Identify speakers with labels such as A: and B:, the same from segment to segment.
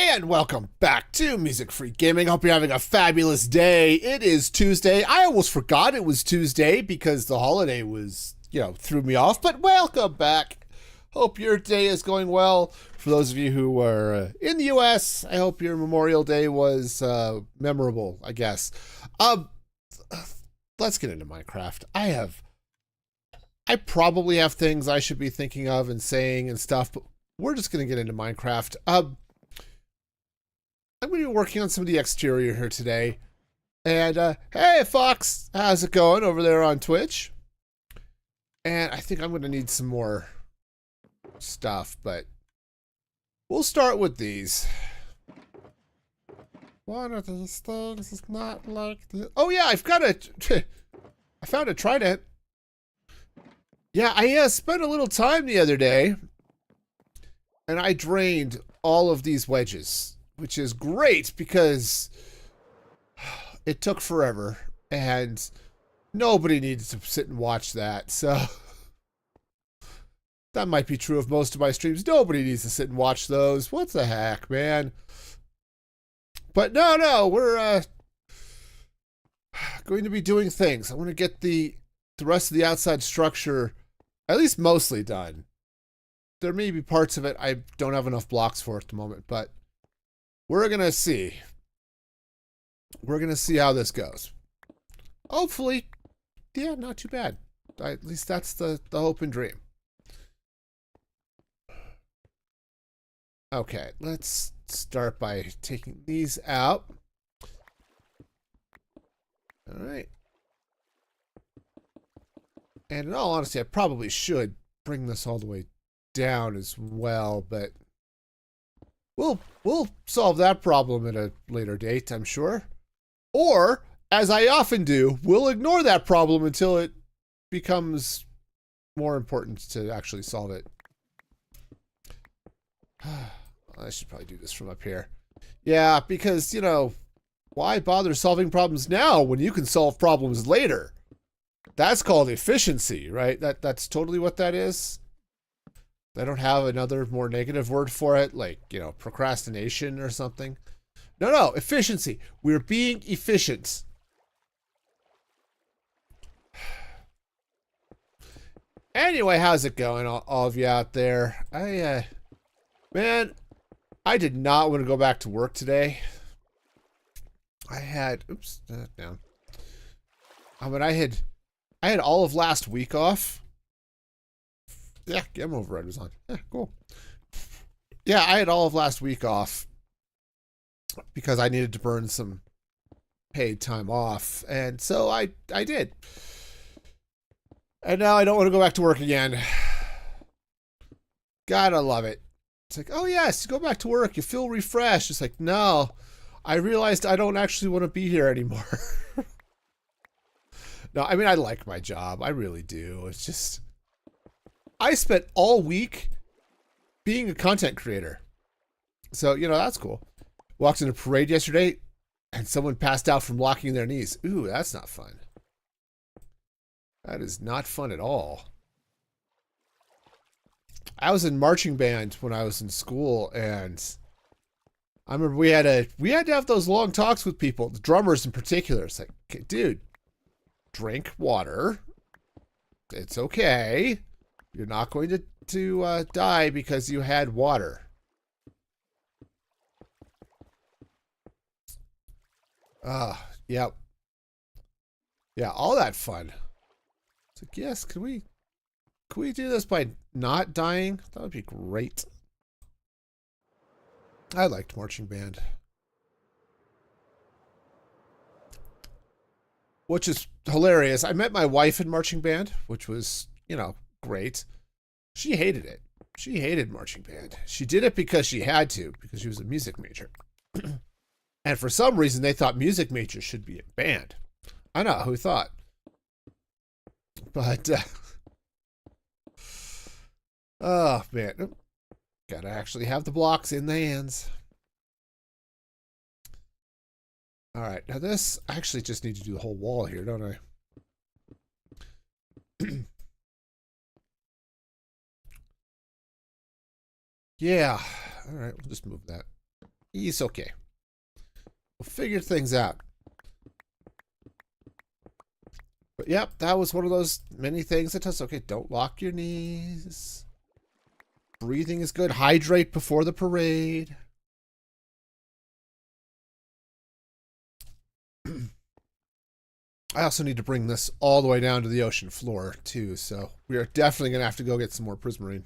A: And welcome back to Music Free Gaming. Hope you're having a fabulous day. It is Tuesday. I almost forgot it was Tuesday because the holiday was, threw me off. But welcome back. Hope your day is going well. For those of you who are in the U.S., I hope your Memorial Day was memorable, I guess. Let's get into Minecraft. I probably have things I should be thinking of and saying and stuff, but we're just going to get into Minecraft. I'm going to be working on some of the exterior here today. And, hey, Fox, how's it going over there on Twitch? And I think I'm going to need some more stuff, but we'll start with these. One of these things is not like the... Oh, yeah, I've got a... I found a trident. Yeah, I spent a little time the other day, and I drained all of these wedges, which is great because it took forever, and nobody needed to sit and watch that, so that might be true of most of my streams. Nobody needs to sit and watch those. What the heck, man? But no, we're going to be doing things. I want to get the rest of the outside structure at least mostly done. There may be parts of it I don't have enough blocks for at the moment, but we're going to see. We're going to see how this goes. Hopefully, yeah, not too bad. At least that's the hope and dream. Okay, let's start by taking these out. All right. And in all honesty, I probably should bring this all the way down as well, but we'll solve that problem at a later date, I'm sure. Or, as I often do, we'll ignore that problem until it becomes more important to actually solve it. I should probably do this from up here. Yeah, because, why bother solving problems now when you can solve problems later? That's called efficiency, right? That's totally what that is. I don't have another more negative word for it, like, procrastination or something. No, efficiency. We're being efficient. Anyway, how's it going, all of you out there? Man, I did not want to go back to work today. I had, down. I had all of last week off. Yeah, game override was on. Yeah, cool. Yeah, I had all of last week off because I needed to burn some paid time off. And so I did. And now I don't want to go back to work again. Gotta love it. It's like, oh yes, you go back to work, you feel refreshed. It's like, no, I realized I don't actually want to be here anymore. No, I mean, I like my job. I really do. It's just, I spent all week being a content creator. So, that's cool. Walked in a parade yesterday and someone passed out from locking their knees. Ooh, that's not fun. That is not fun at all. I was in marching band when I was in school, and I remember we had to have those long talks with people, the drummers in particular. It's like, okay, dude, drink water. It's okay. You're not going to die because you had water. Yep. Yeah, all that fun. It's like, yes, can we do this by not dying? That would be great. I liked marching band. Which is hilarious. I met my wife in marching band, which was, great. She hated it. She hated marching band. She did it because she had to, because she was a music major. And for some reason, they thought music majors should be in band. I know, who thought? But, oh, man. Gotta actually have the blocks in the hands. All right, now this, I actually just need to do the whole wall here, don't I? Yeah, all right, we'll just move that. It's okay. We'll figure things out. But yep, that was one of those many things that tells okay, don't lock your knees. Breathing is good. Hydrate before the parade. I also need to bring this all the way down to the ocean floor, too, so we are definitely going to have to go get some more prismarine.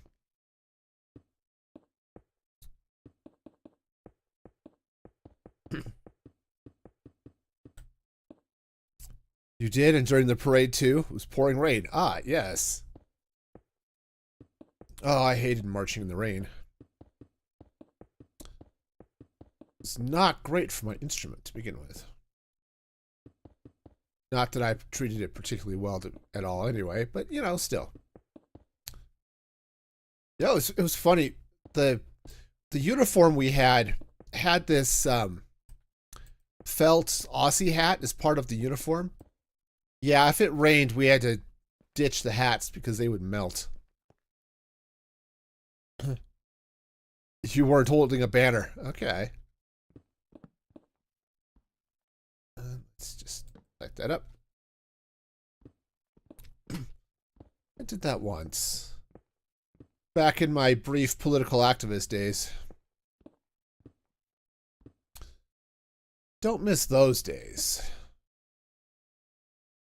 A: You did, and during the parade, too? It was pouring rain. Ah, yes. Oh, I hated marching in the rain. It's not great for my instrument to begin with. Not that I've treated it particularly well at all anyway, but, you know, still. Yeah, it was funny. The uniform we had this felt Aussie hat as part of the uniform. Yeah, if it rained, we had to ditch the hats because they would melt. You weren't holding a banner. Okay. Let's just light that up. I did that once. Back in my brief political activist days. Don't miss those days.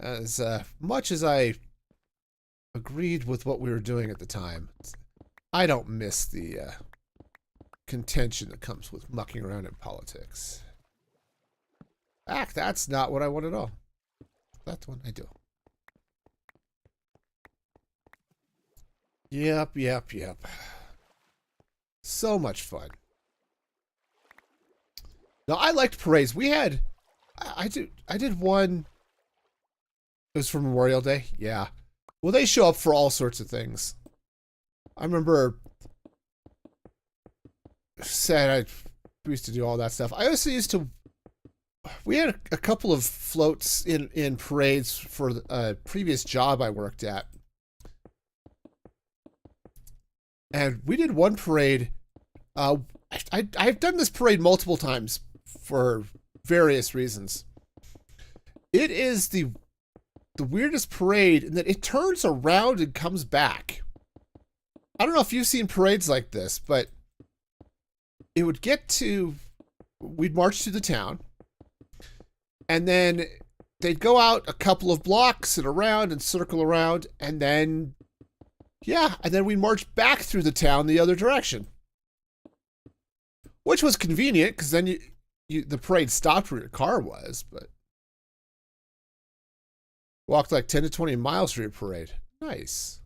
A: As much as I agreed with what we were doing at the time, I don't miss the contention that comes with mucking around in politics. That's not what I want at all. That's what I do. Yep. So much fun. Now, I liked parades. We had... I did one... It was for Memorial Day? Yeah. Well, they show up for all sorts of things. I remember... we used to do all that stuff. I also used to... We had a couple of floats in parades for a previous job I worked at. And we did one parade. I've done this parade multiple times for various reasons. It is the weirdest parade in that it turns around and comes back. I don't know if you've seen parades like this, but it would get to... We'd march through the town. And then they'd go out a couple of blocks and around and circle around. And then... Yeah, and then we marched back through the town the other direction. Which was convenient, because then the parade stopped where your car was, but... Walked like 10 to 20 miles for your parade. Nice.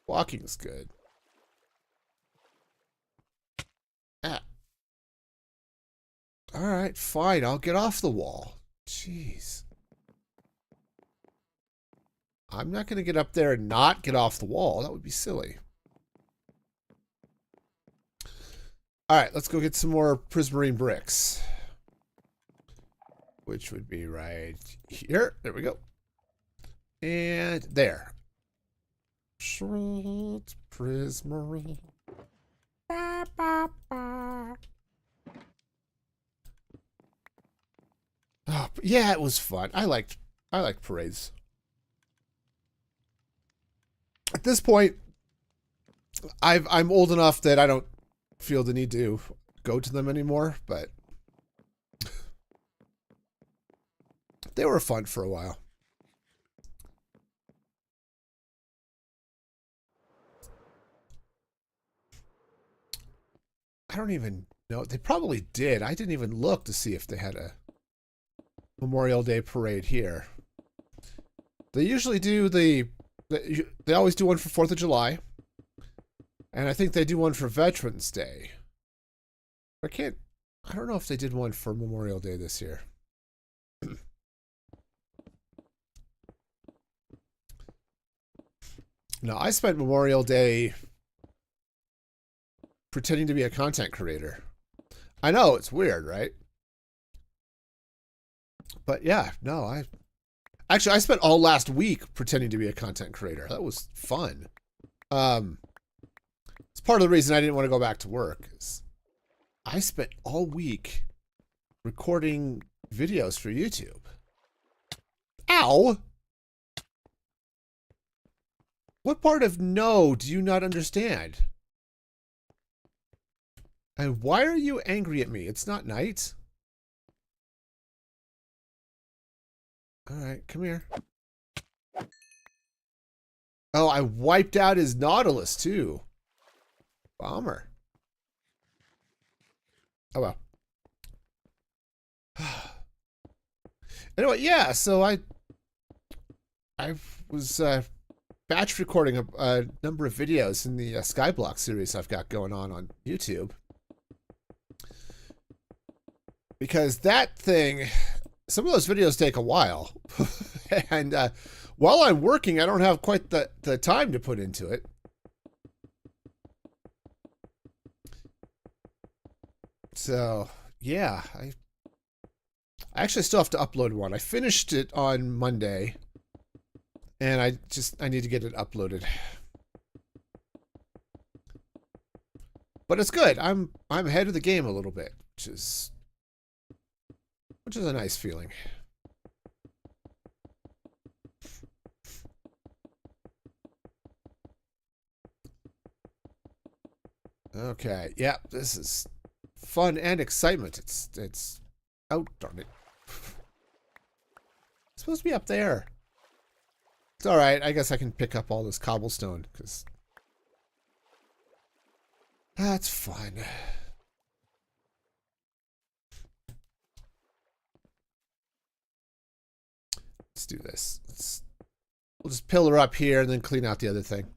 A: Walking's good. Ah. Alright, fine, I'll get off the wall. Jeez. I'm not going to get up there and not get off the wall. That would be silly. Alright, let's go get some more prismarine bricks. Which would be right here. There we go. And there. Sweet prismarine. Ba, ba, ba. Oh, yeah, it was fun. I liked parades. At this point, I'm old enough that I don't feel the need to go to them anymore, but they were fun for a while. I don't even know. They probably did. I didn't even look to see if they had a Memorial Day parade here. They usually do they always do one for 4th of July. And I think they do one for Veterans Day. I don't know if they did one for Memorial Day this year. No, I spent Memorial Day pretending to be a content creator. I know, it's weird, right? But yeah, no, I spent all last week pretending to be a content creator. That was fun. It's part of the reason I didn't want to go back to work. Is I spent all week recording videos for YouTube. Ow! What part of no do you not understand? And why are you angry at me? It's not night. Alright, come here. Oh, I wiped out his Nautilus, too. Bummer. Oh, well. Anyway, yeah, so I was batch recording a number of videos in the Skyblock series I've got going on YouTube. Because that thing, some of those videos take a while. And while I'm working, I don't have quite the time to put into it. So, yeah, I actually still have to upload one. I finished it on Monday, and I need to get it uploaded. But it's good. I'm ahead of the game a little bit, which is a nice feeling. Okay, yeah, this is fun and excitement. It's oh darn it. It's supposed to be up there. It's alright, I guess I can pick up all this cobblestone, because that's fun. Let's do this. We'll just pillar up here and then clean out the other thing.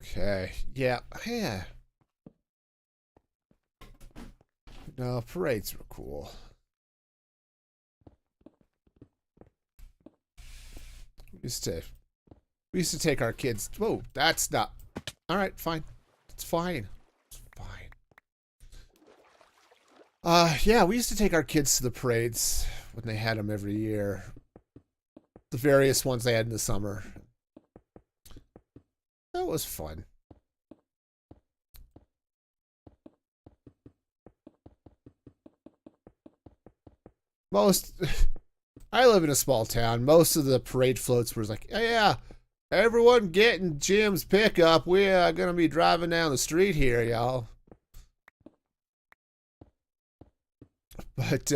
A: Okay, yeah. No, parades were cool. We used to take our kids. Whoa, that's not. All right, fine. It's fine. It's fine. Yeah, we used to take our kids to the parades when they had them every year. The various ones they had in the summer. That was fun. I live in a small town. Most of the parade floats were like, oh, yeah, everyone getting Jim's pickup. We're going to be driving down the street here, y'all. But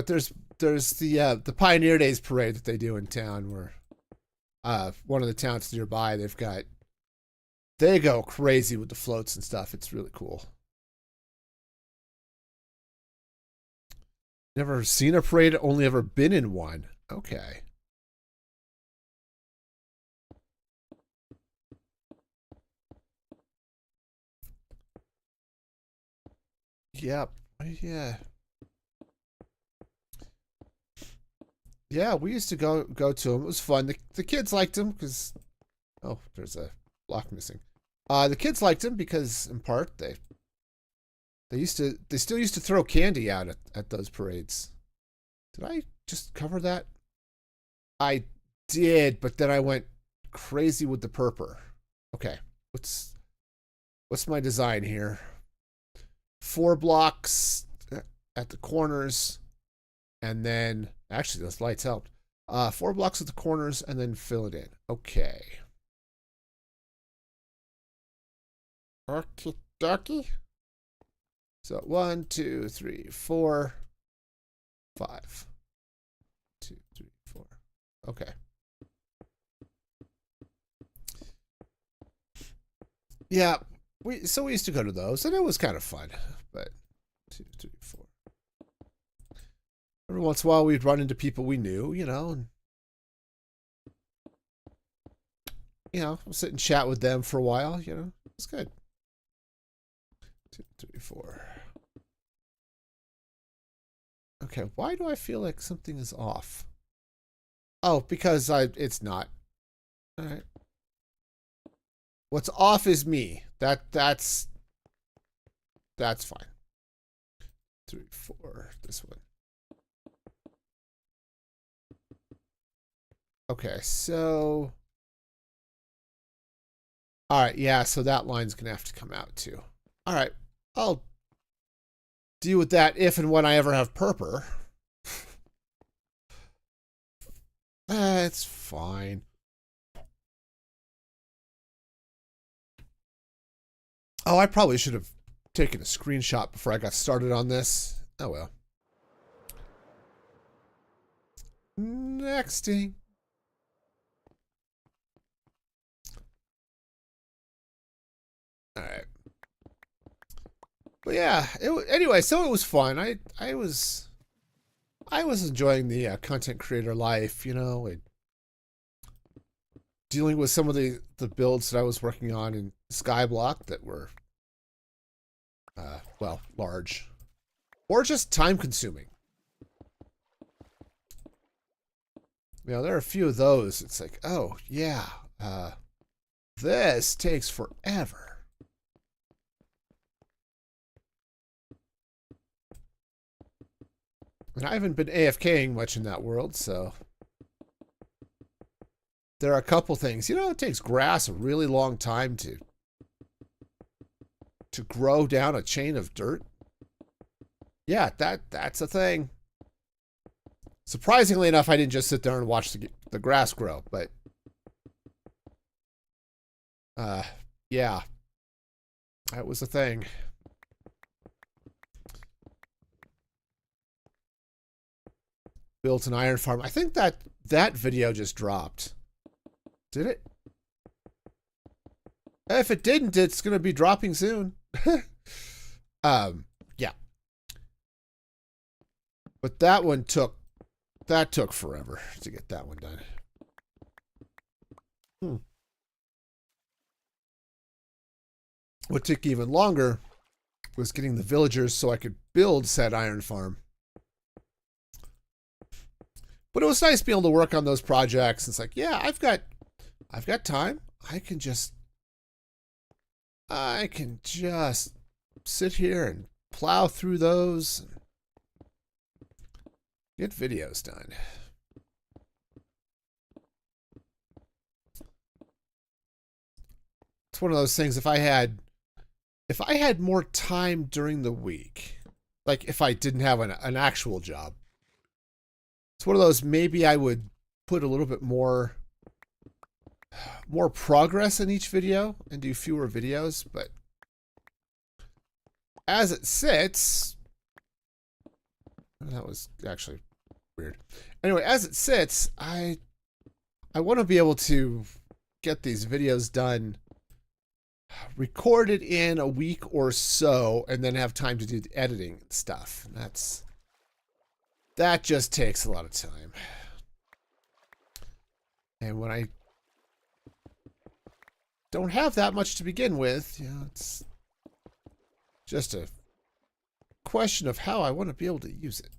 A: there's the Pioneer Days parade that they do in town where one of the towns nearby, they go crazy with the floats and stuff. It's really cool. Never seen a parade, only ever been in one. Okay. Yep. Yeah. Yeah, we used to go to them. It was fun. The kids liked them because there's a block missing. The kids liked them because in part they still used to throw candy out at those parades. Did I just cover that? I did, but then I went crazy with the purple. Okay. What's my design here? 4 blocks at the corners, and then actually those lights helped. 4 blocks at the corners and then fill it in. Okay. Okie dokie. So 1, 2, 3, 4, 5. 2, 3, 4. Okay. Yeah, we used to go to those, and it was kind of fun. But 2, 3, 4. Every once in a while, we'd run into people we knew, and sit and chat with them for a while. It's good. 2, 3, 4. Okay, why do I feel like something is off? Oh, because it's not. All right. What's off is me. That's fine. 3, 4. This one. Okay, so. All right, yeah, so that line's going to have to come out too. All right, I'll deal with that if and when I ever have purpur. It's fine. Oh, I probably should have taken a screenshot before I got started on this. Oh well. Nexting. All right. But yeah, anyway, so it was fun. I was enjoying the content creator life, you know, dealing with some of the builds that I was working on in Skyblock that were well, large or just time consuming. You know, there are a few of those. It's like, oh yeah, this takes forever. And I haven't been AFKing much in that world, so there are a couple things. You know, it takes grass a really long time to grow down a chain of dirt. Yeah, that's a thing. Surprisingly enough, I didn't just sit there and watch the grass grow, but yeah, that was a thing. Built an iron farm. I think that video just dropped. Did it? If it didn't, it's going to be dropping soon. Yeah. But that one took forever to get that one done. What took even longer was getting the villagers so I could build said iron farm. But it was nice being able to work on those projects. It's like, yeah, I've got time. I can just sit here and plow through those and get videos done. It's one of those things. If I had more time during the week, like if I didn't have an actual job, it's one of those, maybe I would put a little bit more progress in each video and do fewer videos, but as it sits, that was actually weird. Anyway, as it sits, I want to be able to get these videos done, recorded in a week or so, and then have time to do the editing and stuff. And that just takes a lot of time. And when I don't have that much to begin with, you know, it's just a question of how I want to be able to use it.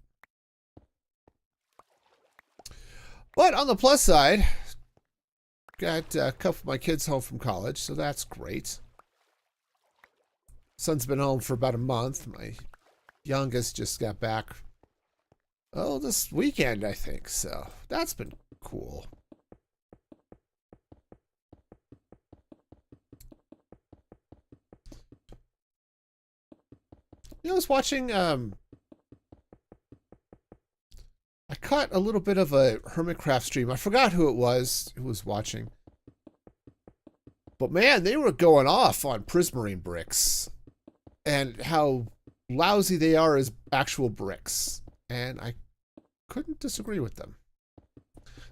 A: But on the plus side, got a couple of my kids home from college, so that's great. Son's been home for about a month. My youngest just got back, oh, this weekend, I think. So that's been cool. You know, I was watching, I caught a little bit of a Hermitcraft stream. I forgot who it was watching. But man, they were going off on prismarine bricks and how lousy they are as actual bricks. And I couldn't disagree with them.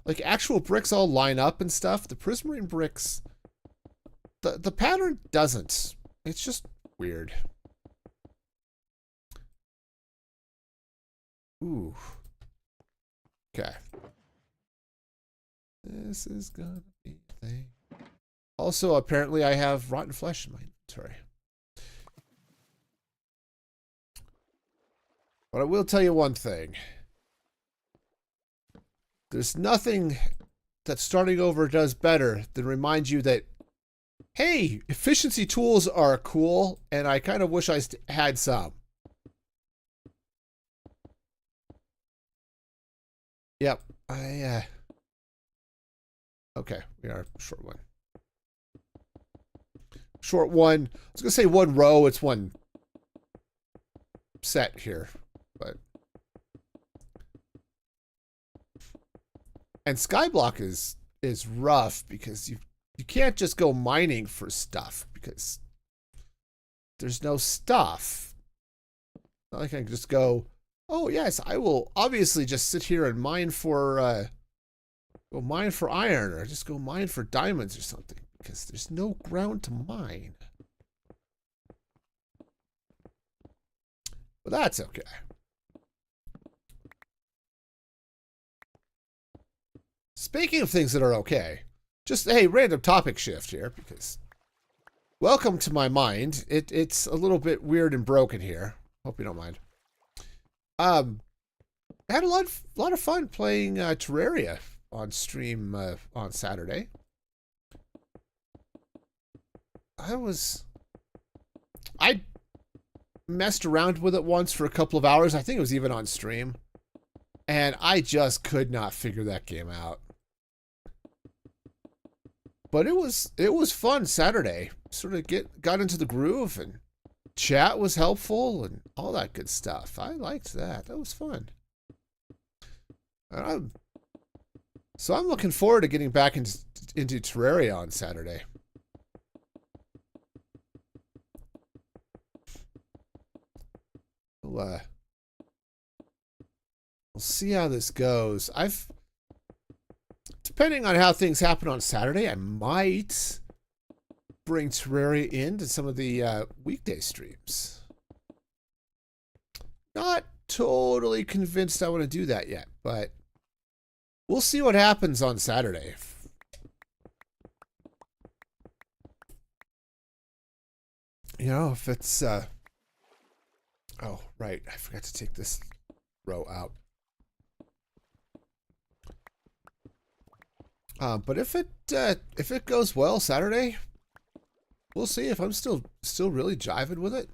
A: Like, actual bricks all line up and stuff. The prismarine bricks, the pattern doesn't. It's just weird. Ooh. Okay. This is gonna be a thing. Also, apparently I have rotten flesh in my inventory. But I will tell you one thing. There's nothing that starting over does better than remind you that, hey, efficiency tools are cool, and I kind of wish I had some. Yep. Okay, we are short one. Short one. I was gonna say one row. It's one set here, but and Skyblock is rough because you can't just go mining for stuff because there's no stuff. Not like I can just go, oh yes, I will obviously just sit here and mine for go mine for iron or just go mine for diamonds or something because there's no ground to mine. But that's okay. Speaking of things that are okay, just hey, random topic shift here because welcome to my mind. It's a little bit weird and broken here. Hope you don't mind. I had a lot of fun playing Terraria on stream on Saturday. I messed around with it once for a couple of hours. I think it was even on stream. And I just could not figure that game out. But it was fun Saturday. Sort of got into the groove and chat was helpful and all that good stuff. I liked that. That was fun. So I'm looking forward to getting back into Terraria on Saturday. We'll see how this goes. Depending on how things happen on Saturday, I might bring Terraria into some of the weekday streams. Not totally convinced I want to do that yet, but we'll see what happens on Saturday. You know, if it's oh, right, I forgot to take this row out. But if it goes well Saturday, we'll see if I'm still really jiving with it.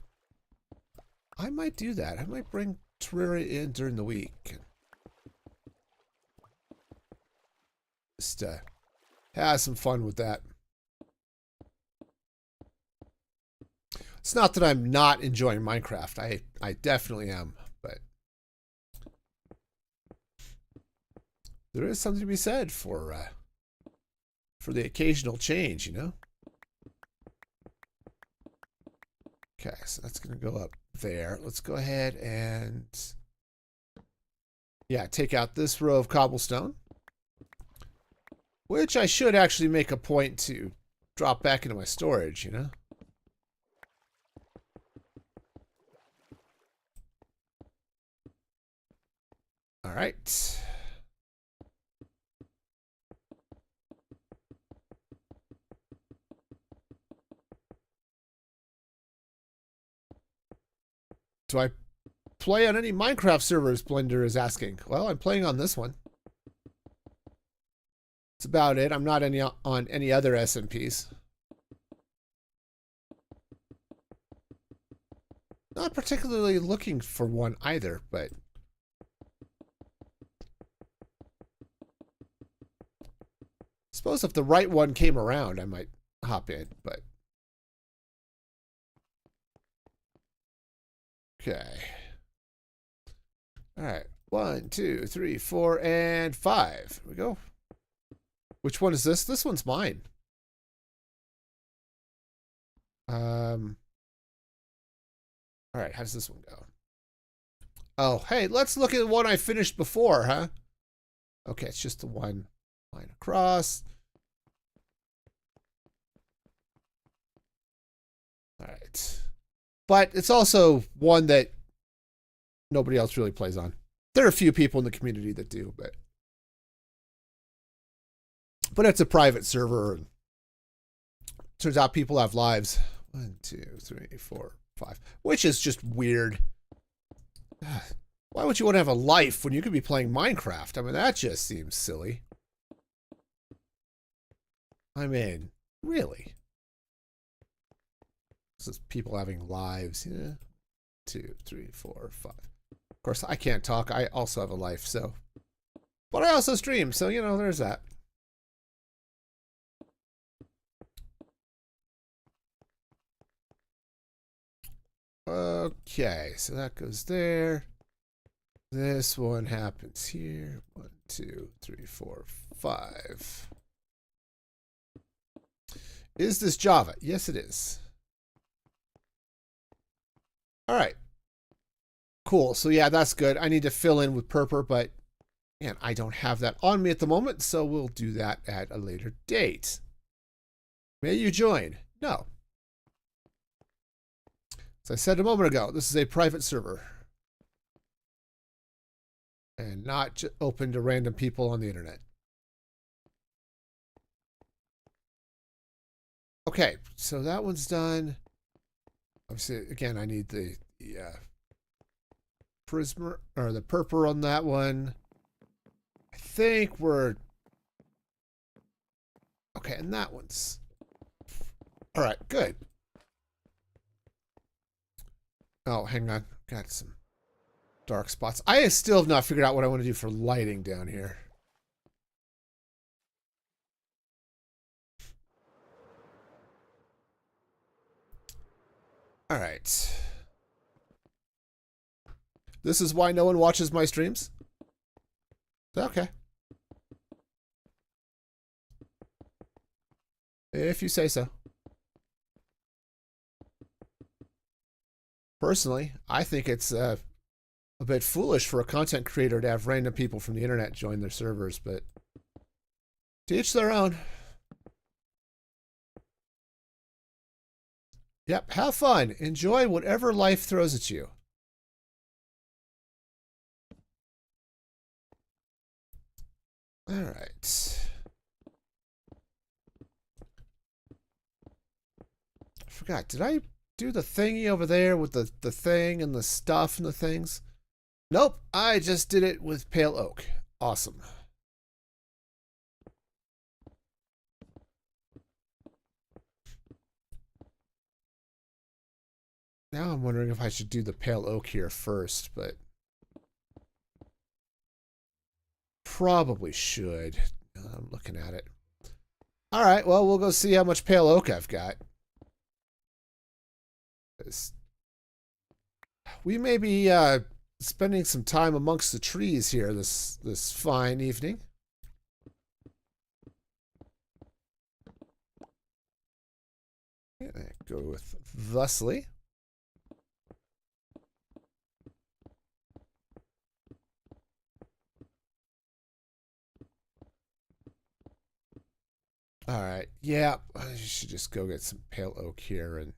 A: I might do that. I might bring Terraria in during the week. Just have some fun with that. It's not that I'm not enjoying Minecraft. I definitely am, but there is something to be said for the occasional change, you know? Okay, so that's going to go up there. Let's go ahead and, yeah, take out this row of cobblestone, which I should actually make a point to drop back into my storage, you know? All right. Do I play on any Minecraft servers? Blender is asking. Well, I'm playing on this one. That's about it. I'm not on any other SMPs. Not particularly looking for one either, but I suppose if the right one came around, I might hop in, but okay. All right. 1, 2, 3, 4, and 5. Here we go. Which one is this? This one's mine. All right. How does this one go? Oh, hey, let's look at the one I finished before, huh? Okay, it's just the one line across. All right. But it's also one that nobody else really plays on. There are a few people in the community that do, but it's a private server. And turns out people have lives. 1, 2, 3, 4, 5, which is just weird. Why would you want to have a life when you could be playing Minecraft? I mean, that just seems silly. I mean, really? This is people having lives. Yeah. 2, 3, 4, 5. Of course, I can't talk. I also have a life, so But I also stream, so, you know, there's that. Okay, so that goes there. This one happens here. 1, 2, 3, 4, 5. Is this Java? Yes, it is. All right. Cool. So yeah, that's good. I need to fill in with Purper, but man, I don't have that on me at the moment, so we'll do that at a later date. May you join? No. As I said a moment ago, this is a private server. And not open to random people on the internet. Okay, so that one's done. Obviously, again, I need the Prismer, or the Purper on that one. I think we're... Okay, and that one's... All right, good. Oh, hang on. Got some dark spots. I still have not figured out what I want to do for lighting down here. All right. This is why no one watches my streams? Okay. If you say so. Personally, I think it's a bit foolish for a content creator to have random people from the internet join their servers, but to each their own. Yep, have fun. Enjoy whatever life throws at you. All right. I forgot. Did I do the thingy over there with the thing and the stuff and the things? Nope. I just did it with pale oak. Awesome. Now I'm wondering if I should do the pale oak here first, but probably should. I'm looking at it. All right, well, we'll go see how much pale oak I've got. We may be spending some time amongst the trees here this fine evening. Go with thusly. All right. Yeah, I should just go get some pale oak here. And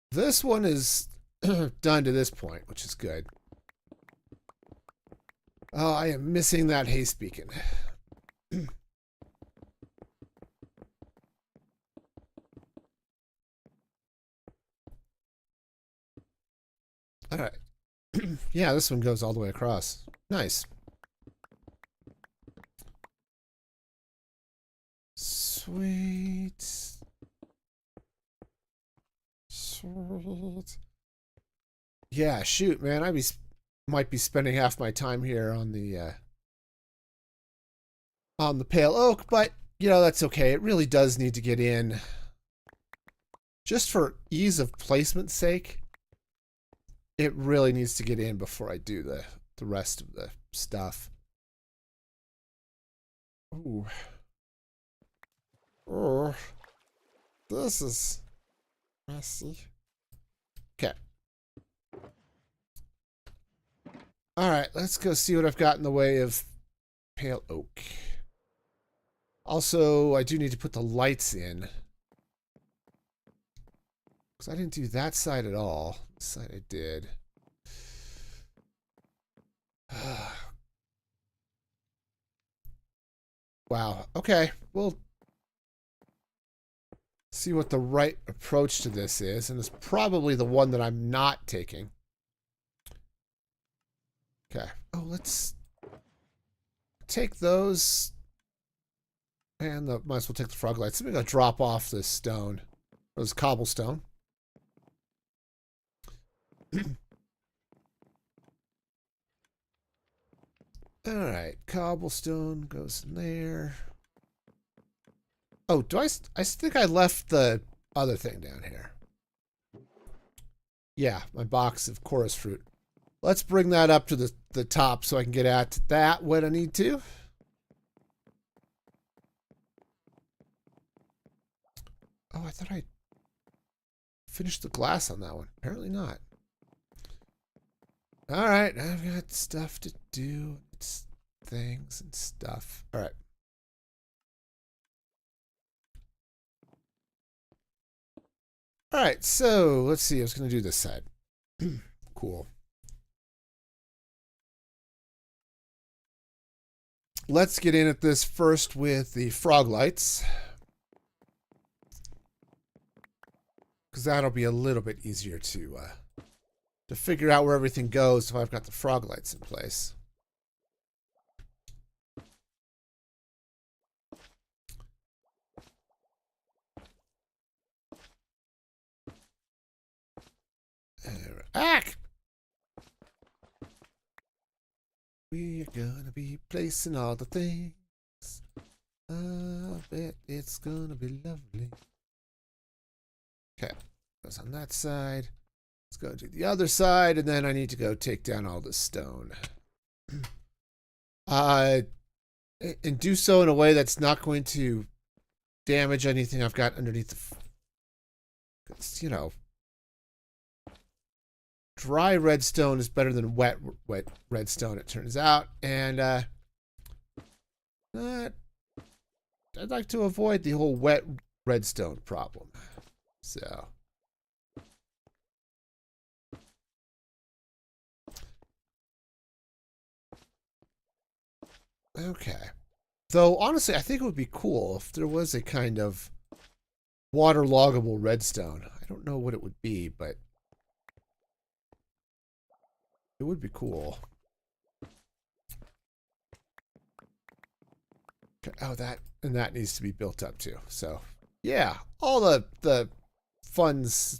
A: this one is done to this point, which is good. Oh, I am missing that haze beacon. All right. Yeah, this one goes all the way across. Nice. Sweet. Sweet. Yeah, shoot, man. Might be spending half my time here on the pale oak, but you know, that's okay. It really does need to get in. Just for ease of placement's sake, it really needs to get in before I do the rest of the stuff. Ooh. Oh, this is messy. Okay. All right, let's go see what I've got in the way of pale oak. Also, I do need to put the lights in. Because I didn't do that side at all. This side I did. Wow. Okay. We'll see what the right approach to this is. And it's probably the one that I'm not taking. Okay. Oh, let's take those. And might as well take the frog lights. I'm going to drop off this stone. Or this cobblestone. All right, cobblestone goes in there. Oh, I think I left the other thing down here. Yeah, my box of chorus fruit. Let's bring that up to the top so I can get at that when I need to. Oh, I thought I finished the glass on that one. Apparently not. All right, I've got stuff to do. It's things and stuff. All right. All right, so let's see. I was going to do this side. Cool. Let's get in at this first with the frog lights, because that'll be a little bit easier to figure out where everything goes if I've got the frog lights in place. Ack! We're gonna be placing all the things. I bet it's gonna be lovely. Okay, goes on that side. Let's go to the other side, and then I need to go take down all this stone. And do so in a way that's not going to damage anything I've got underneath the... Because, you know, dry redstone is better than wet redstone, it turns out. And I'd like to avoid the whole wet redstone problem. So... Okay. Though, honestly, I think it would be cool if there was a kind of waterloggable redstone. I don't know what it would be, but it would be cool. Okay. Oh, that needs to be built up too. So, yeah, all the funds,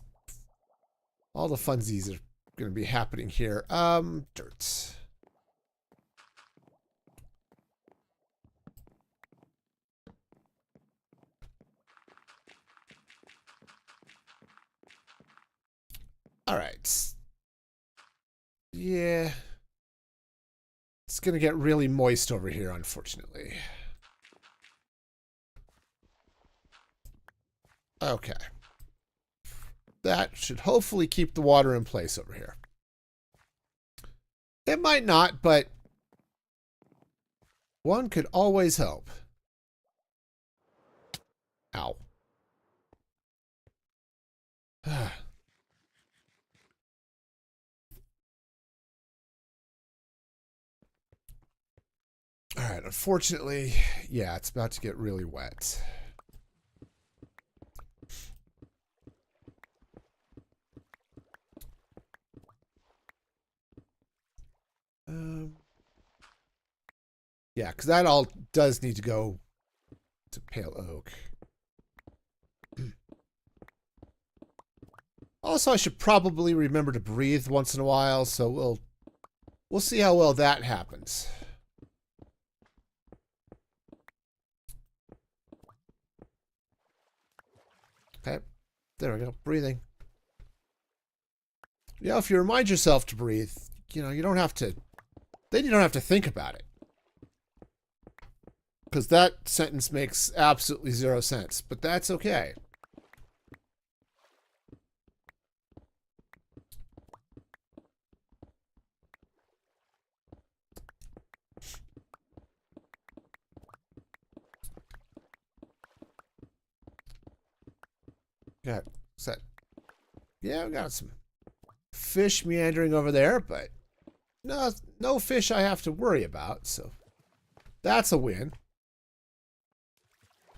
A: all the funsies are going to be happening here. Dirt. All right. Yeah. It's going to get really moist over here, unfortunately. Okay. That should hopefully keep the water in place over here. It might not, but one could always hope. Ow. All right, unfortunately, yeah, it's about to get really wet. Yeah, because that all does need to go to pale oak. Also, I should probably remember to breathe once in a while, so we'll see how well that happens. Okay, there we go, breathing. You know, if you remind yourself to breathe, you know, you don't have to, then you don't have to think about it. Because that sentence makes absolutely zero sense, but that's okay. Got set. Yeah, we got some fish meandering over there, but no fish I have to worry about, so that's a win.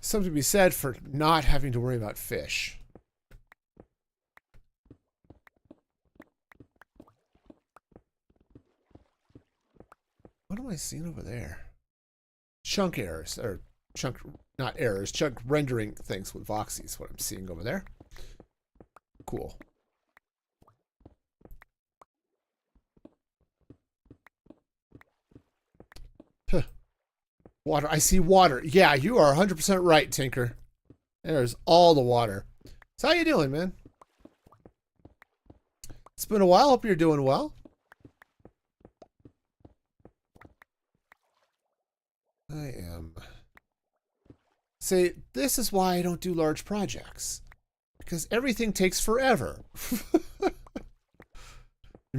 A: Something to be said for not having to worry about fish. What am I seeing over there? Chunk errors, or chunk, not errors, chunk rendering things with Voxy is what I'm seeing over there. Cool. Water. I see water. Yeah, you are 100% right, Tinker. There's all the water. So how you doing, man? It's been a while. Hope you're doing well. I am. See, this is why I don't do large projects. Because everything takes forever. You're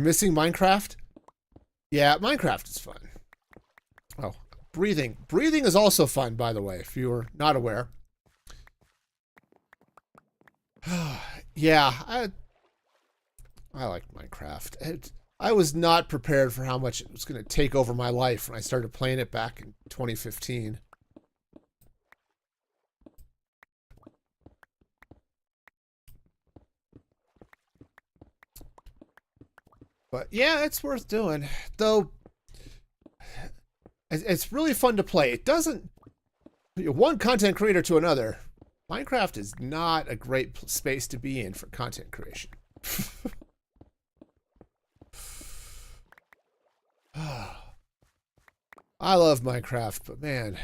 A: missing Minecraft? Yeah, Minecraft is fun. Oh, breathing. Breathing is also fun, by the way, if you were not aware. Yeah, I like Minecraft. I was not prepared for how much it was going to take over my life when I started playing it back in 2015. But yeah, it's worth doing. Though, it's really fun to play. It doesn't... One content creator to another, Minecraft is not a great space to be in for content creation. I love Minecraft, but man...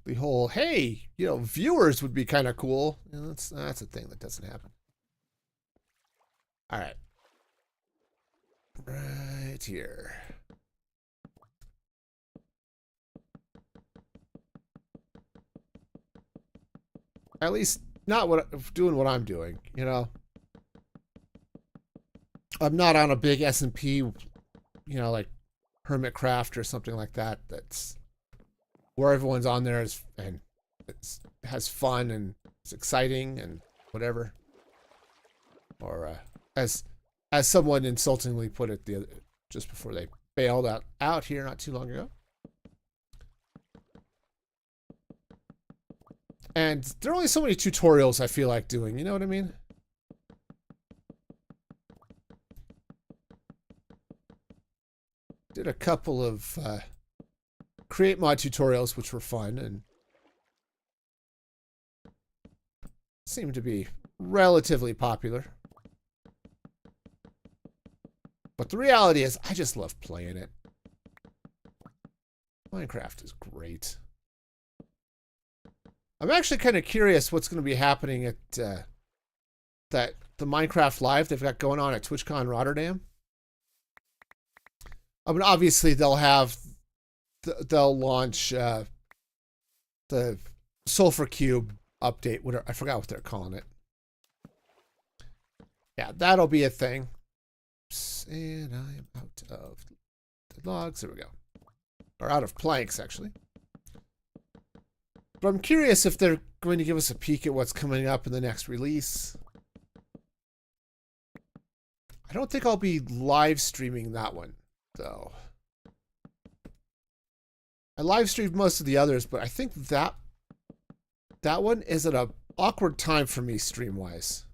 A: The whole, hey, you know, viewers would be kind of cool. You know, that's a thing that doesn't happen. All right. Right here. At least not doing what I'm doing, you know. I'm not on a big S&P, you know, like Hermitcraft or something like that. That's where everyone's on there and has fun and it's exciting and whatever. Or as someone insultingly put it just before they bailed out here not too long ago. And there are only so many tutorials I feel like doing, you know what I mean? Did a couple of create mod tutorials, which were fun and seemed to be relatively popular. But the reality is, I just love playing it. Minecraft is great. I'm actually kind of curious what's going to be happening at the Minecraft Live they've got going on at TwitchCon Rotterdam. I mean, obviously they'll launch the Sulfur Cube update. Whatever, I forgot what they're calling it. Yeah, that'll be a thing. And I am out of the logs. There we go. Or out of planks, actually. But I'm curious if they're going to give us a peek at what's coming up in the next release. I don't think I'll be live streaming that one, though. I live streamed most of the others, but I think that one is at an awkward time for me stream-wise.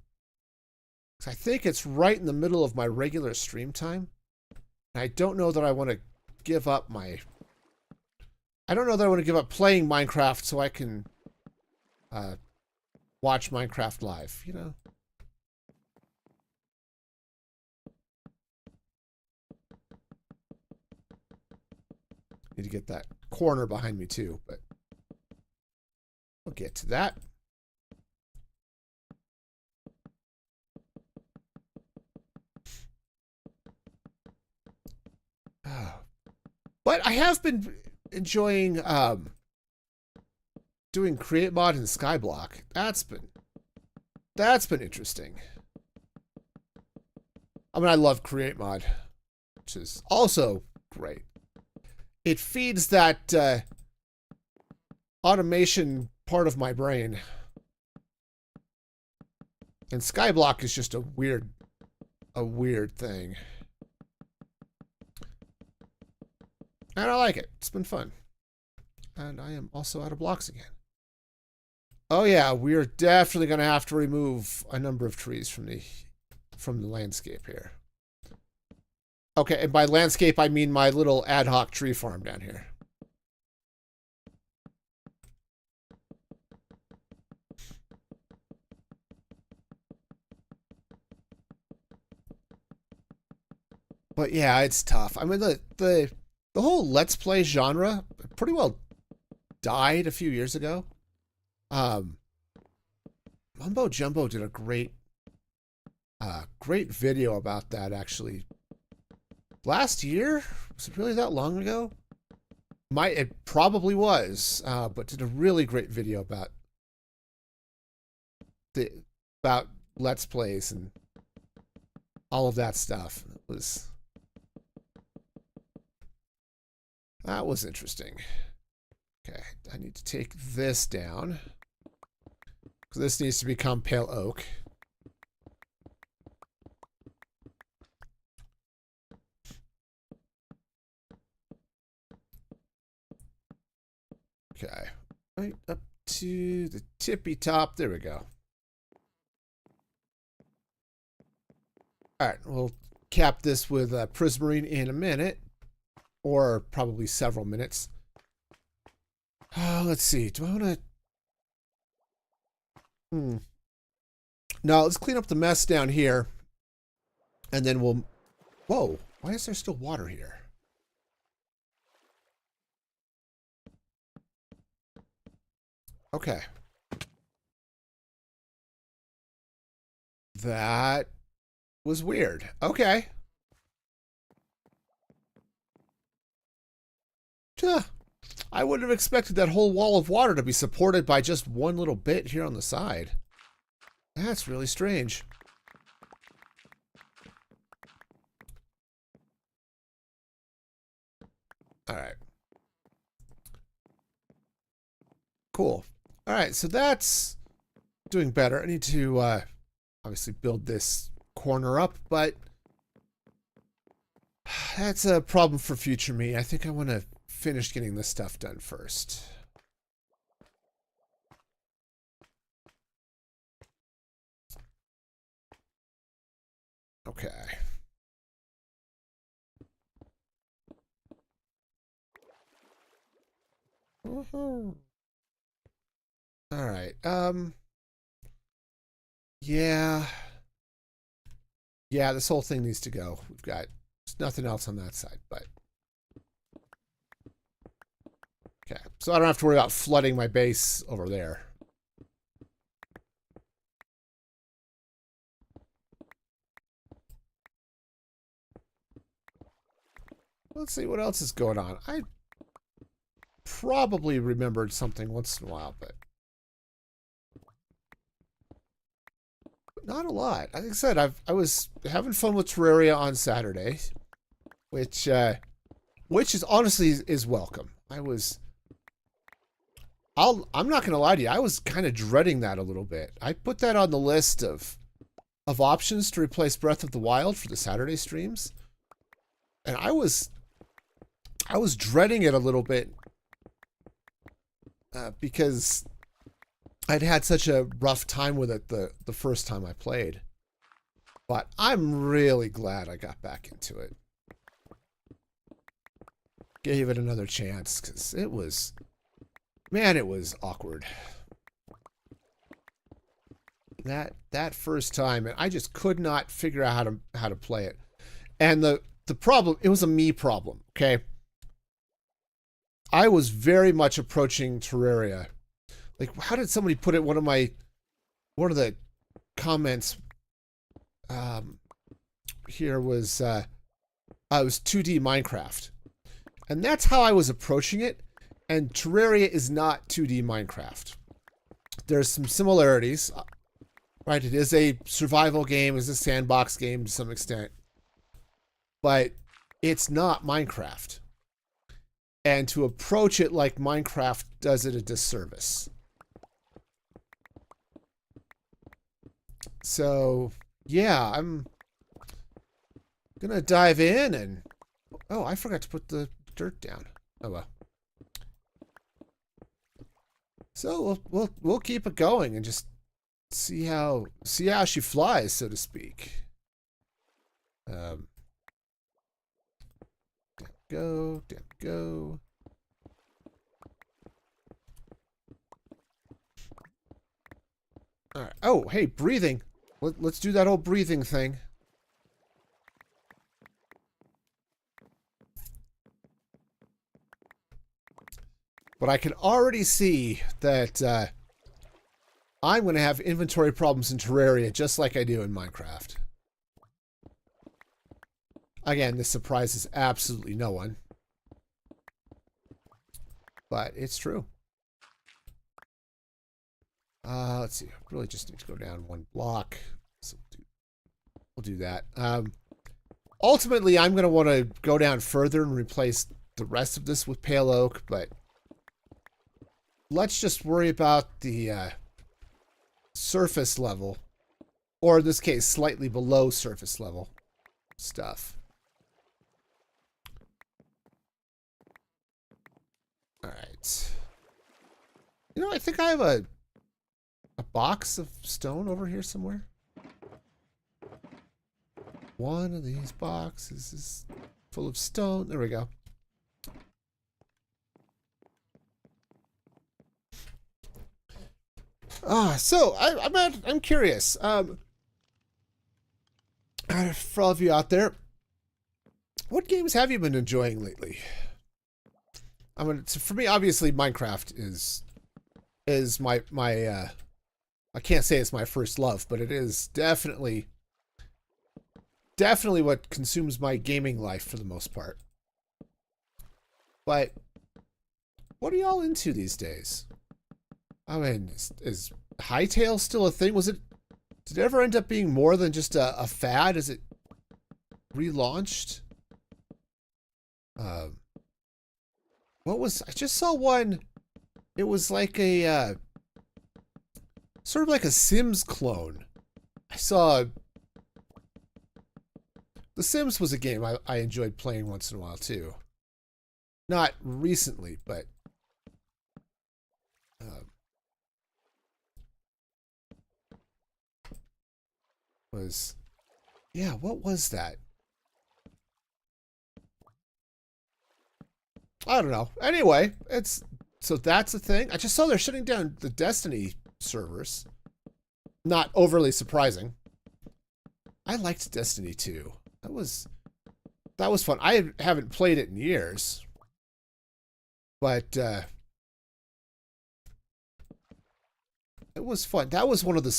A: Because I think it's right in the middle of my regular stream time. And I don't know that I want to give up my... I don't know that I want to give up playing Minecraft so I can watch Minecraft live, you know? Need to get that corner behind me too, but we'll get to that. But I have been enjoying doing create mod in Skyblock. That's been interesting. I mean, I love create mod, which is also great. It feeds that automation part of my brain. And Skyblock is just a weird thing. And I like it. It's been fun. And I am also out of blocks again. Oh yeah, we are definitely going to have to remove a number of trees from the landscape here. Okay, and by landscape I mean my little ad hoc tree farm down here. But yeah, it's tough. I mean, the whole Let's Play genre pretty well died a few years ago. Um, Mumbo Jumbo did a great video about that actually last year. Was it really that long ago? It probably was, but did a really great video about about Let's Plays and all of that stuff. That was interesting. Okay, I need to take this down because this needs to become pale oak. Okay, right up to the tippy top. There we go. All right, we'll cap this with prismarine in a minute, or probably several minutes. Let's see. Do I want to? No, let's clean up the mess down here, and then we'll. Whoa! Why is there still water here? Okay. That was weird. Okay. Huh. I wouldn't have expected that whole wall of water to be supported by just one little bit here on the side. That's really strange. All right. Cool. All right, so that's doing better. I need to obviously build this corner up, but that's a problem for future me. I think I want to finish getting this stuff done first. Okay. Woohoo. All right. Yeah. Yeah, this whole thing needs to go. We've got nothing else on that side, but okay. So I don't have to worry about flooding my base over there. Let's see what else is going on. I probably remembered something once in a while, but not a lot. Like I said, I was having fun with Terraria on Saturday, which is honestly is welcome. I'm not gonna lie to you, I was kind of dreading that a little bit. I put that on the list of options to replace Breath of the Wild for the Saturday streams, and I was dreading it a little bit because I'd had such a rough time with it the first time I played. But I'm really glad I got back into it. Gave it another chance because it was, man, it was awkward. That first time, and I just could not figure out how to play it. And the problem, it was a me problem, okay? I was very much approaching Terraria. Like, how did somebody put it? One of the comments here was it was 2D Minecraft, and that's how I was approaching it. And Terraria is not 2D Minecraft. There's some similarities, right? It is a survival game, it's a sandbox game to some extent, but it's not Minecraft. And to approach it like Minecraft does it a disservice. So, yeah, I'm gonna dive in and... Oh, I forgot to put the dirt down. Oh, well. So we'll keep it going and just see how she flies, so to speak. Go. All right. Oh, hey, breathing. Let's do that whole breathing thing. But I can already see that I'm going to have inventory problems in Terraria just like I do in Minecraft. Again, this surprises absolutely no one. But it's true. Let's see. I really just need to go down one block. So we'll do that. Ultimately, I'm going to want to go down further and replace the rest of this with pale oak, but let's just worry about the surface level, or in this case, slightly below surface level stuff. All right. You know, I think I have a box of stone over here somewhere. One of these boxes is full of stone. There we go. So I'm curious. For all of you out there, what games have you been enjoying lately? I mean, for me, obviously, Minecraft is my I can't say it's my first love, but it is definitely what consumes my gaming life for the most part. But what are y'all into these days? I mean, is Hightail still a thing? Did it ever end up being more than just a fad? Is it relaunched? I just saw one. It was like a, sort of like a Sims clone. I saw, The Sims was a game I enjoyed playing once in a while too. Not recently, but what was that? I don't know. Anyway, so that's a thing. I just saw they're shutting down the Destiny servers. Not overly surprising. I liked Destiny 2. That was fun. I haven't played it in years. But it was fun. That was one of the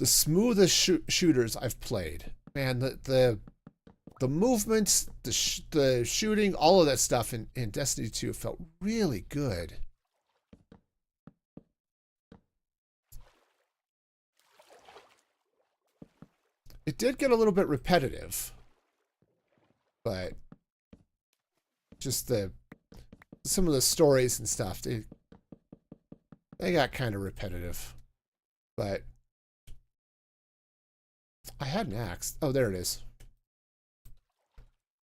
A: smoothest shooters I've played. Man, the movements, the shooting, all of that stuff in Destiny 2 felt really good. It did get a little bit repetitive, but just some of the stories and stuff, they got kind of repetitive. But I had an axe. Oh, there it is.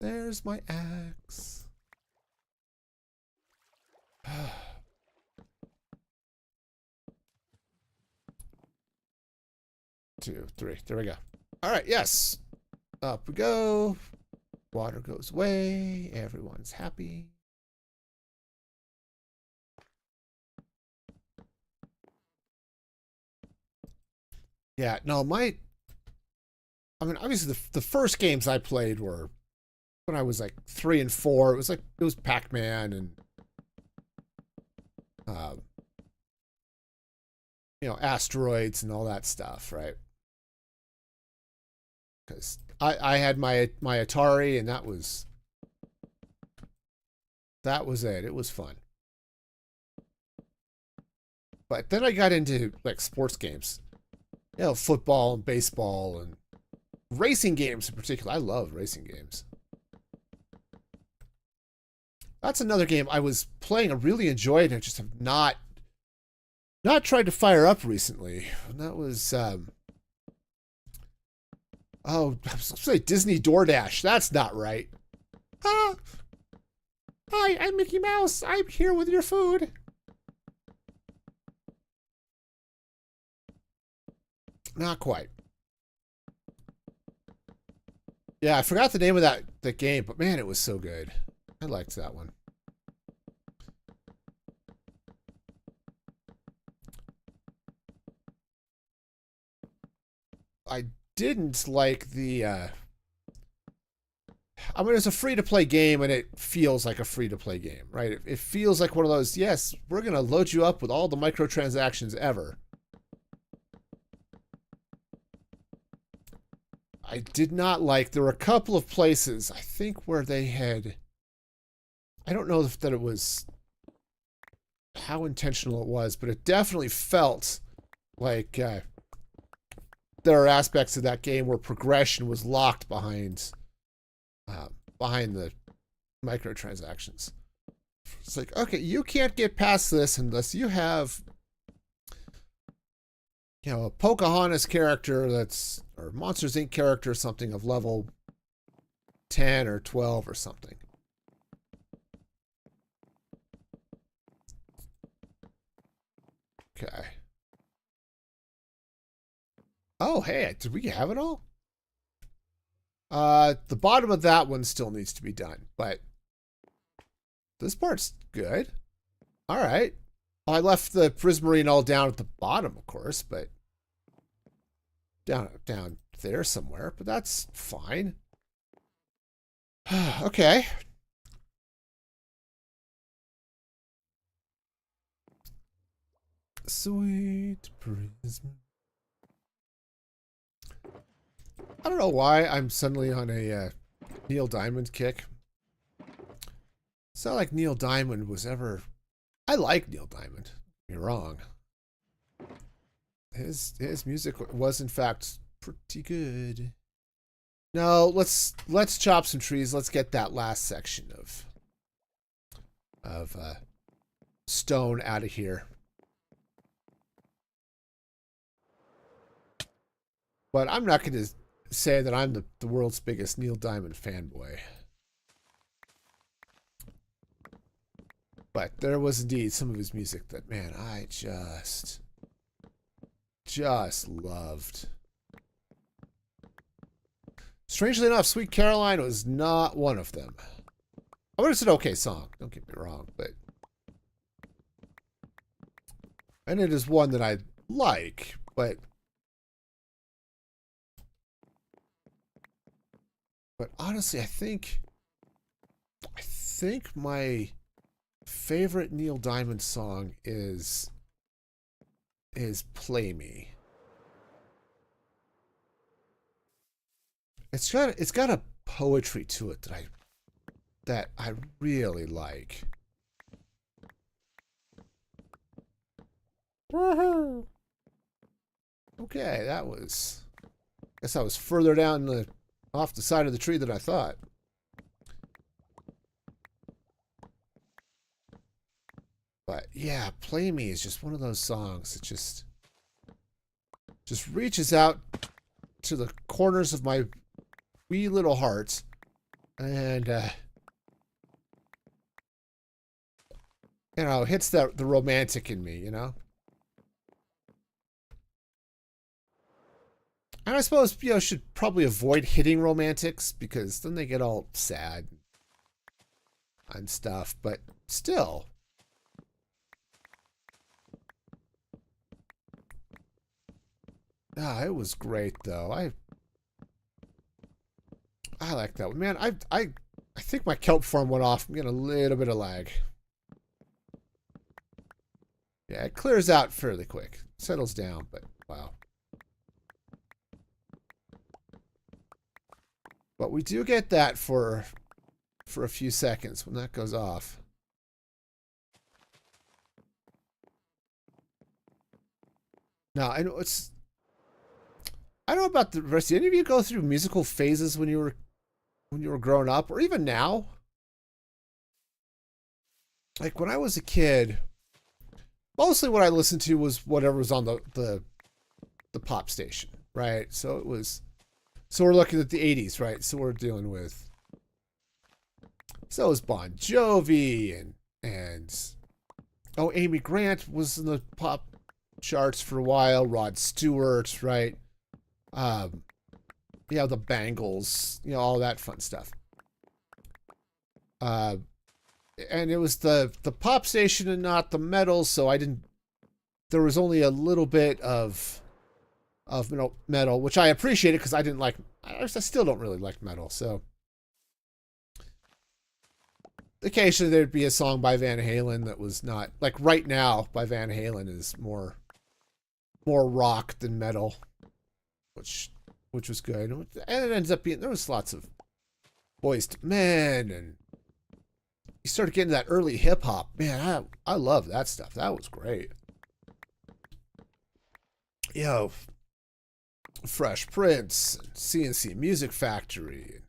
A: There's my axe. 2, 3. There we go. All right, yes. Up we go. Water goes away. Everyone's happy. Yeah, no, I mean, obviously the first games I played were when I was like 3 and 4. It was Pac-Man and asteroids and all that stuff, right? Because I had my Atari, and that was it. It was fun. But then I got into like sports games, football and baseball and racing games in particular. I love racing games. That's another game I was playing. I really enjoyed, and I just have not tried to fire up recently. And that was I was going to say Disney DoorDash. That's not right. Hi, I'm Mickey Mouse. I'm here with your food. Not quite. Yeah, I forgot the name of the game, but man, it was so good. I liked that one. I didn't like the I mean, it's a free-to-play game, and it feels like a free-to-play game, right? It feels like one of those, yes, we're going to load you up with all the microtransactions ever. I did not like, there were a couple of places, I think, where they had, I don't know if that it was, how intentional it was, but it definitely felt like there are aspects of that game where progression was locked behind the microtransactions. It's like, okay, you can't get past this unless you have, you know, a Pocahontas character that's, or Monsters Inc. character or something of level 10 or 12 or something. Okay. Oh, hey, did we have it all? The bottom of that one still needs to be done, but this part's good. All right. I left the prismarine all down at the bottom, of course, but down there somewhere, but that's fine. Okay. Sweet prism. I don't know why I'm suddenly on a Neil Diamond kick. It's not like Neil Diamond was ever... I like Neil Diamond. You're wrong. His music was in fact pretty good. No, let's chop some trees. Let's get that last section of stone out of here. But I'm not going to say that I'm the world's biggest Neil Diamond fanboy. But there was indeed some of his music that, man, I just loved. Strangely enough, Sweet Caroline was not one of them. I would have said okay song, don't get me wrong, but... And it is one that I like, but... But honestly, I think my favorite Neil Diamond song is Play Me. It's got a poetry to it that I really like. Woohoo! Okay, that was... Guess I was further down off the side of the tree than I thought. But yeah, Play Me is just one of those songs that just reaches out to the corners of my wee little heart and you know, hits the romantic in me, you know? And I suppose, you know, should probably avoid hitting romantics because then they get all sad and stuff, but still. Ah, it was great though. I like that one. Man, I think my kelp farm went off. I'm getting a little bit of lag. Yeah, it clears out fairly quick. Settles down, but wow. But we do get that for a few seconds when that goes off. Now, I know it's... I don't know about the rest. Did any of you go through musical phases when you were growing up, or even now? Like when I was a kid, mostly what I listened to was whatever was on the pop station, right? So it was... So we're looking at the 80s, right? So we're dealing with... So it was Bon Jovi and oh, Amy Grant was in the pop charts for a while. Rod Stewart, right? Yeah, the Bangles, you know, all that fun stuff. And it was the pop station and not the metal, so I didn't... There was only a little bit of metal, which I appreciated because I didn't like... I still don't really like metal, so... occasionally there'd be a song by Van Halen that was not like Right Now by Van Halen is more rock than metal, which was good. And it ends up being there was lots of Boys to Men, and you started getting that early hip hop. Man, I love that stuff. That was great. You know, Fresh Prince, CNC Music Factory,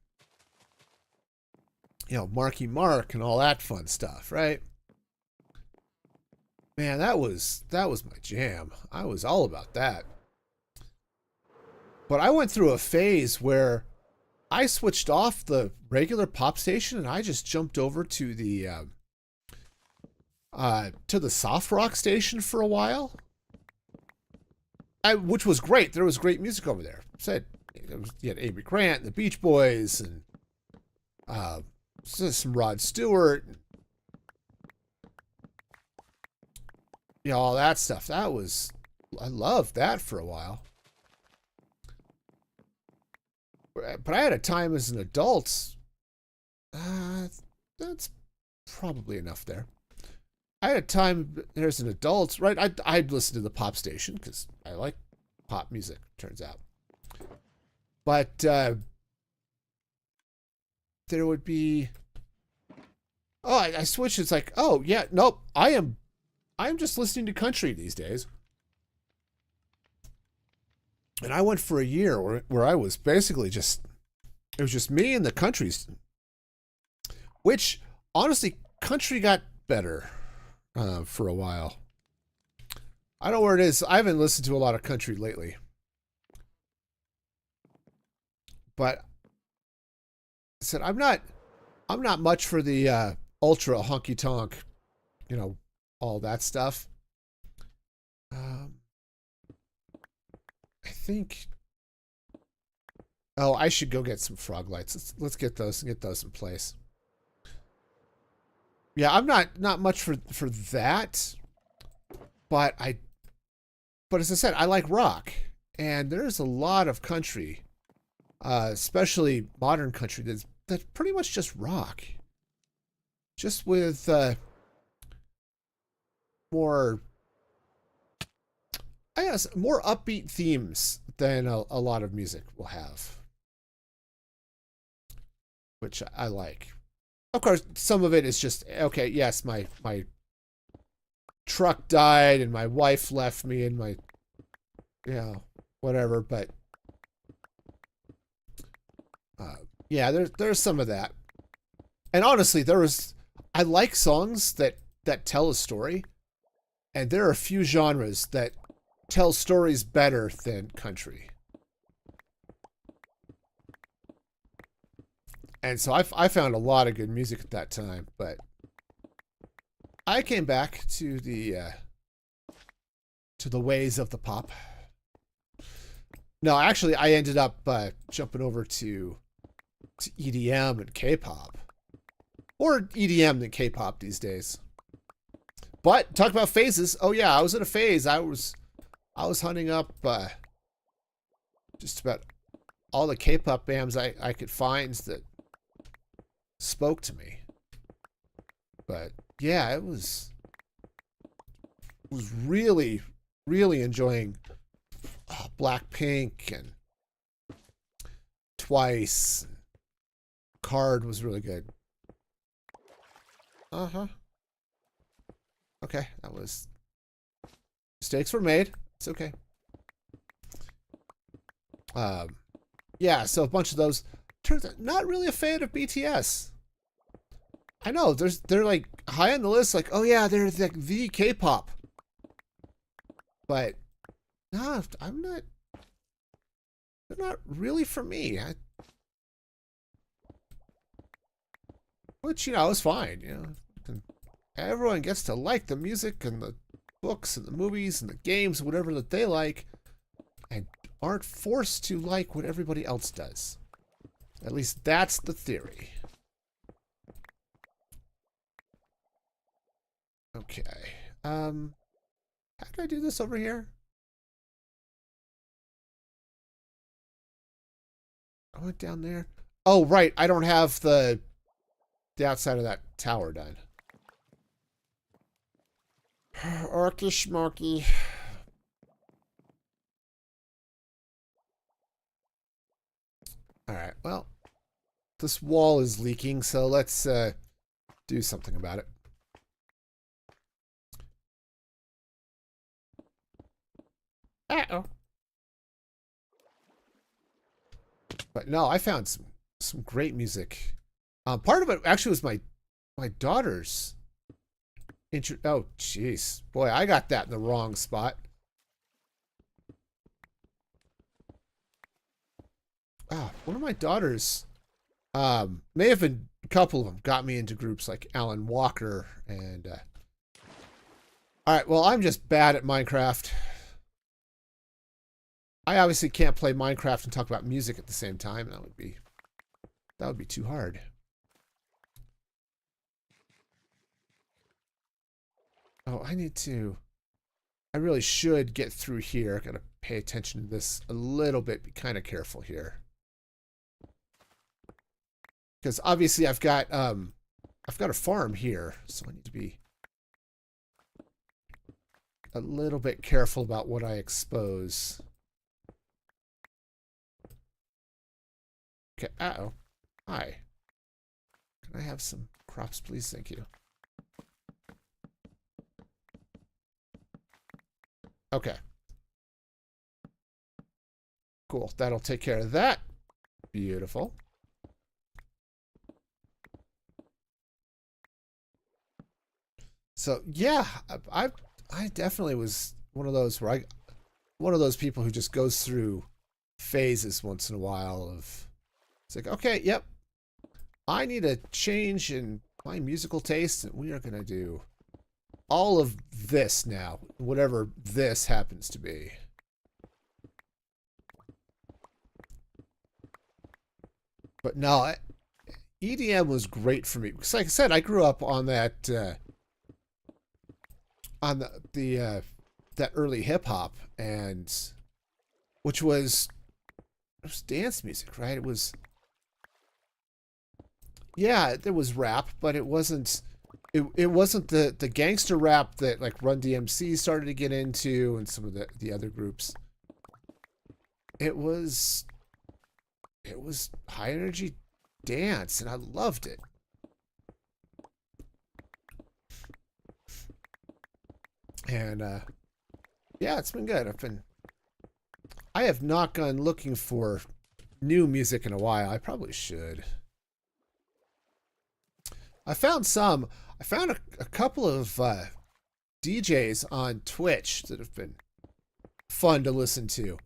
A: you know, Marky Mark and all that fun stuff, right? Man, that was my jam. I was all about that. But I went through a phase where I switched off the regular pop station and I just jumped over to the soft rock station for a while. Which was great. There was great music over there. You had Amy Grant and the Beach Boys and some Rod Stewart. You know, all that stuff. I loved that for a while. But I had a time as an adult. That's probably enough there. I had a time as an adult, right? I'd listen to the pop station because I like pop music, turns out. But there would be... Oh, I switched. It's like, oh, yeah, nope. I'm just listening to country these days. And I went for a year where I was basically it was just me and the countries. Which, honestly, country got better for a while. I don't know where it is. I haven't listened to a lot of country lately. But I said, I'm not much for the ultra honky tonk, you know, all that stuff. I think. Oh, I should go get some frog lights. Let's get those in place. Yeah, I'm not much for that, but as I said, I like rock, and there's a lot of country, especially modern country that's pretty much just rock, just with more. I guess more upbeat themes than a lot of music will have, which I like. Of course, some of it is just, okay, yes, my truck died and my wife left me and my, yeah, whatever, but yeah, there's some of that. And honestly, I like songs that tell a story, and there are a few genres that tell stories better than country. And so I found a lot of good music at that time, but I came back to the ways of the pop. No, actually, I ended up jumping over to EDM and K-pop, or EDM than K-pop these days. But talk about phases. Oh yeah, I was in a phase. I was hunting up just about all the K-pop bands I could find that spoke to me. But yeah, it was really, really enjoying Blackpink and Twice. Card was really good. Uh-huh. Okay, that was... Mistakes were made. It's okay. Yeah, so a bunch of those. Turns out, not really a fan of BTS. I know, they're like high on the list, like, oh yeah, they're like the K-pop. But no, they're not really for me. Which, you know, is fine, you know. Everyone gets to like the music and the books and the movies and the games, whatever that they like, and aren't forced to like what everybody else does. At least that's the theory. Okay. How do I do this over here? I went down there. Oh, right. I don't have the the outside of that tower done. Orky schmokey. Alright, well, this wall is leaking, so let's do something about it. Uh-oh. But no, I found some great music. Part of it actually was my daughter's intro. Oh, jeez, boy, I got that in the wrong spot. One of my daughters, may have been a couple of them, got me into groups like Alan Walker and. All right, well, I'm just bad at Minecraft. I obviously can't play Minecraft and talk about music at the same time. That would be too hard. Oh, I really should get through here. Gotta pay attention to this a little bit. Be kind of careful here. Because obviously I've got a farm here, so I need to be a little bit careful about what I expose. Okay, uh-oh. Hi. Can I have some crops, please? Thank you. Okay. Cool. That'll take care of that. Beautiful. So, yeah, I definitely was one of those people who just goes through phases once in a while of, it's like, okay, yep, I need a change in my musical taste, and we are going to do all of this now, whatever this happens to be. But no, EDM was great for me. Because like I said, I grew up on that, that early hip hop, and which was dance music, right? It was, yeah, there was rap, but it wasn't the gangster rap that like Run DMC started to get into and some of the other groups. It was high energy dance, and I loved it. And yeah, it's been good. I have not gone looking for new music in a while. I probably should. I found a couple of DJs on Twitch that have been fun to listen to.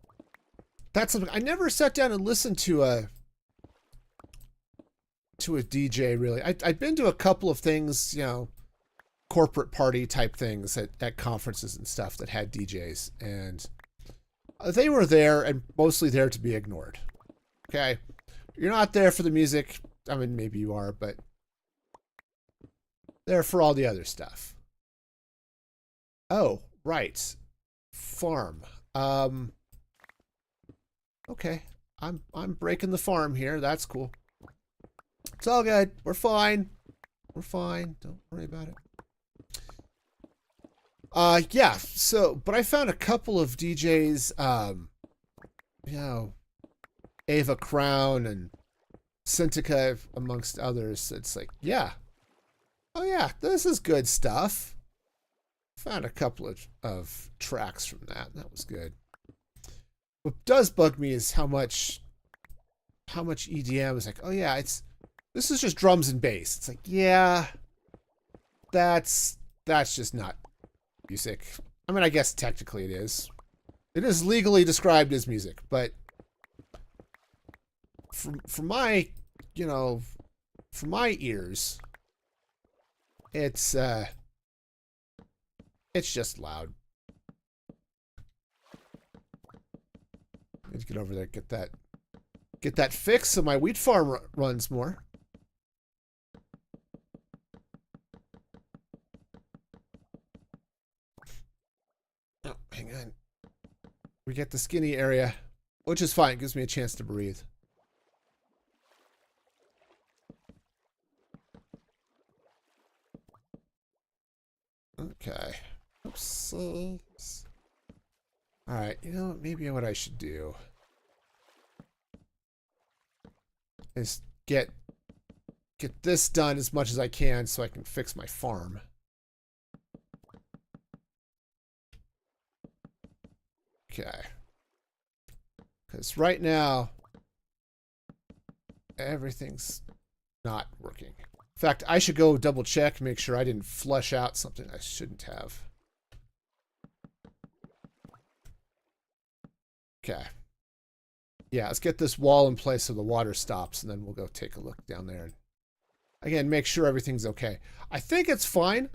A: That's something I never sat down and listened to a DJ really. I'd been to a couple of things, you know, corporate party type things at conferences and stuff that had DJs, and they were there and mostly there to be ignored. Okay, you're not there for the music. I mean, maybe you are, but there for all the other stuff. Oh, right. Farm. Okay. I'm breaking the farm here. That's cool. It's all good. We're fine. We're fine. Don't worry about it. Yeah, so but I found a couple of DJs, you know, Ava Crown and Syntica amongst others. It's like, yeah. Oh yeah, this is good stuff. Found a couple of tracks from that. That was good. What does bug me is how much EDM is like, oh yeah, this is just drums and bass. It's like, yeah, that's just not music. I mean, I guess technically it is. It is legally described as music, but for my, you know, for my ears, it's just loud. Need to get over there, get that fixed so my wheat farm runs more. Oh, hang on. We get the skinny area, which is fine. It gives me a chance to breathe. Okay. Oopsies. Alright, you know, maybe what I should do is get this done as much as I can so I can fix my farm. Okay. Because right now, everything's not working. In fact, I should go double check, make sure I didn't flush out something I shouldn't have. Okay. Yeah, let's get this wall in place so the water stops, and then we'll go take a look down there. And again, make sure everything's okay. I think it's fine,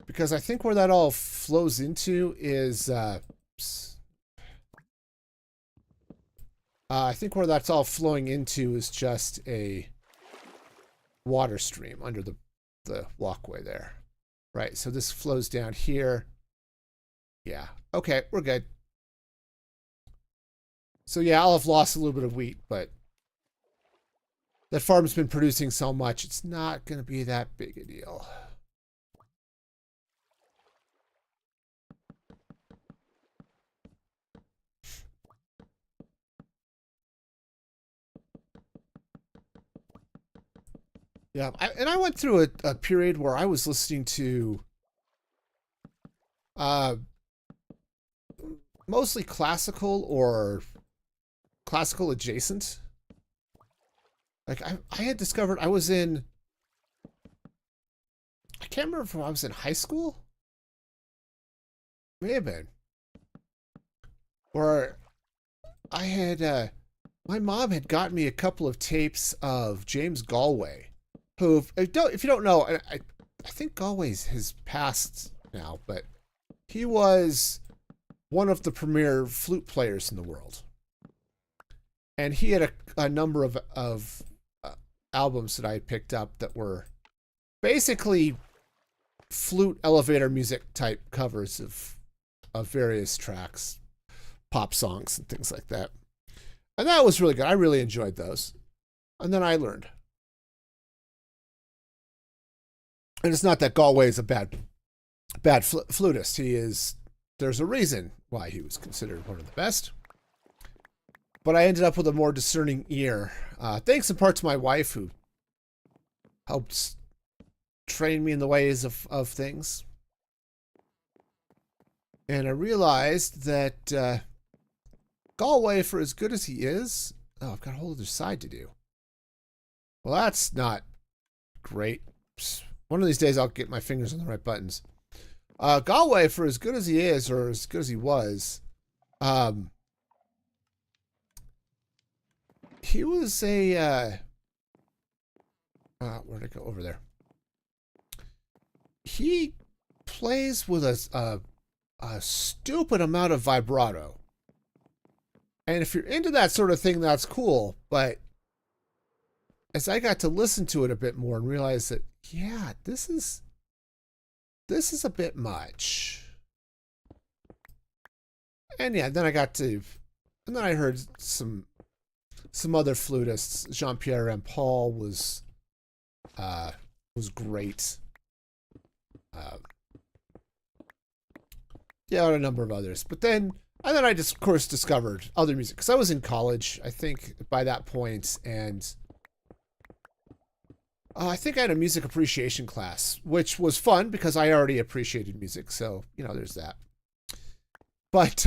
A: because I think where that all flows into is... I think where that's all flowing into is just a water stream under the walkway there. Right, so this flows down here. Yeah, okay, we're good. So yeah, I'll have lost a little bit of wheat, but that farm's been producing so much, it's not going to be that big a deal. Yeah, and I went through a period where I was listening to mostly classical or classical adjacent. Like I had discovered I was in, I can't remember if I was in high school. May have been. Or I had, my mom had gotten me a couple of tapes of James Galway, who, if you don't know, I think Galway's has passed now, but he was one of the premier flute players in the world. And he had a number of albums that I picked up that were basically flute elevator music type covers of various tracks, pop songs and things like that. And that was really good. I really enjoyed those. And then I learned. And it's not that Galway is a bad flutist. He is, there's a reason why he was considered one of the best. But I ended up with a more discerning ear. Thanks in part to my wife, who helped train me in the ways of things. And I realized that Galway, for as good as he is... Oh, I've got a whole other side to do. Well, that's not great. One of these days I'll get my fingers on the right buttons. Galway, for as good as he is, or as good as he was... he was a... where'd it go? Over there. He plays with a stupid amount of vibrato. And if you're into that sort of thing, that's cool. But as I got to listen to it a bit more and realize that, yeah, this is a bit much. And yeah, then I heard some other flutists. Jean-Pierre Rampal was great. Yeah, and a number of others. But then I just, of course, discovered other music. Because I was in college, I think, by that point. And I think I had a music appreciation class, which was fun because I already appreciated music. So, you know, there's that. But...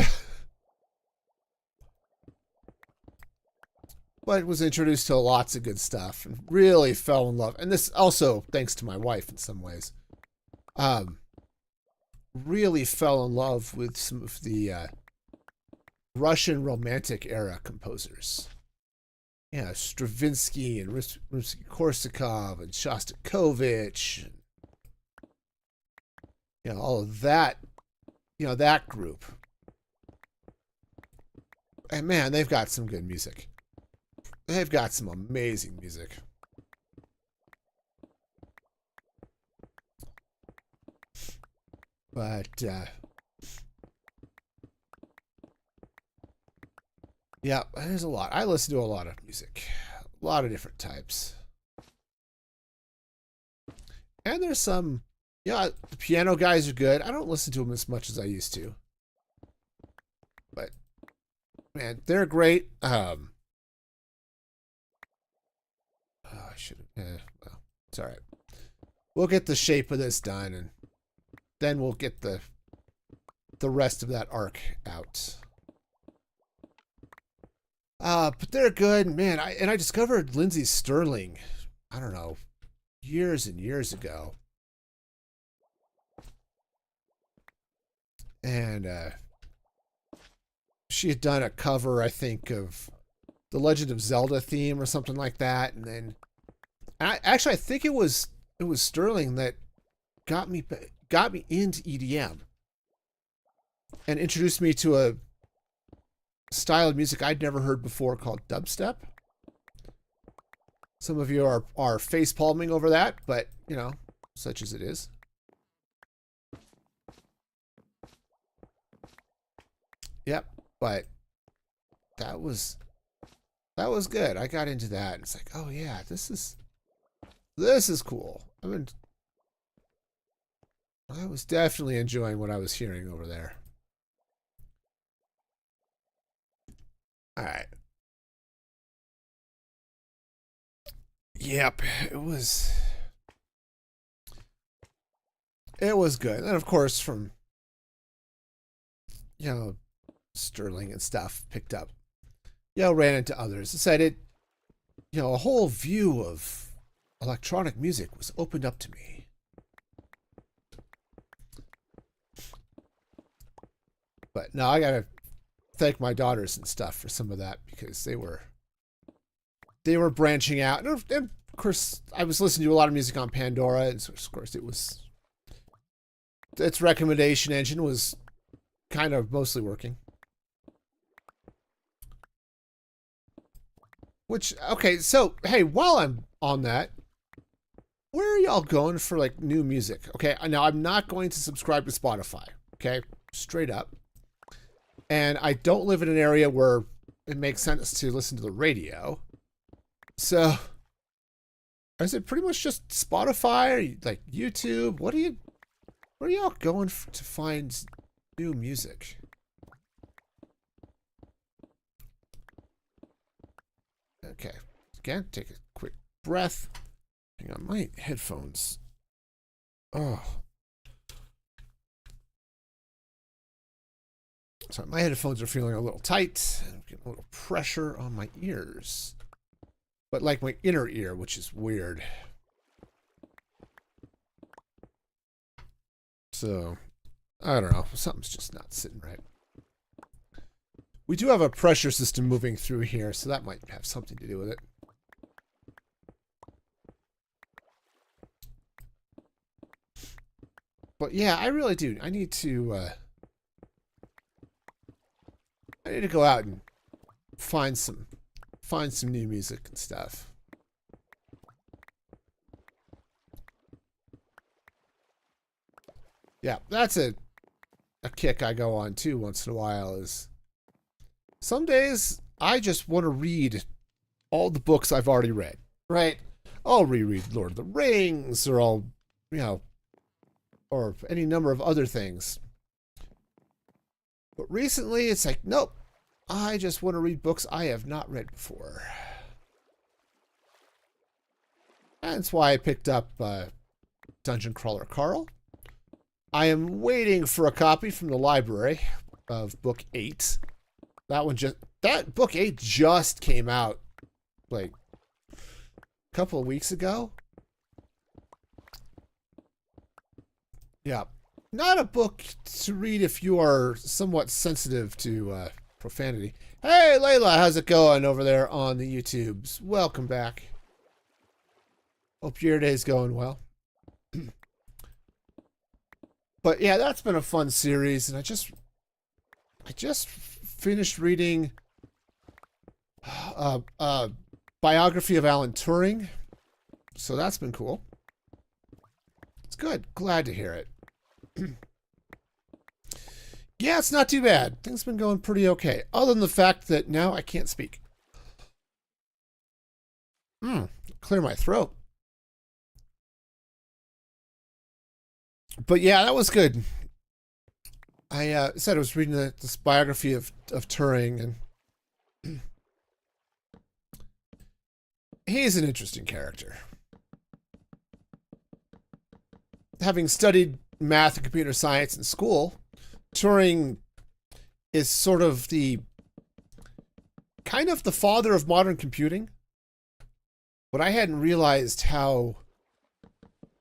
A: but was introduced to lots of good stuff and really fell in love. And this also, thanks to my wife in some ways, really fell in love with some of the Russian Romantic era composers. Yeah, Stravinsky and Rimsky-Korsakov and Shostakovich. And, you know, all of that, you know, that group. And man, they've got some good music. They've got some amazing music. But, yeah, there's a lot. I listen to a lot of music. A lot of different types. And there's some Yeah, the piano guys are good. I don't listen to them as much as I used to. But, man, they're great. Oh, I should have. Well, it's all right. We'll get the shape of this done, and then we'll get the rest of that arc out. But they're good, man. I discovered Lindsey Sterling, I don't know, years and years ago. And she had done a cover, I think, of the Legend of Zelda theme or something like that. And then I think it was Sterling that got me into EDM and introduced me to a style of music I'd never heard before called dubstep. Some of you are face palming over that, but you know, such as it is. Yep, but that was good. I got into that. It's like, oh yeah, this is cool. I was definitely enjoying what I was hearing over there. All right. Yep, it was good. And of course from Sterling and stuff picked up. Ran into others. Decided, a whole view of electronic music was opened up to me. But no, I gotta thank my daughters and stuff for some of that because they were branching out. And of course, I was listening to a lot of music on Pandora, and so of course its recommendation engine was kind of mostly working. Which, okay, so, hey, while I'm on that, where are y'all going for, like, new music? Okay, now I'm not going to subscribe to Spotify, okay? Straight up. And I don't live in an area where it makes sense to listen to the radio. So, is it pretty much just Spotify, or, like, YouTube? Where are y'all going to find new music? Okay, again, take a quick breath. Hang on, my headphones. Oh. Sorry, my headphones are feeling a little tight. I'm getting a little pressure on my ears. But like my inner ear, which is weird. So, I don't know. Something's just not sitting right. We do have a pressure system moving through here, so that might have something to do with it. But yeah, I really do. I need to go out and find some new music and stuff. Yeah, that's a kick I go on too once in a while. Is some days I just want to read all the books I've already read. Right? I'll reread Lord of the Rings, or I'll, or any number of other things. But recently, it's like, nope. I just want to read books I have not read before. That's why I picked up Dungeon Crawler Carl. I am waiting for a copy from the library of book 8. That book 8 just came out like a couple of weeks ago. Yeah. Not a book to read if you are somewhat sensitive to profanity. Hey, Layla, how's it going over there on the YouTubes? Welcome back. Hope your day's going well. But yeah, that's been a fun series, and I just finished reading a biography of Alan Turing, so that's been cool. It's good. Glad to hear it. Yeah, it's not too bad. Things have been going pretty okay, other than the fact that now I can't speak. Clear my throat. But yeah, that was good. I said I was reading this biography of Turing, and he's an interesting character. Having studied math and computer science in school, Turing is sort of the kind of the father of modern computing. But I hadn't realized how,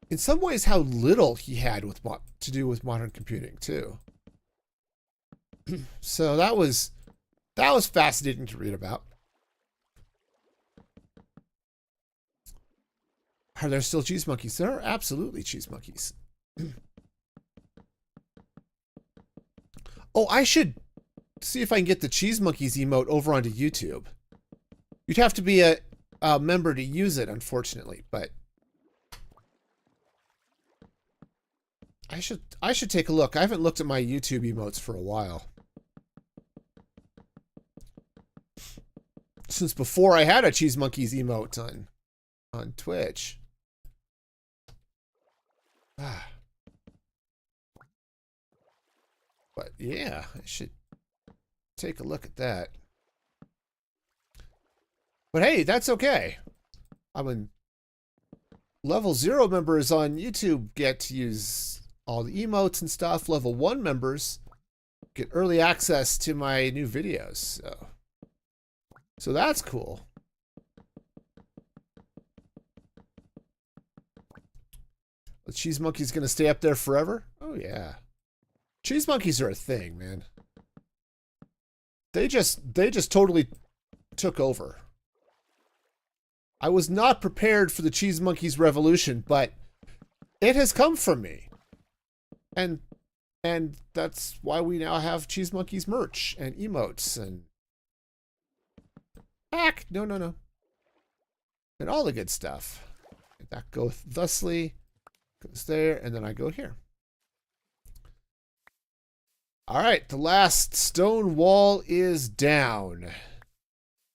A: in some ways, how little he had with to do with modern computing too. So that was fascinating to read about. Are there still cheese monkeys? There are absolutely cheese monkeys. Oh, I should see if I can get the cheese monkeys emote over onto YouTube. You'd have to be a member to use it, unfortunately, but I should take a look. I haven't looked at my YouTube emotes for a while. Since before I had a cheese monkeys emote on Twitch. But yeah, I should take a look at that. But hey, that's okay. I mean, level 0 members on YouTube get to use all the emotes and stuff. Level 1 members get early access to my new videos. So that's cool. The cheese monkey's gonna stay up there forever? Oh yeah. Cheese monkeys are a thing, man. They just totally took over. I was not prepared for the cheese monkeys revolution, but it has come from me. And that's why we now have cheese monkeys merch and emotes and back. No. And all the good stuff. That goes thusly, goes there, and then I go here. All right, the last stone wall is down.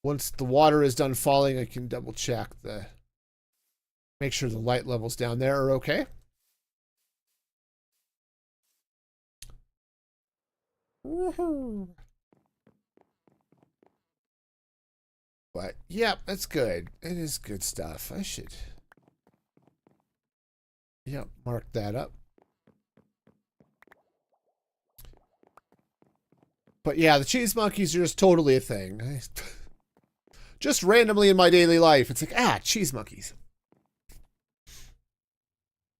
A: Once the water is done falling, I can double check make sure the light levels down there are okay. Woohoo! But yeah, that's good. It is good stuff. I should, mark that up. But yeah, the cheese monkeys are just totally a thing. Just randomly in my daily life, it's like, cheese monkeys.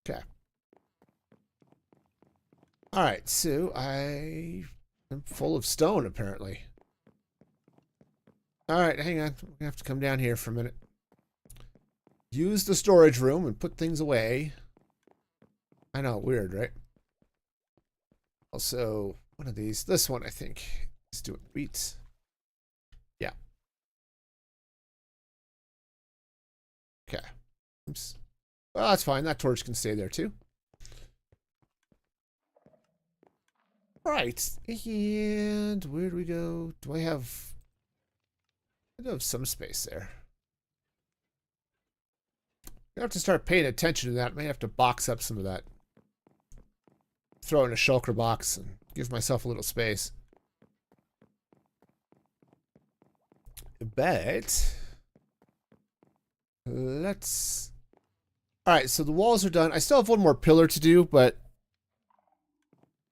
A: Okay. All right, so I am full of stone, apparently. All right, hang on. We have to come down here for a minute. Use the storage room and put things away. I know, weird, right? Also, one of these. This one, I think, is doing wheat. Yeah. Okay. Oops. Well, that's fine. That torch can stay there, too. Right. And where do we go? Do I have... I do have some space there. I have to start paying attention to that. I may have to box up some of that. Throw in a shulker box and give myself a little space. But let's... All right, so the walls are done. I still have one more pillar to do, but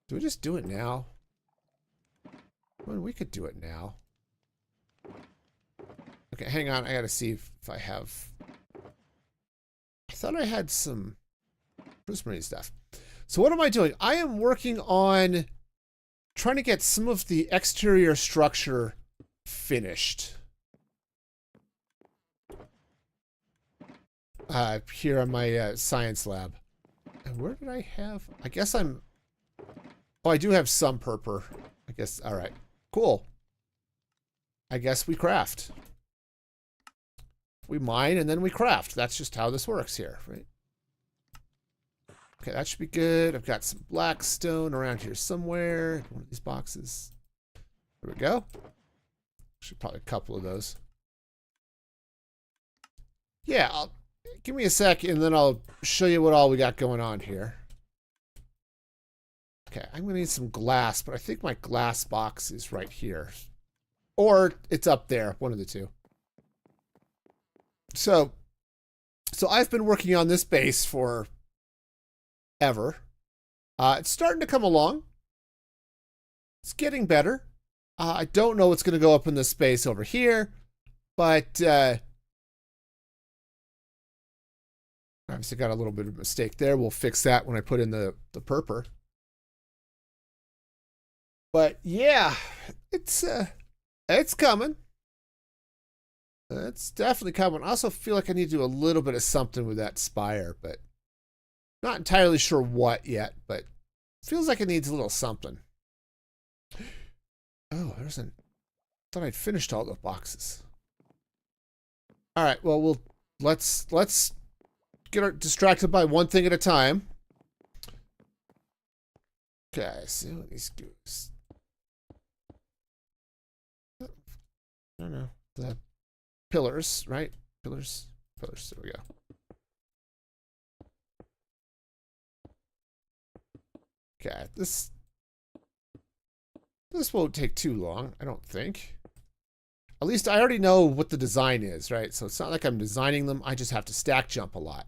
A: do we just do it now? Well, we could do it now. Okay, hang on. I gotta see if I have... I thought I had some prismarine stuff. So what am I doing? I am working on trying to get some of the exterior structure finished. Here on my science lab. And where did I have... I guess I'm... Oh, I do have some purpur. I guess... All right. Cool. I guess we craft. We mine and then we craft. That's just how this works here, right? Okay, that should be good. I've got some black stone around here somewhere. One of these boxes. There we go. Should probably a couple of those. Yeah, give me a sec and then I'll show you what all we got going on here. Okay, I'm going to need some glass, but I think my glass box is right here. Or it's up there, one of the two. So I've been working on this base for ever. It's starting to come along. It's getting better. I don't know what's going to go up in this space over here, but obviously got a little bit of a mistake there. We'll fix that when I put in the purpur. But yeah, it's coming. It's definitely coming. I also feel like I need to do a little bit of something with that spire, but not entirely sure what yet, but feels like it needs a little something. Oh, there's an... thought I'd finished all the boxes. All right, well, let's get distracted by one thing at a time. Okay, see what these goes. I don't know. The pillars, right? Pillars. There we go. Okay, this won't take too long, I don't think. At least I already know what the design is, right? So it's not like I'm designing them. I just have to stack jump a lot.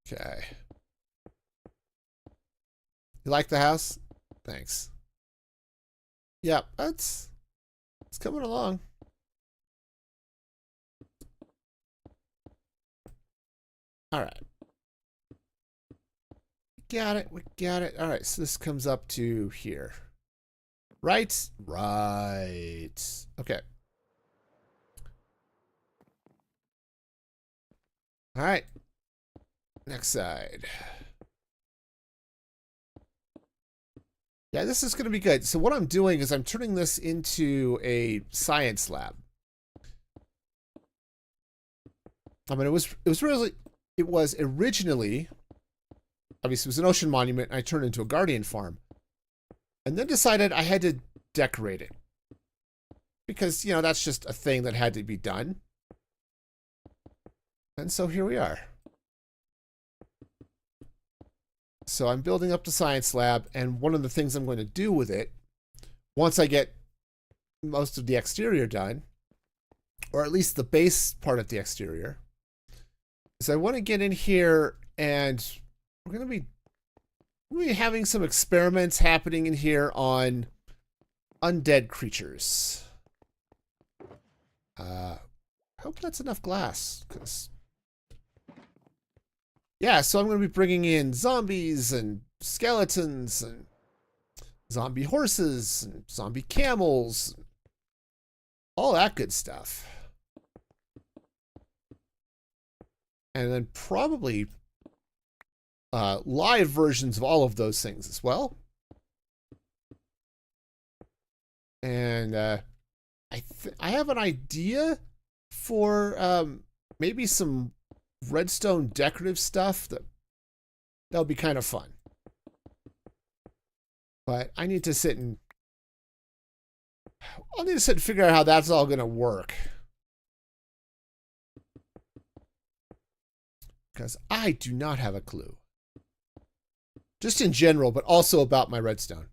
A: Okay. You like the house? Thanks. Yep, it's coming along. All right. We got it. All right, so this comes up to here. Right? Right. Okay. All right. Next side. Yeah, this is going to be good. So what I'm doing is I'm turning this into a science lab. I mean, it was originally, obviously it was an ocean monument, and I turned it into a guardian farm. And then decided I had to decorate it. Because, you know, that's just a thing that had to be done. And so here we are. So I'm building up the science lab, and one of the things I'm going to do with it, once I get most of the exterior done, or at least the base part of the exterior, is I want to get in here, and we're going to be having some experiments happening in here on undead creatures. I hope that's enough glass, because... yeah, so I'm going to be bringing in zombies and skeletons and zombie horses and zombie camels, all that good stuff. And then probably live versions of all of those things as well. And I have an idea for maybe some redstone decorative stuff that'll be kind of fun. But I'll need to sit and figure out how that's all going to work. Because I do not have a clue. Just in general, but also about my redstone.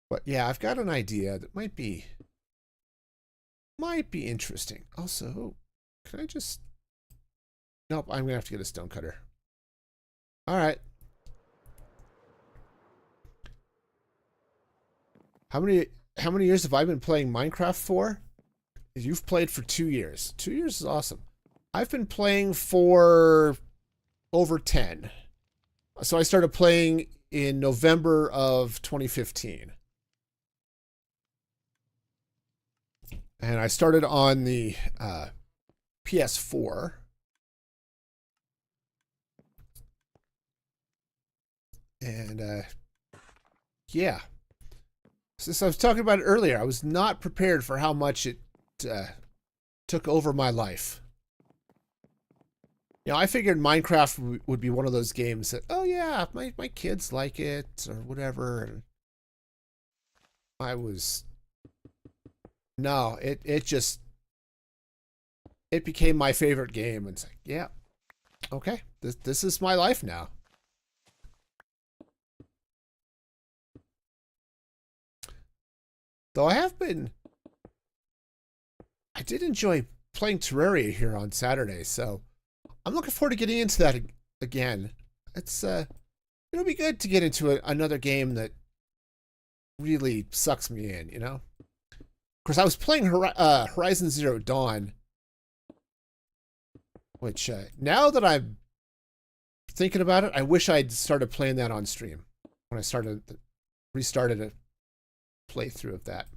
A: But yeah, I've got an idea that might be interesting. Also, can I just... nope, I'm gonna have to get a stone cutter. All right. How many years have I been playing Minecraft for? You've played for 2 years. 2 years is awesome. I've been playing for over 10. So I started playing in November of 2015. And I started on the PS4. And yeah. So I was talking about it earlier. I was not prepared for how much it took over my life. You know, I figured Minecraft would be one of those games that, oh yeah, my kids like it or whatever. And I was no, it just it became my favorite game. And it's like, yeah, okay, this is my life now. Though I did enjoy playing Terraria here on Saturday, so I'm looking forward to getting into that again. It's it'll be good to get into another game that really sucks me in, you know? Of course, I was playing Horizon Zero Dawn, which now that I'm thinking about it, I wish I'd started playing that on stream when I restarted a playthrough of that.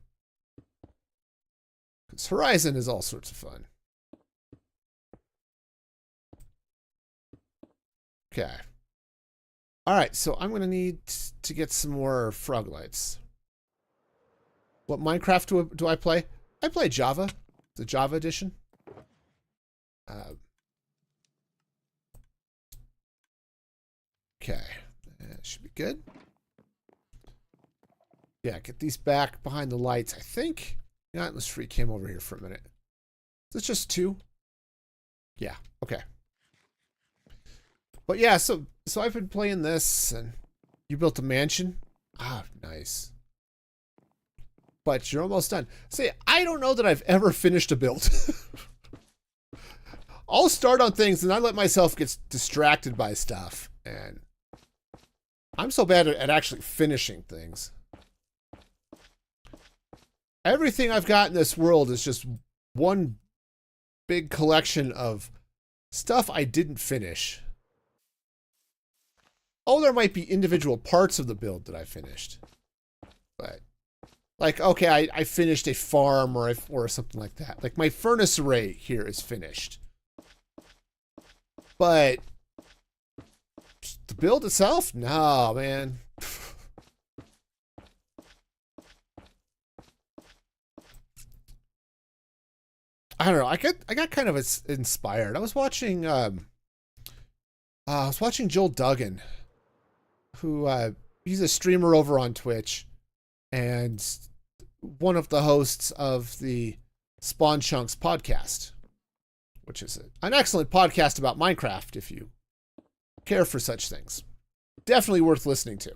A: Because Horizon is all sorts of fun. Okay. All right, so I'm going to need to get some more frog lights. What Minecraft do I play? I play Java, the Java edition. Okay, that should be good. Yeah, get these back behind the lights. I think. Yeah, let's freak him over here for a minute. Is this just 2? Yeah. Okay. But yeah, so I've been playing this, and you built a mansion. Ah, nice. But you're almost done. See, I don't know that I've ever finished a build. I'll start on things and I let myself get distracted by stuff. And I'm so bad at actually finishing things. Everything I've got in this world is just one big collection of stuff I didn't finish. Oh, there might be individual parts of the build that I finished. But, like, okay, I finished a farm or something like that. Like, my furnace array here is finished. But the build itself? No, man. I don't know. I got kind of inspired. I was watching Joel Duggan, who he's a streamer over on Twitch and one of the hosts of the Spawn Chunks podcast, which is an excellent podcast about Minecraft if you care for such things. Definitely worth listening to.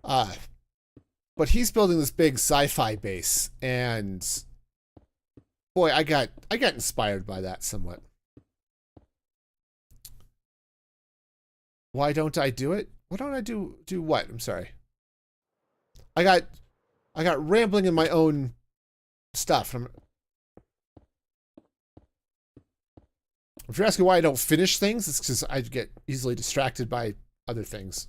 A: But he's building this big sci-fi base, and boy, I got inspired by that somewhat. Why don't I do it? Why don't I do what? I'm sorry. I got rambling in my own stuff. If you're asking why I don't finish things, it's because I get easily distracted by other things.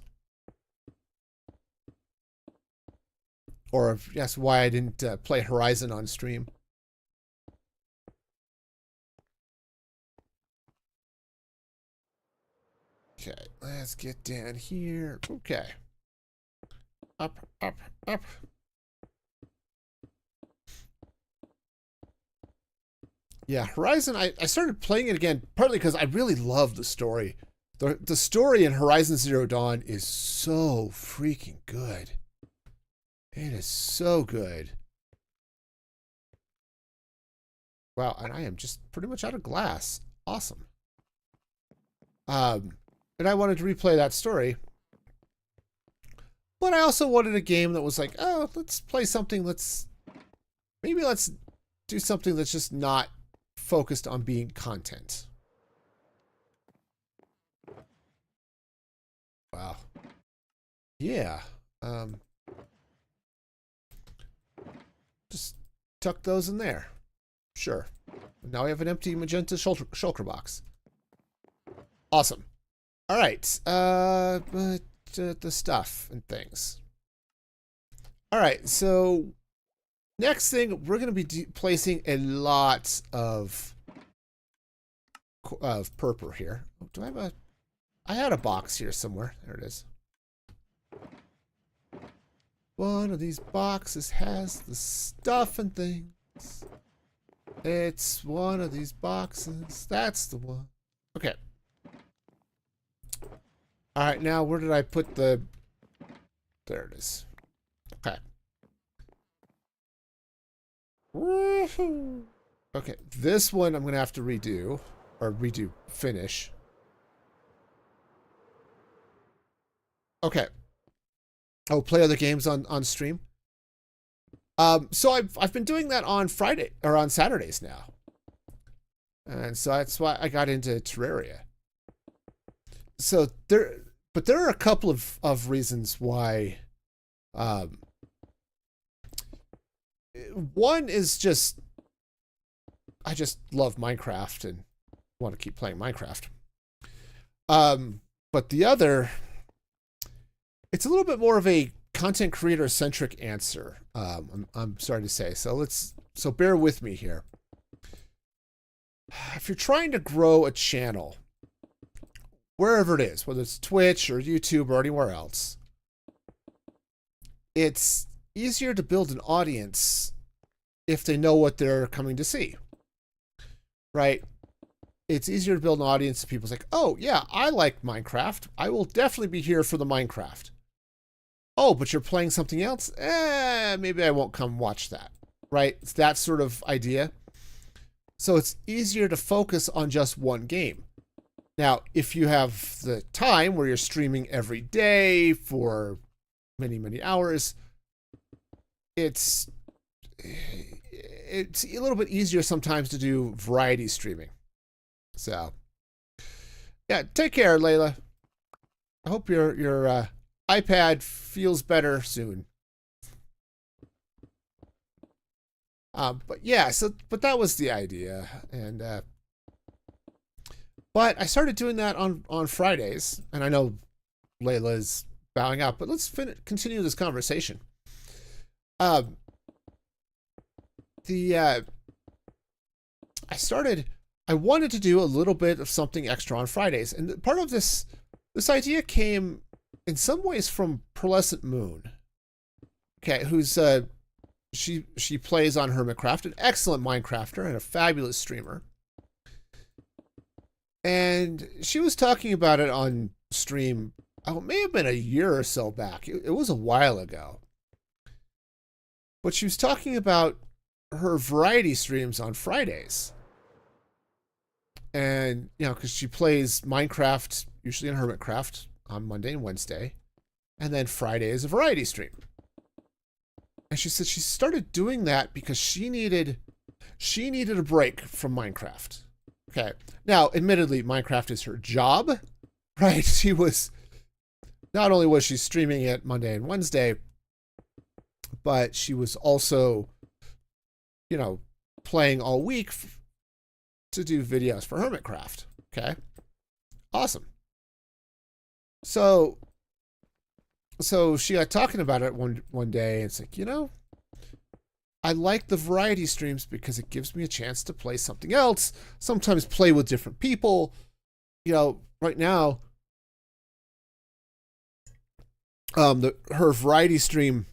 A: Or if you ask why I didn't play Horizon on stream. Okay, let's get down here. Okay. Up, up, up. Yeah, Horizon, I started playing it again, partly because I really love the story. The story in Horizon Zero Dawn is so freaking good. It is so good. Wow, and I am just pretty much out of glass. Awesome. And I wanted to replay that story. But I also wanted a game that was like, oh, let's play something, maybe let's do something that's just not focused on being content. Wow. Yeah. Just tuck those in there. Sure. Now we have an empty magenta shulker box. Awesome. All right. But the stuff and things. All right. So next thing, we're going to be placing a lot of purple here. Do I have I had a box here somewhere. There it is. One of these boxes has the stuff and things. It's one of these boxes. That's the one. Okay. All right, now where did I put the... There it is. Okay. Woohoo! Okay, this one I'm going to have to redo. Or finish. Okay. Oh, play other games on stream? So I've been doing that on Friday, or on Saturdays now. And so that's why I got into Terraria. So but there are a couple of reasons why. One is just, I just love Minecraft and want to keep playing Minecraft. But the other, it's a little bit more of a content creator centric answer. I'm sorry to say. So bear with me here. If you're trying to grow a channel, wherever it is, whether it's Twitch or YouTube or anywhere else, it's easier to build an audience if they know what they're coming to see, right? It's easier to build an audience if people's like, oh yeah, I like Minecraft. I will definitely be here for the Minecraft. Oh, but you're playing something else? Maybe I won't come watch that, right? It's that sort of idea. So it's easier to focus on just one game. Now, if you have the time where you're streaming every day for many, many hours, it's a little bit easier sometimes to do variety streaming. So, yeah, take care, Layla. I hope your iPad feels better soon. But yeah, but that was the idea, and but I started doing that on Fridays, and I know Layla is bowing out, but let's continue this conversation. I wanted to do a little bit of something extra on Fridays, and part of this idea came in some ways from Pearlescent Moon. Okay, who's she plays on Hermitcraft, an excellent Minecrafter and a fabulous streamer. And she was talking about it on stream. Oh, it may have been a year or so back. It was a while ago. But she was talking about her variety streams on Fridays. And, you know, because she plays Minecraft, usually in Hermitcraft, on Monday and Wednesday. And then Friday is a variety stream. And she said she started doing that because she needed a break from Minecraft. Okay. Now, admittedly, Minecraft is her job, right? Not only was she streaming it Monday and Wednesday, but she was also, you know, playing all week to do videos for Hermitcraft. Okay. Awesome. So she got talking about it one day, and it's like, you know, I like the variety streams because it gives me a chance to play something else, sometimes play with different people. You know, right now, her variety stream,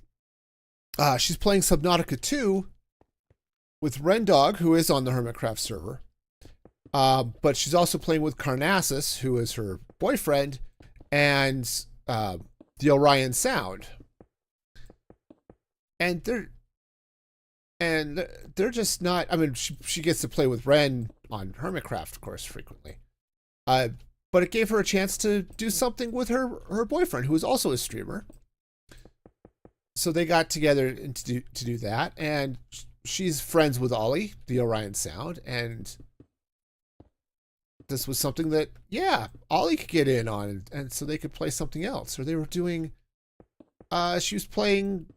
A: she's playing Subnautica 2 with Rendog, who is on the Hermitcraft server. But she's also playing with Carnassus, who is her boyfriend, and the Orion Sound. And they're just not, I mean, she gets to play with Ren on Hermitcraft, of course, frequently. But it gave her a chance to do something with her boyfriend, who is also a streamer. So they got together to do that, and she's friends with Ollie, the Orion Sound, and this was something that, yeah, Ollie could get in on, and so they could play something else. Or they were doing, she was playing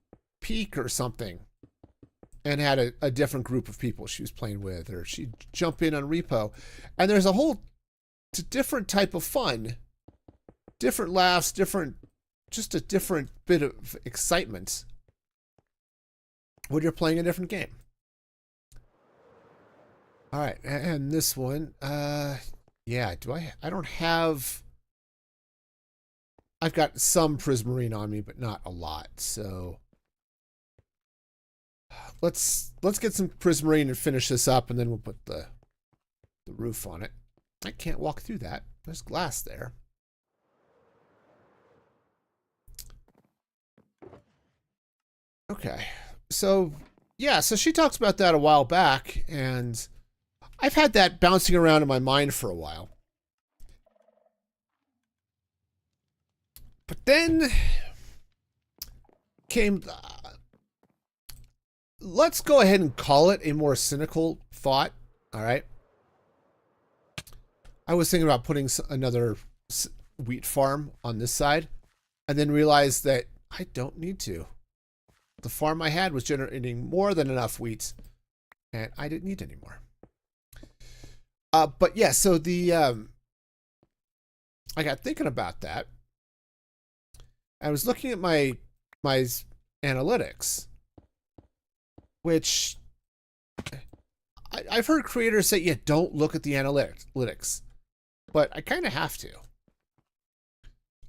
A: Peak or something, and had a different group of people she was playing with, or she'd jump in on Repo. And there's a whole different type of fun, different laughs, just a different bit of excitement when you're playing a different game. All right, and this one, yeah, I don't have, I've got some Prismarine on me, but not a lot, so let's get some Prismarine and finish this up, and then we'll put the roof on it. I can't walk through that. There's glass there. Okay, so yeah, so she talks about that a while back, and I've had that bouncing around in my mind for a while. But then came, let's go ahead and call it a more cynical thought, all right? I was thinking about putting another wheat farm on this side, and then realized that I don't need to. The farm I had was generating more than enough wheat, and I didn't need any more. But yeah, so I got thinking about that. I was looking at my analytics, which I've heard creators say, yeah, don't look at the analytics, but I kind of have to.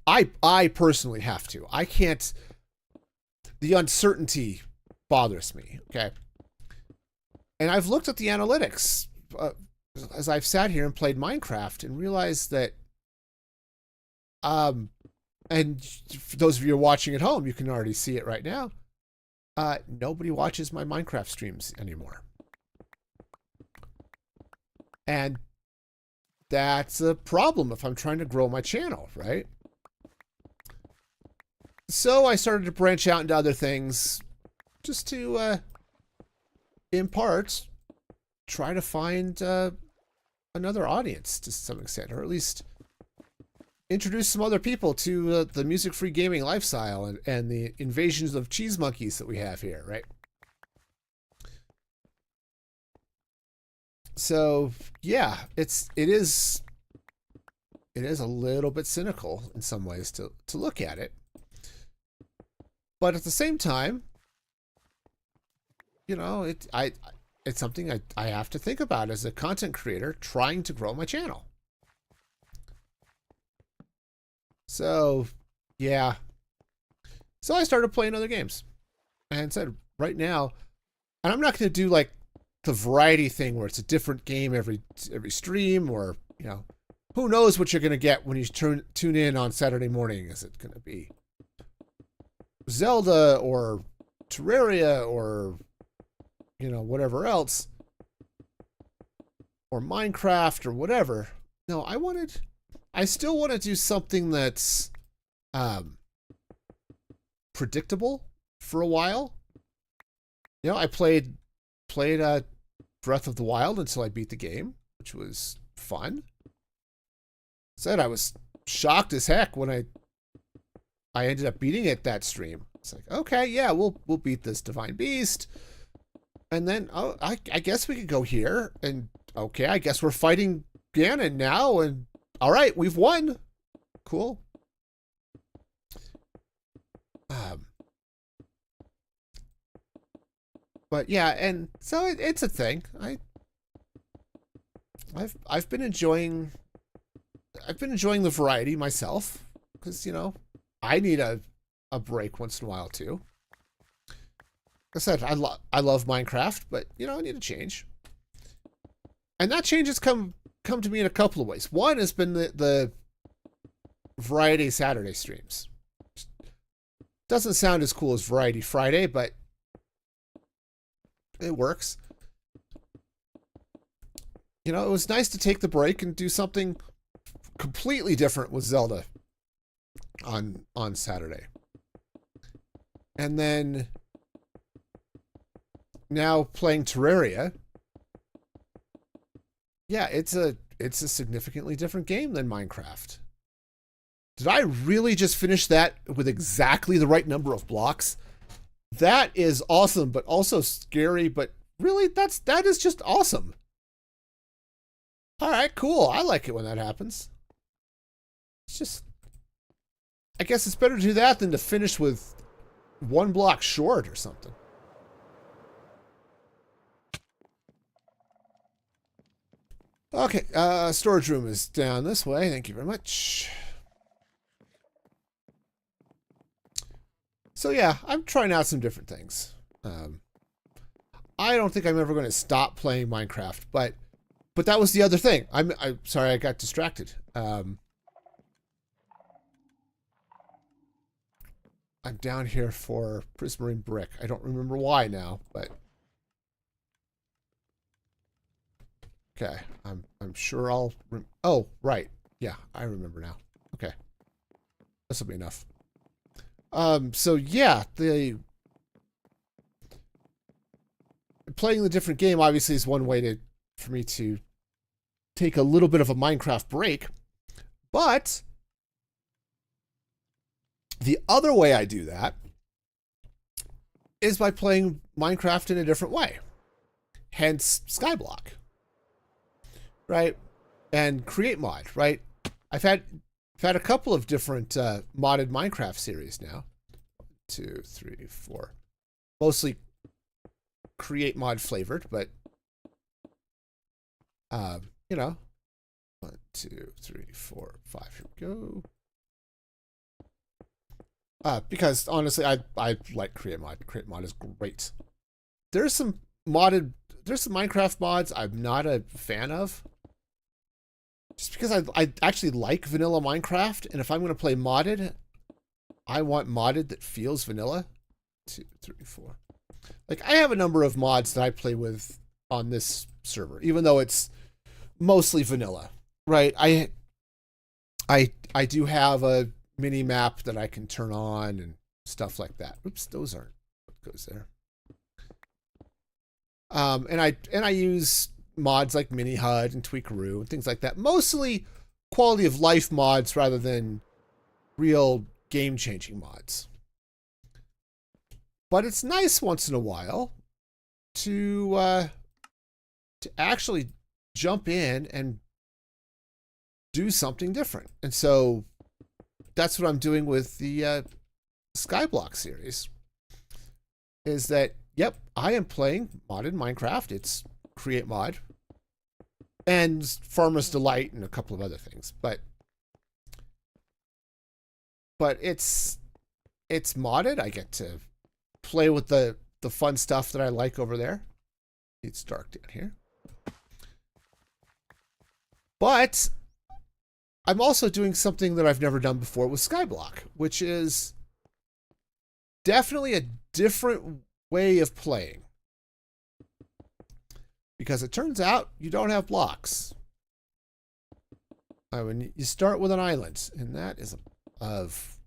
A: I personally have to. I can't. The uncertainty bothers me. Okay, and I've looked at the analytics as I've sat here and played Minecraft and realized that, and for those of you who are watching at home, you can already see it right now. Nobody watches my Minecraft streams anymore. And that's a problem if I'm trying to grow my channel, right? So I started to branch out into other things just to, in part, try to find another audience to some extent, or at least introduce some other people to the music-free gaming lifestyle and the invasions of cheese monkeys that we have here, right? So yeah, it is a little bit cynical in some ways to look at it, but at the same time, you know, it's something I have to think about as a content creator trying to grow my channel. So, yeah. So I started playing other games and said, right now, and I'm not going to do like the variety thing where it's a different game every stream, or, you know, who knows what you're going to get when you tune in on Saturday morning. Is it going to be Zelda or Terraria or, you know, whatever else, or Minecraft or whatever? No, I still want to do something that's predictable for a while. You know, I played Breath of the Wild until I beat the game, which was fun. Said I was shocked as heck when I ended up beating it that stream. It's like, okay, yeah, we'll beat this Divine Beast, and then I guess we could go here, and okay, I guess we're fighting Ganon now, and all right, we've won. Cool. But yeah, and so it's a thing. I've been enjoying the variety myself, because, you know, I need a break once in a while too. Like I said, I love Minecraft, but, you know, I need a change. And that change has come to me in a couple of ways. One has been the Variety Saturday streams. Doesn't sound as cool as Variety Friday, but it works. You know, it was nice to take the break and do something completely different with Zelda on Saturday. And then now playing Terraria. Yeah, it's a significantly different game than Minecraft. Did I really just finish that with exactly the right number of blocks? That is awesome, but also scary, but really that is just awesome. All right, cool. I like it when that happens. It's just, I guess it's better to do that than to finish with one block short or something. Okay, storage room is down this way. Thank you very much. So yeah, I'm trying out some different things. I don't think I'm ever going to stop playing Minecraft, but that was the other thing. I'm sorry, I got distracted. I'm down here for Prismarine Brick. I don't remember why now, but Okay, I'm sure I'll. Oh, right. Yeah, I remember now. Okay, this will be enough. So yeah, the playing the different game obviously is one way to for me to take a little bit of a Minecraft break, but the other way I do that is by playing Minecraft in a different way. Hence Skyblock, right? And Create Mod, right? I've had a couple of different modded Minecraft series now. 2, 3, 4. Mostly Create Mod flavored, but you know, 1, 2, 3, 4, 5. Here we go. Because honestly, I like Create Mod. Create Mod is great. There's some Minecraft mods I'm not a fan of. Just because I actually like vanilla Minecraft, and if I'm going to play modded, I want modded that feels vanilla. 2, 3, 4. Like, I have a number of mods that I play with on this server, even though it's mostly vanilla, right? I do have a mini map that I can turn on and stuff like that. Oops, those aren't what goes there. And I use mods like Mini HUD and Tweakaroo and things like that. Mostly quality of life mods rather than real game-changing mods. But it's nice once in a while to actually jump in and do something different. And so that's what I'm doing with the Skyblock series. Is that, yep, I am playing modded Minecraft. It's Create Mod and Farmer's Delight and a couple of other things, but it's modded. I get to play with the fun stuff that I like over there. It's dark down here, but I'm also doing something that I've never done before with Skyblock, which is definitely a different way of playing. Because it turns out you don't have blocks. I mean, you start with an island, and that is of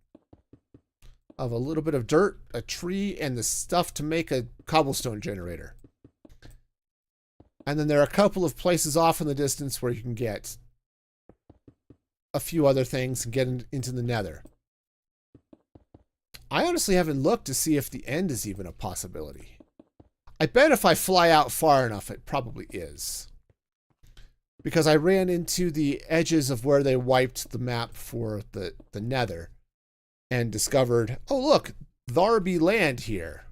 A: a little bit of dirt, a tree, and the stuff to make a cobblestone generator. And then there are a couple of places off in the distance where you can get a few other things and get into the nether. I honestly haven't looked to see if the end is even a possibility. I bet if I fly out far enough, it probably is. Because I ran into the edges of where they wiped the map for the nether and discovered, oh look, there be land here.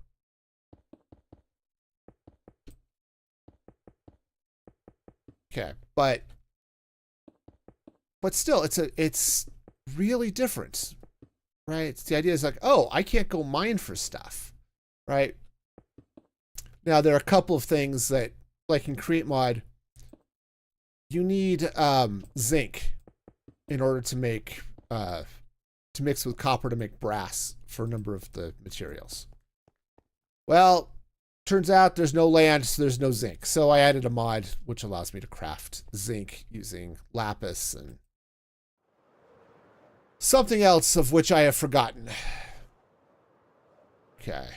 A: Okay, but still, it's really different, right? The idea is like, oh, I can't go mine for stuff, right? Now, there are a couple of things that, like in Create Mod, you need zinc in order to make, to mix with copper to make brass for a number of the materials. Well, turns out there's no land, so there's no zinc. So I added a mod which allows me to craft zinc using lapis and something else of which I have forgotten. Okay.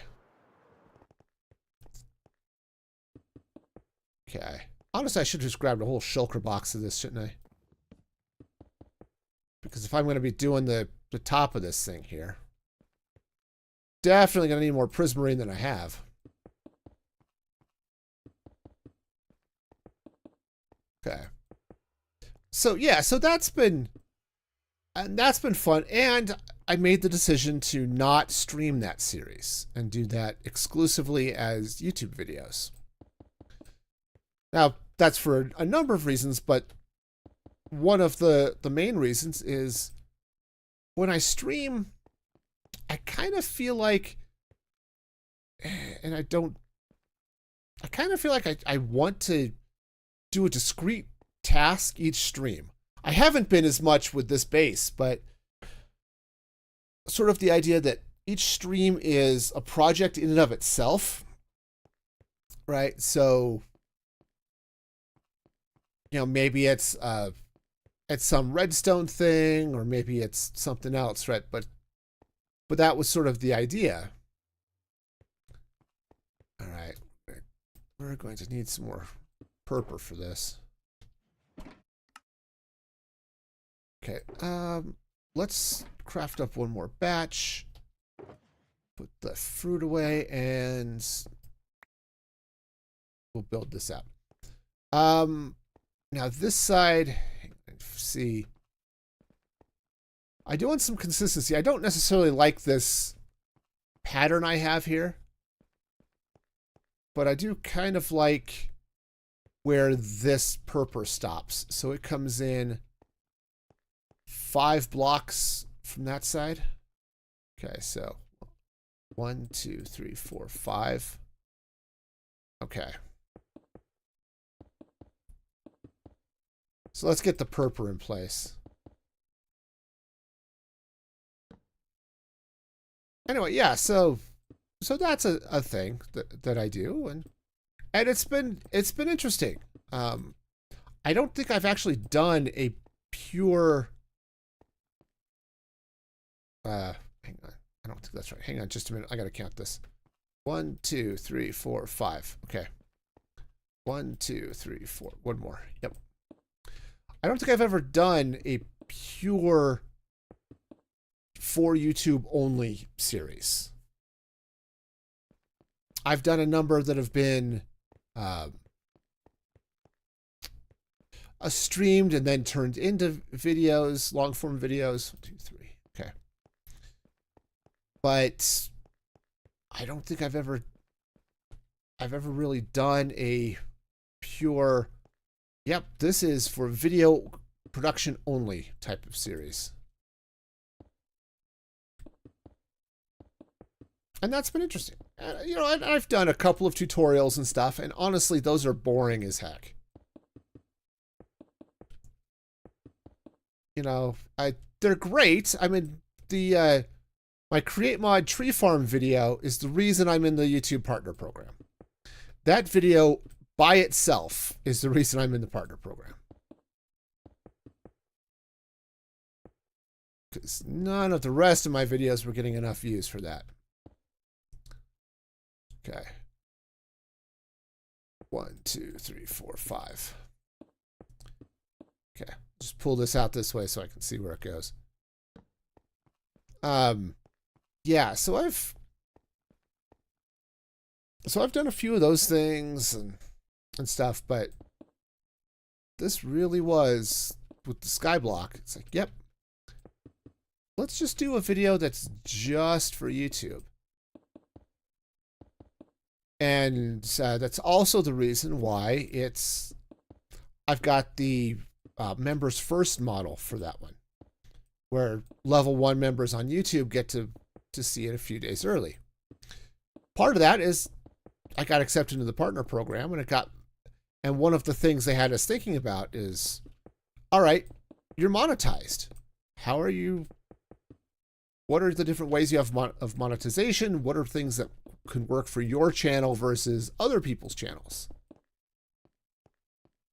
A: Okay. Honestly, I should have just grabbed a whole shulker box of this, shouldn't I? Because if I'm going to be doing the top of this thing here, definitely going to need more prismarine than I have. Okay. So yeah, so that's been fun, and I made the decision to not stream that series and do that exclusively as YouTube videos. Now, that's for a number of reasons, but one of the main reasons is when I stream, I kind of feel like, and I kind of feel like I want to do a discrete task each stream. I haven't been as much with this base, but sort of the idea that each stream is a project in and of itself, right? So maybe it's some redstone thing, or maybe it's something else, right? But that was sort of the idea. All right, we're going to need some more purple for this. Okay, let's craft up one more batch. Put the fruit away, and we'll build this up. Now this side, see, I do want some consistency. I don't necessarily like this pattern I have here, but I do kind of like where this purple stops. So it comes in 5 blocks from that side. Okay, so 1, 2, 3, 4, 5. Okay. So let's get the purple in place. Anyway, yeah, so that's a thing that I do, and it's been interesting. I don't think I've actually done a pure hang on. I don't think that's right. Hang on just a minute. I gotta count this. 1, 2, 3, 4, 5. Okay. 1, 2, 3, 4. One more. Yep. I don't think I've ever done a pure for YouTube only series. I've done a number that have been streamed and then turned into videos, long form videos. 1, 2, 3. Okay. But I don't think I've ever really done a pure, yep, this is for video production only type of series. And that's been interesting. I've done a couple of tutorials and stuff, and honestly, those are boring as heck. They're great. I mean, my Create Mod Tree Farm video is the reason I'm in the YouTube Partner Program. That video by itself is the reason I'm in the Partner Program. Because none of the rest of my videos were getting enough views for that. Okay. 1, 2, 3, 4, 5. Okay. Just pull this out this way so I can see where it goes. Yeah, so I've done a few of those things and stuff, but this really was with the Skyblock. It's like, yep, let's just do a video that's just for YouTube. And that's also the reason why I've got the members first model for that one, where level 1 members on YouTube get to see it a few days early. Part of that is I got accepted into the partner program, and one of the things they had us thinking about is, all right, you're monetized. What are the different ways you have of monetization? What are things that can work for your channel versus other people's channels?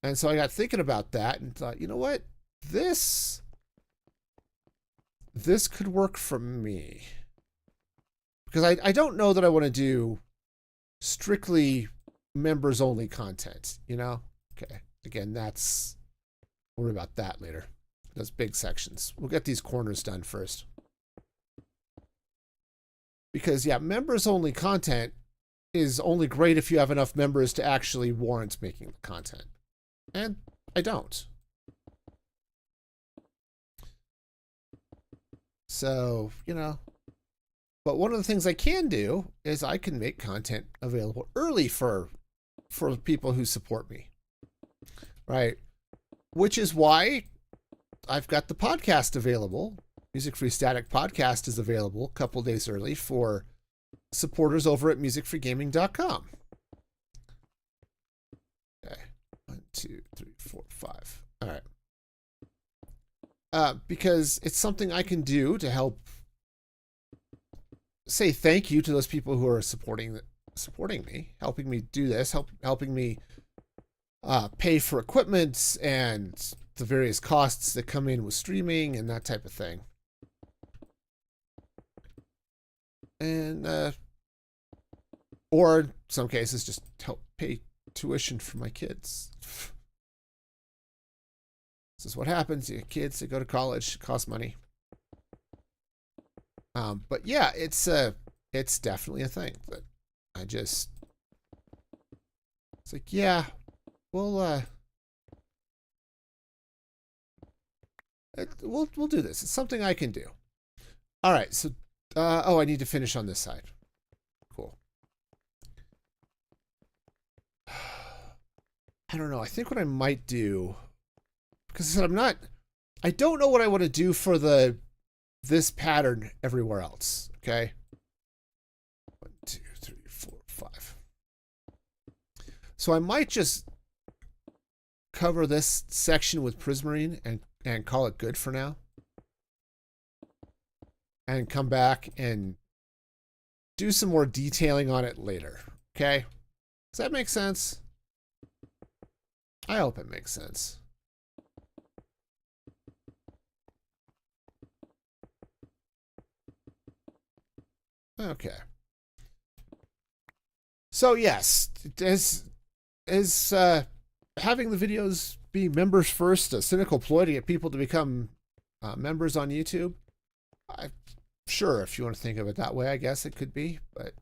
A: And so I got thinking about that and thought, you know what? This could work for me. Because I don't know that I want to do strictly members only content, Okay. Again, we'll worry about that later. Those big sections. We'll get these corners done first. Because, yeah, members only content is only great if you have enough members to actually warrant making the content. And I don't. So, but one of the things I can do is I can make content available early for people who support me. Right? Which is why I've got the podcast available. Music Free Static Podcast is available a couple days early for supporters over at musicfreegaming.com. Okay. 1, 2, 3, 4, 5. All right. Because it's something I can do to help say thank you to those people who are supporting me, helping me do this, helping me pay for equipment and the various costs that come in with streaming and that type of thing. And or in some cases just help pay tuition for my kids. This is what happens. You get kids that go to college, it costs money. But yeah, it's definitely a thing. But it's like, yeah, we'll do this. It's something I can do. All right. So, I need to finish on this side. Cool. I don't know. I think what I might do, because I said I don't know what I want to do for this pattern everywhere else. Okay. 1, 2, 3, 4, 5. So I might just cover this section with prismarine and call it good for now. And come back and do some more detailing on it later. Okay? Does that make sense? I hope it makes sense. Okay. So yes, as having the videos be members first, a cynical ploy to get people to become members on YouTube. Sure, if you want to think of it that way, I guess it could be, but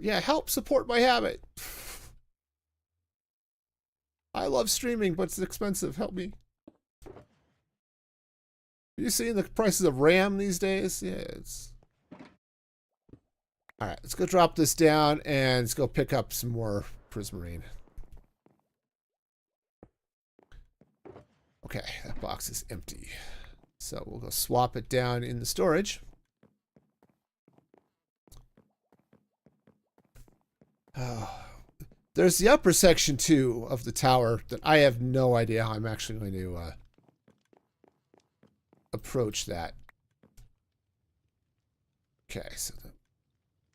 A: yeah, help support my habit. I love streaming, but it's expensive. Help me. Are you seeing the prices of RAM these days? Yeah, it's... All right, let's go drop this down and let's go pick up some more prismarine. Okay, that box is empty. So we'll go swap it down in the storage. Oh, there's the upper section too of the tower that I have no idea how I'm actually going to approach that. Okay, so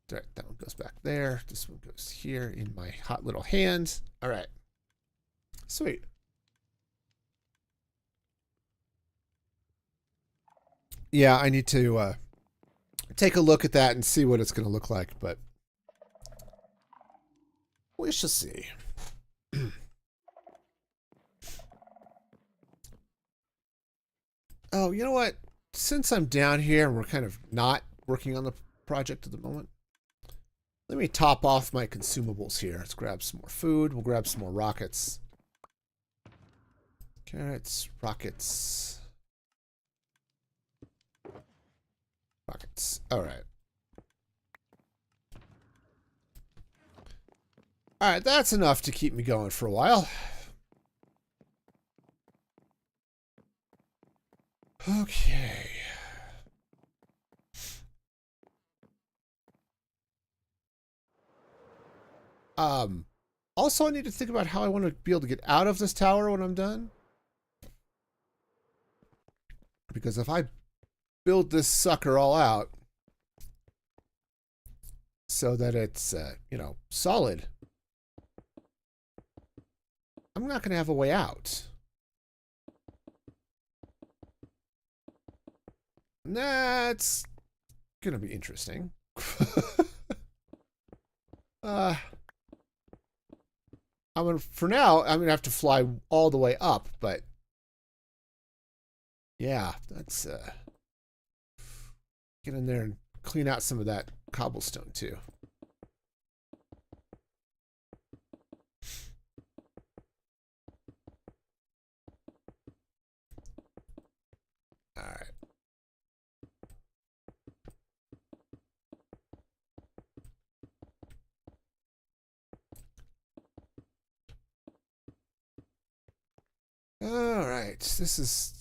A: that one goes back there. This one goes here in my hot little hand. All right, sweet. Yeah, I need to take a look at that and see what it's going to look like, but we shall see. Oh, you know what? Since I'm down here and we're kind of not working on the project at the moment, let me top off my consumables here. Let's grab some more food. We'll grab some more rockets. Carrots, rockets. Rockets. All right. All right, that's enough to keep me going for a while. Okay. Also, I need to think about how I want to be able to get out of this tower when I'm done. Because if I build this sucker all out so that it's, you know, solid, I'm not going to have a way out. That's going to be interesting. For now, I'm going to have to fly all the way up, but yeah, that's, get in there and clean out some of that cobblestone too. All right. All right. This is...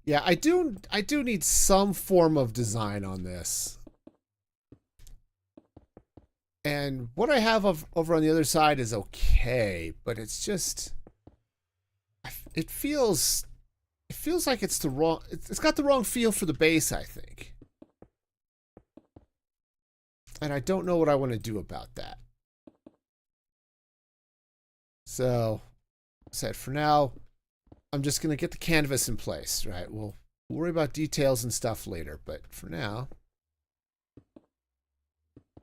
A: Yeah, I do need some form of design on this. And what I have over on the other side is okay, but it's just... It feels like it's the wrong... It's got the wrong feel for the base, I think. And I don't know what I want to do about that. So, said for now, I'm just going to get the canvas in place, right? We'll worry about details and stuff later, but for now,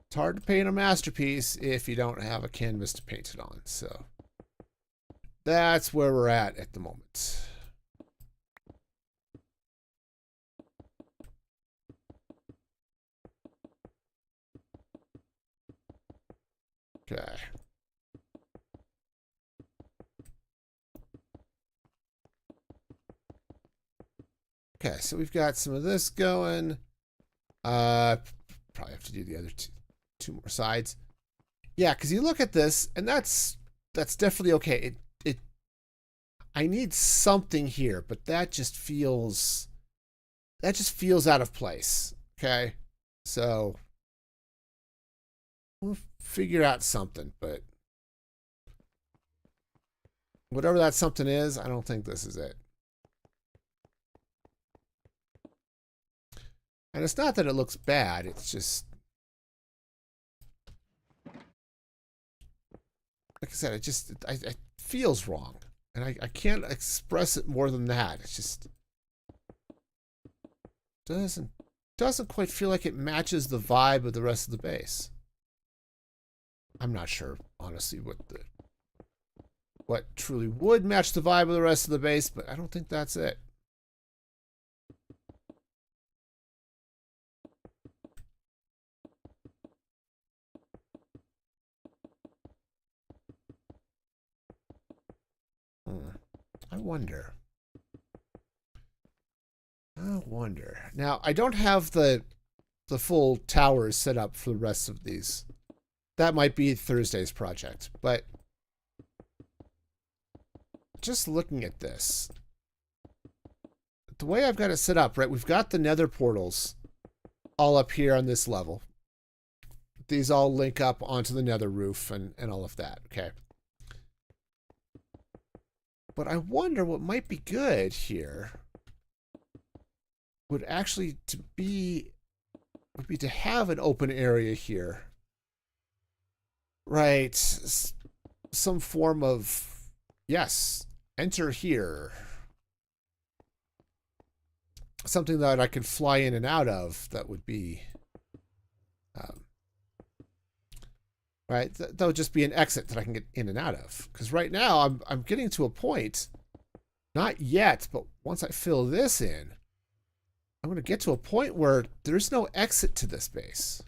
A: it's hard to paint a masterpiece if you don't have a canvas to paint it on. So that's where we're at the moment. Okay. Okay, so we've got some of this going. Probably have to do the other two more sides. Yeah, because you look at this, and that's definitely okay. I need something here, but that just feels out of place. Okay, so we'll figure out something, but whatever that something is, I don't think this is it. And it's not that it looks bad, it's just, like I said, it feels wrong. And I can't express it more than that. It just doesn't quite feel like it matches the vibe of the rest of the base. I'm not sure, honestly, what truly would match the vibe of the rest of the base, but I don't think that's it. I wonder. Now, I don't have the full towers set up for the rest of these. That might be Thursday's project, but just looking at this, the way I've got it set up, right? We've got the nether portals all up here on this level. These all link up onto the nether roof and all of that, okay? But I wonder what might be good here would actually be to have an open area here. Right. Some form of, yes, enter here. Something that I could fly in and out of that would be, right? That would just be an exit that I can get in and out of. Because right now I'm getting to a point, not yet, but once I fill this in, I'm going to get to a point where there's no exit to this base.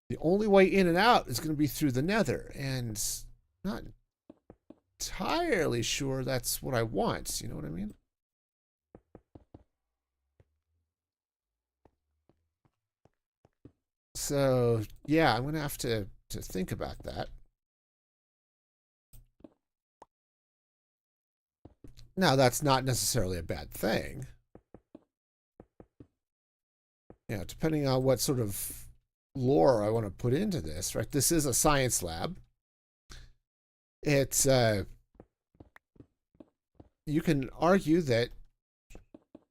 A: The only way in and out is going to be through the nether, and not entirely sure that's what I want. You know what I mean? So, yeah, I'm going to have to think about that. Now, that's not necessarily a bad thing. Yeah, depending on what sort of lore I want to put into this, right? This is a science lab. It's, you can argue that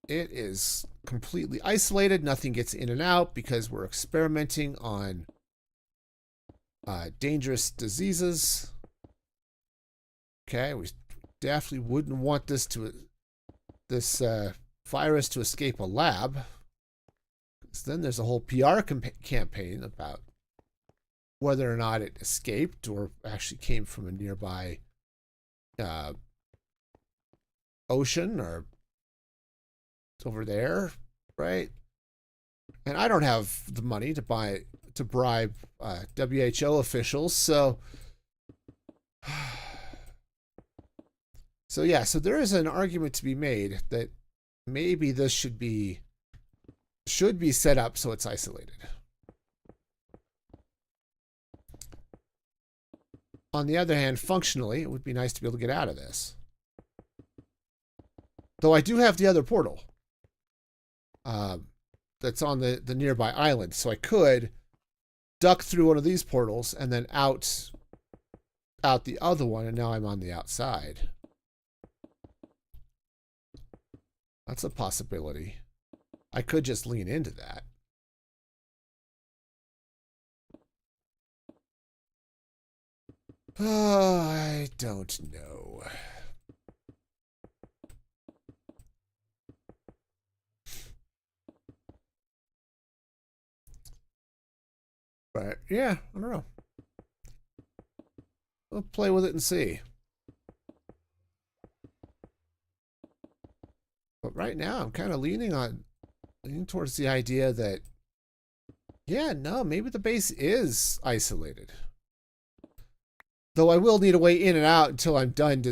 A: it is completely isolated. Nothing gets in and out because we're experimenting on dangerous diseases. Okay, we definitely wouldn't want this virus to escape a lab. So then there's a whole PR campaign about whether or not it escaped or actually came from a nearby ocean or it's over there, right? And I don't have the money to bribe WHO officials, so yeah. So there is an argument to be made that maybe this should be set up so it's isolated. On the other hand, functionally, it would be nice to be able to get out of this. Though I do have the other portal that's on the nearby island, so I could duck through one of these portals and then out the other one, and now I'm on the outside. That's a possibility. I could just lean into that. Oh, I don't know. But yeah, I don't know. We'll play with it and see. But right now, I'm kind of leaning towards the idea that, yeah, no, maybe the base is isolated. Though I will need a way in and out until I'm done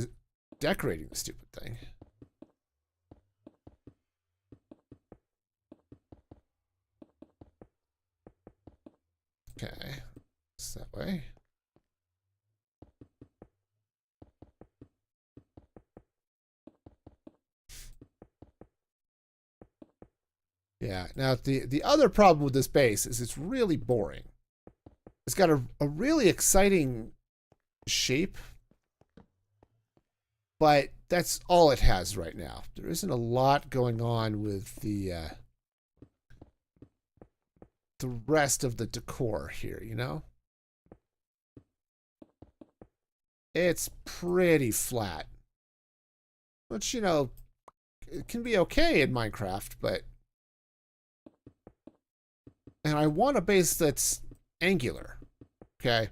A: decorating the stupid thing. Okay, it's that way. Yeah, now the other problem with this base is it's really boring. It's got a really exciting shape, but that's all it has right now. There isn't a lot going on with the rest of the decor here, you know? It's pretty flat. Which, you know, it can be okay in Minecraft, but... And I want a base that's angular, okay?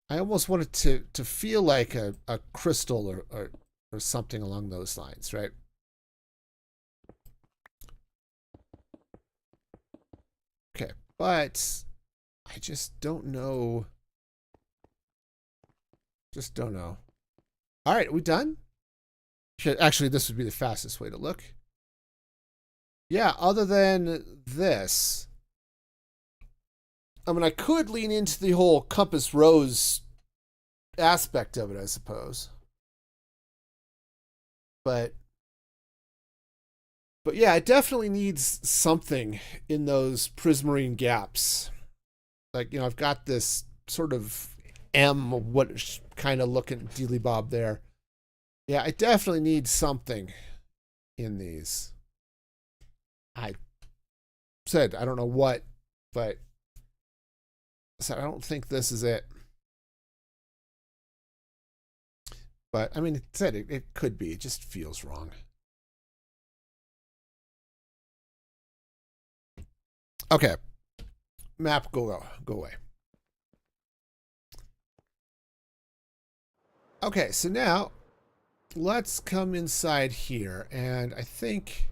A: I almost want it to feel like a crystal or something along those lines, right? Okay, but I just don't know. Just don't know. All right, are we done? Actually, this would be the fastest way to look. Yeah, other than this, I mean, I could lean into the whole compass rose aspect of it, I suppose. But yeah, it definitely needs something in those prismarine gaps. Like, you know, I've got this sort of M, what kind of looking dealy bob there. Yeah, I definitely need something in these. I said I don't know what, but I said I don't think this is it. But I mean, it said it could be. It just feels wrong. Okay, map go away. Okay, so now let's come inside here, and I think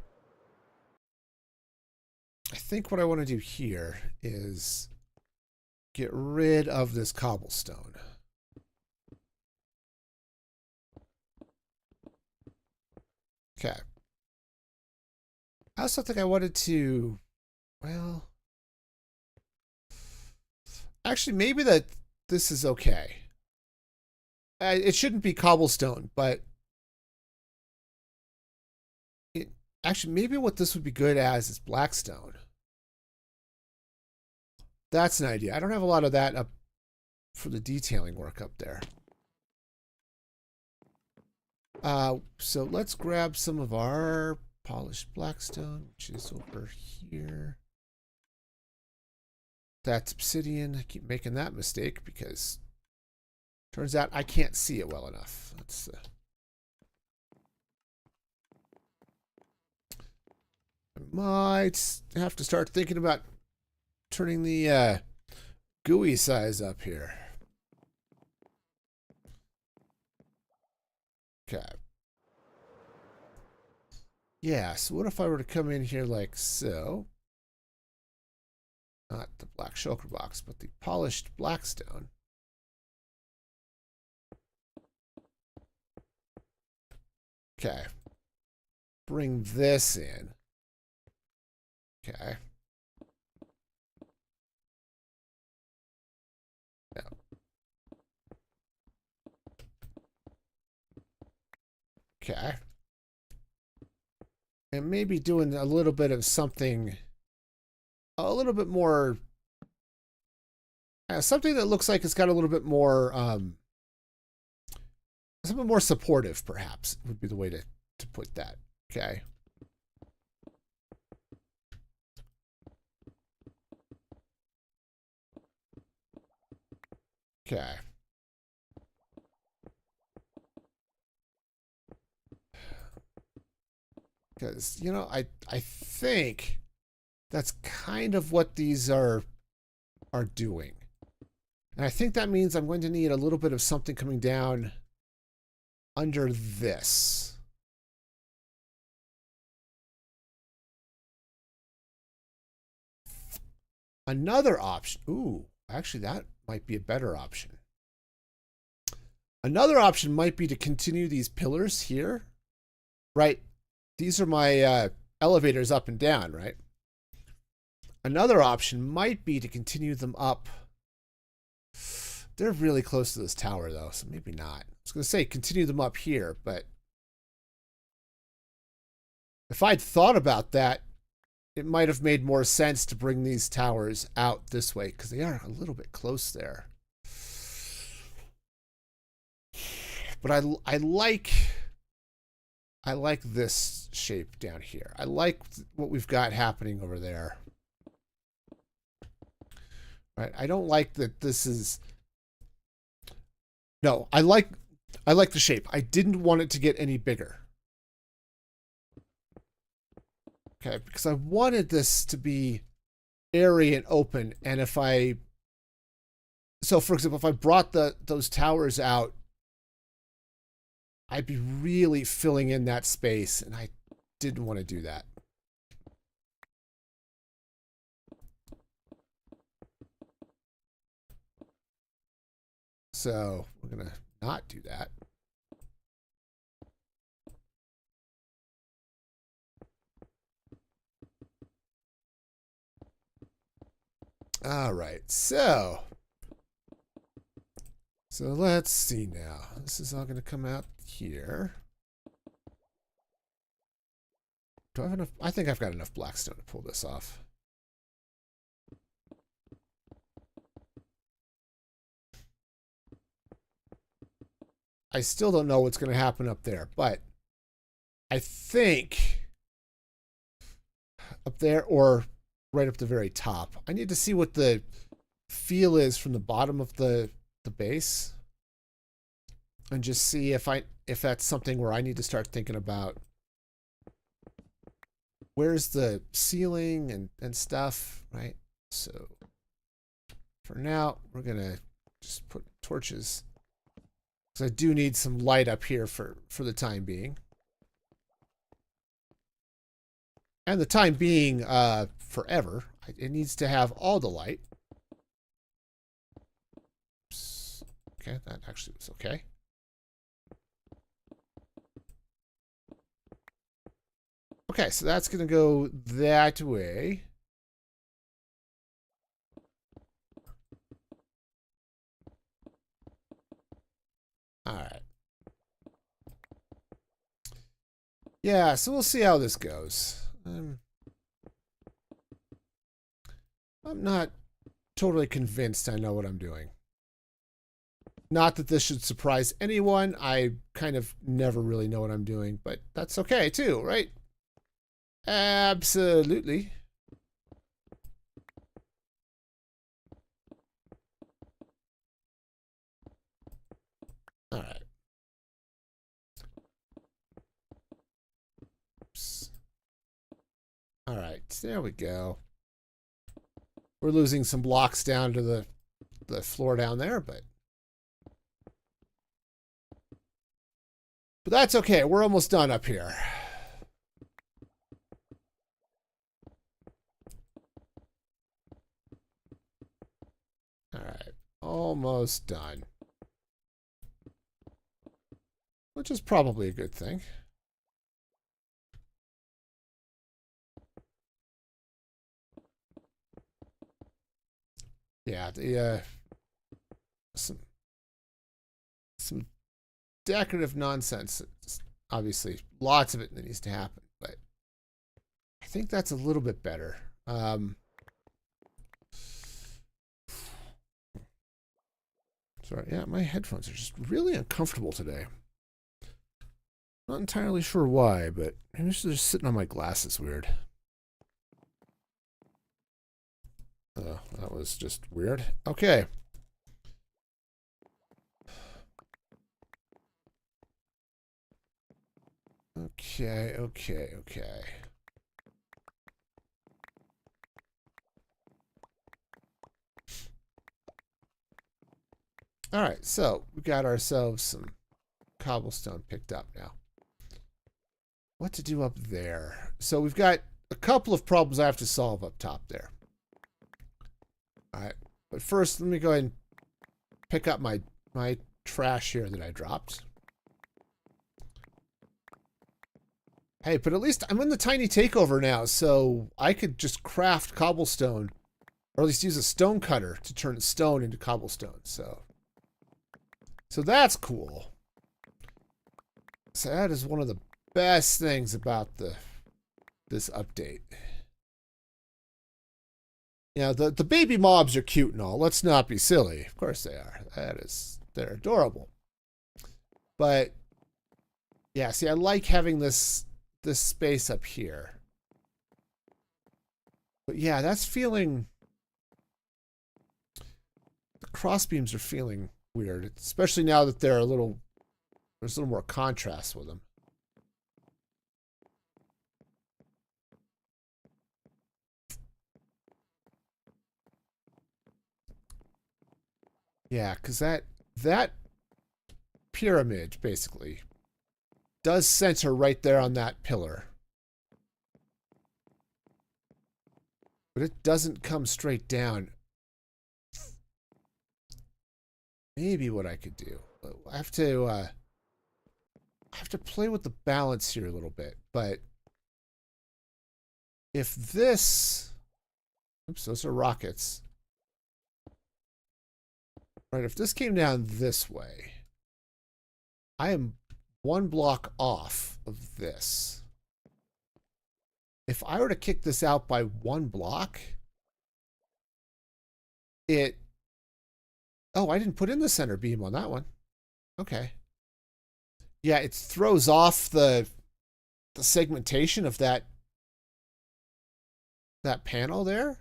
A: what I want to do here is get rid of this cobblestone. Okay. I also think I wanted to, well, actually maybe this is okay. It shouldn't be cobblestone, but actually maybe what this would be good as is blackstone. That's an idea. I don't have a lot of that up for the detailing work up there. So let's grab some of our polished blackstone, which is over here. That's obsidian. I keep making that mistake because turns out I can't see it well enough. Let's I might have to start thinking about turning the GUI size up here. Okay. Yeah, so what if I were to come in here like so? Not the black shulker box, but the polished blackstone. Okay. Bring this in. Okay. No. Okay. And maybe doing a little bit of something a little bit more something that looks like it's got a little bit more something more supportive, perhaps, would be the way to put that. Okay. Okay. Because, you know, I think that's kind of what these are doing. And I think that means I'm going to need a little bit of something coming down under this. Another option. Ooh, actually, that might be a better option. Another option might be to continue these pillars here. Right? These are my elevators up and down, right? Another option might be to continue them up. They're really close to this tower, though, so maybe not. I was going to say continue them up here, but if I'd thought about that, it might have made more sense to bring these towers out this way, because they are a little bit close there. But I like this shape down here. I like what we've got happening over there. Right? I don't like that this is... No, I like the shape. I didn't want it to get any bigger. Okay, because I wanted this to be airy and open, and if I... So, for example, if I brought those towers out, I'd be really filling in that space, and I didn't want to do that. So we're going to not do that. All right, so let's see now. This is all going to come out here. Do I have enough? I think I've got enough blackstone to pull this off. I still don't know what's going to happen up there, but I think up there or right up the very top. I need to see what the feel is from the bottom of the base and just see if that's something where I need to start thinking about where's the ceiling and stuff, right? So for now, we're going to just put torches. Because I do need some light up here for the time being. And the time being forever. It needs to have all the light. Oops. Okay, that actually was okay. Okay, so that's going to go that way. All right. Yeah, so we'll see how this goes. I'm not totally convinced I know what I'm doing. Not that this should surprise anyone. I kind of never really know what I'm doing, but that's okay too, right? Absolutely. All right. Oops. All right, there we go. We're losing some blocks down to the floor down there, but that's okay. We're almost done up here. All right, almost done. Which is probably a good thing. Yeah, the some decorative nonsense. Obviously, lots of it that needs to happen, but I think that's a little bit better. Sorry, yeah, my headphones are just really uncomfortable today. Not entirely sure why, but maybe it's just sitting on my glasses weird. Oh, that was just weird. Okay. Okay, okay, okay. All right, so we got ourselves some cobblestone picked up now. What to do up there? So we've got a couple of problems I have to solve up top there. All right, but first let me go ahead and pick up my trash here that I dropped. Hey, but at least I'm in the tiny takeover now, so I could just craft cobblestone, or at least use a stone cutter to turn stone into cobblestone. So that's cool. So that is one of the best things about this update. Yeah, the baby mobs are cute and all. Let's not be silly. Of course they are. They're adorable. But yeah, see, I like having this space up here. But yeah, that's feeling. The crossbeams are feeling weird, especially now that there's a little more contrast with them. Yeah, because that pyramid basically does center right there on that pillar. But it doesn't come straight down. Maybe what I could do. I have to play with the balance here a little bit, but if this, oops, those are rockets. Right, if this came down this way, I am one block off of this. If I were to kick this out by one block, oh, I didn't put in the center beam on that one. Okay. Yeah, it throws off the segmentation of that panel there.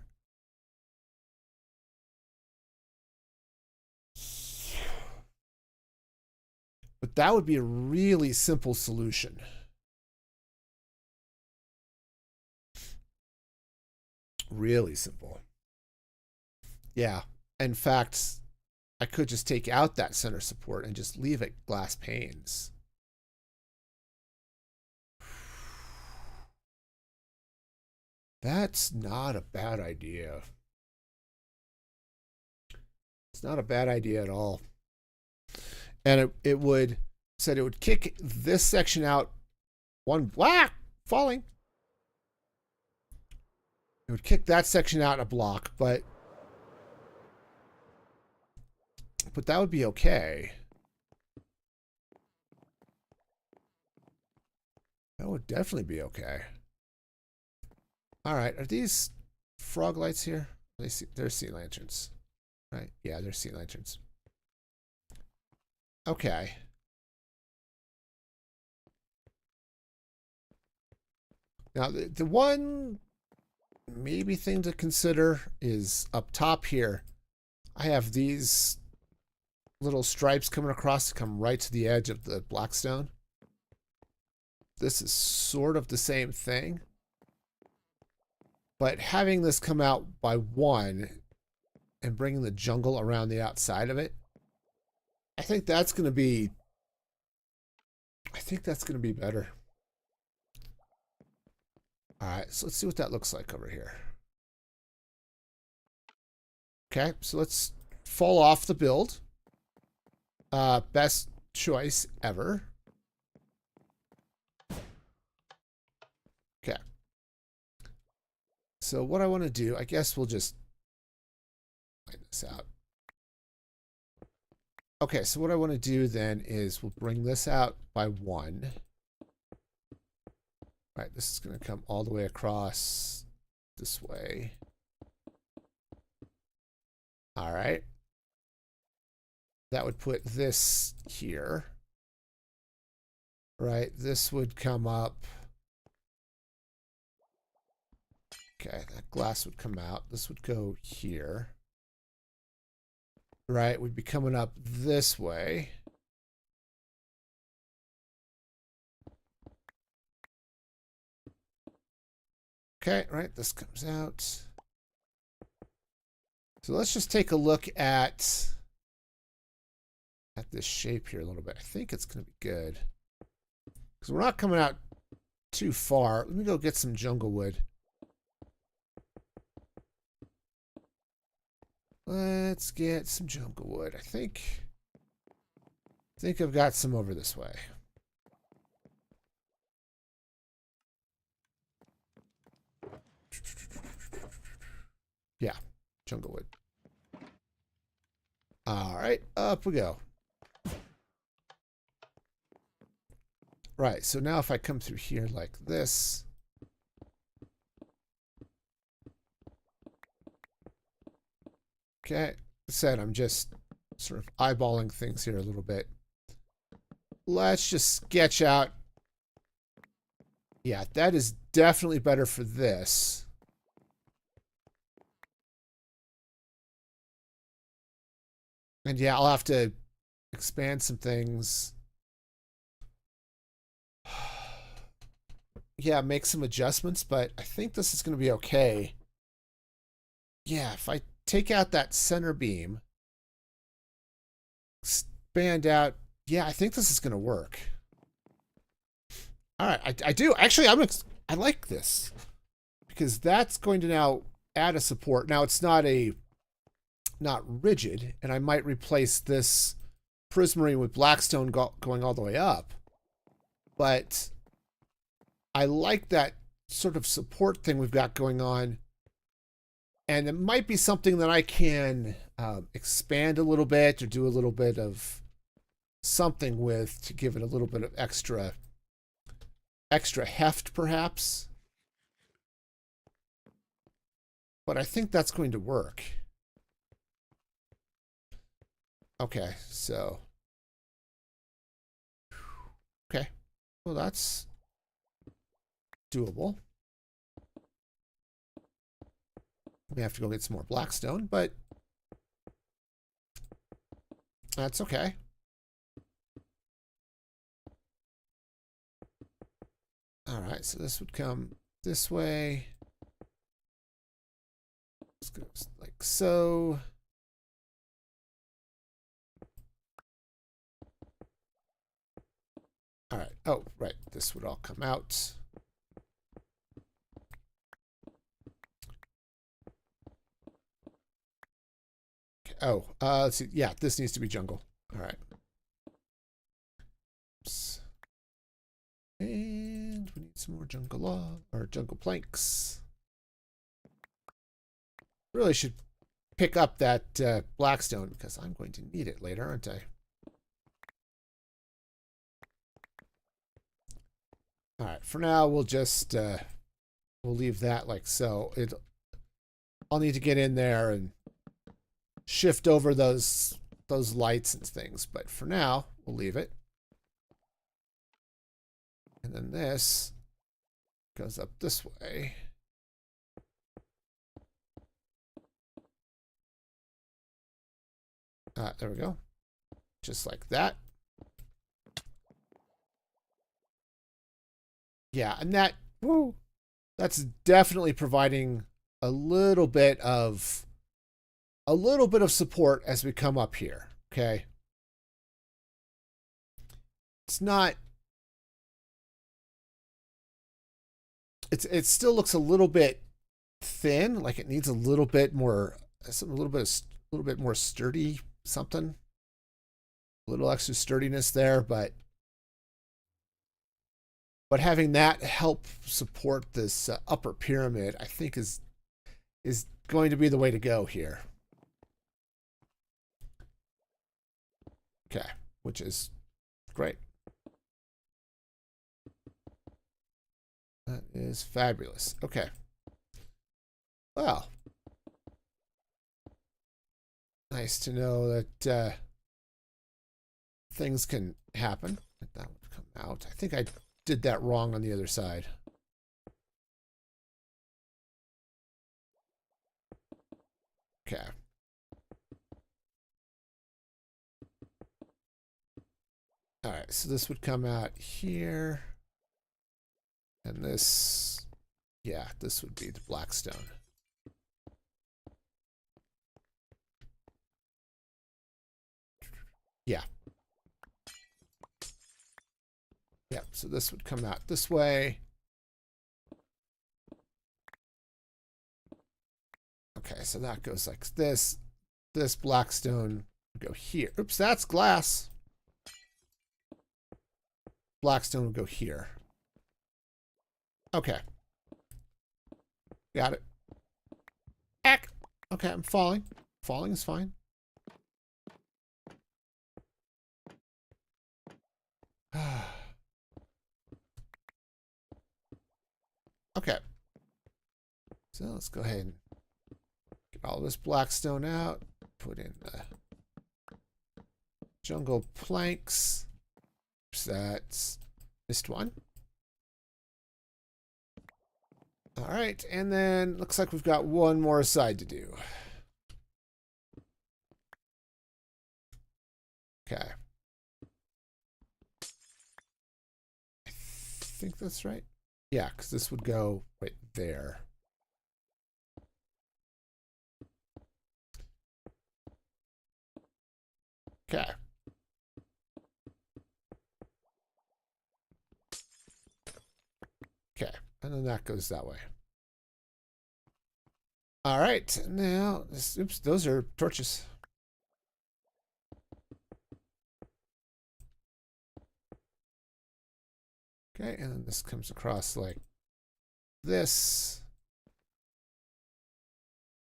A: But that would be a really simple solution. Really simple. Yeah. In fact, I could just take out that center support and just leave it glass panes. That's not a bad idea. It's not a bad idea at all. And it would kick this section out one falling. It would kick that section out in a block, but that would be okay. That would definitely be okay. All right, are these frog lights here? They're sea lanterns, right? Yeah, they're sea lanterns. Okay. Now, the one maybe thing to consider is up top here. I have these little stripes coming across to come right to the edge of the blackstone. This is sort of the same thing. But having this come out by one and bringing the jungle around the outside of it, I think that's going to be better. All right, so let's see what that looks like over here. Okay, so let's fall off the build. Best choice ever. Okay. So what I want to do, I guess we'll just line this out. Okay, so what I want to do then is we'll bring this out by one. All right, this is going to come all the way across this way. All right. That would put this here. Right, this would come up. Okay, that glass would come out. This would go here. Right, would be coming up this way. Okay, right, this comes out. So let's just take a look at this shape here a little bit. I think it's going to be good. Because we're not coming out too far. Let me go get some jungle wood. Let's get some jungle wood. I think I've got some over this way. Yeah, jungle wood. All right, up we go. Right, so now if I come through here like this. Okay, said I'm just sort of eyeballing things here a little bit. Let's just sketch out. Yeah, that is definitely better for this. And yeah, I'll have to expand some things. Yeah, make some adjustments, but I think this is going to be okay. Yeah, if I take out that center beam, expand out, yeah, I think this is going to work. All right, I do. Actually, I like this because that's going to now add a support. Now, it's not rigid, and I might replace this prismarine with blackstone going all the way up. But I like that sort of support thing we've got going on. And it might be something that I can expand a little bit or do a little bit of something with to give it a little bit of extra heft, perhaps. But I think that's going to work. Okay, so. Okay, well, that's doable. We have to go get some more blackstone, but that's okay. All right, so this would come this way. This goes like so. All right. Oh, right. This would all come out. Oh, let's see. Yeah, this needs to be jungle. All right. Oops. And we need some more jungle log or jungle planks. Really should pick up that blackstone because I'm going to need it later, aren't I? All right. For now, we'll just we'll leave that like so. I'll need to get in there and shift over those lights and things, but for now we'll leave it. And then this goes up this way. There we go. Just like that. Yeah, and that's definitely providing a little bit of support as we come up here. Okay. It's not. It still looks a little bit thin, like it needs a little bit more, a little bit more sturdy something. A little extra sturdiness there, but having that help support this upper pyramid, I think is going to be the way to go here. Okay, which is great. That is fabulous. Okay. Well, nice to know that things can happen. That would come out. I think I did that wrong on the other side. Okay. All right, so this would come out here. And this, Yeah, this would be the blackstone. Yeah. Yeah, so this would come out this way. Okay, so that goes like this. This blackstone would go here. Oops, that's glass. Blackstone would go here. Okay. Got it. Eck. Okay, I'm falling. Falling is fine. Okay. So let's go ahead and get all this blackstone out. Put in the jungle planks. Oops, that's missed one. All right, and then looks like we've got one more side to do. Okay. I think that's right. Yeah, because this would go right there. Okay. Okay, and then that goes that way. All right, now, oops, those are torches. Okay, and then this comes across like this.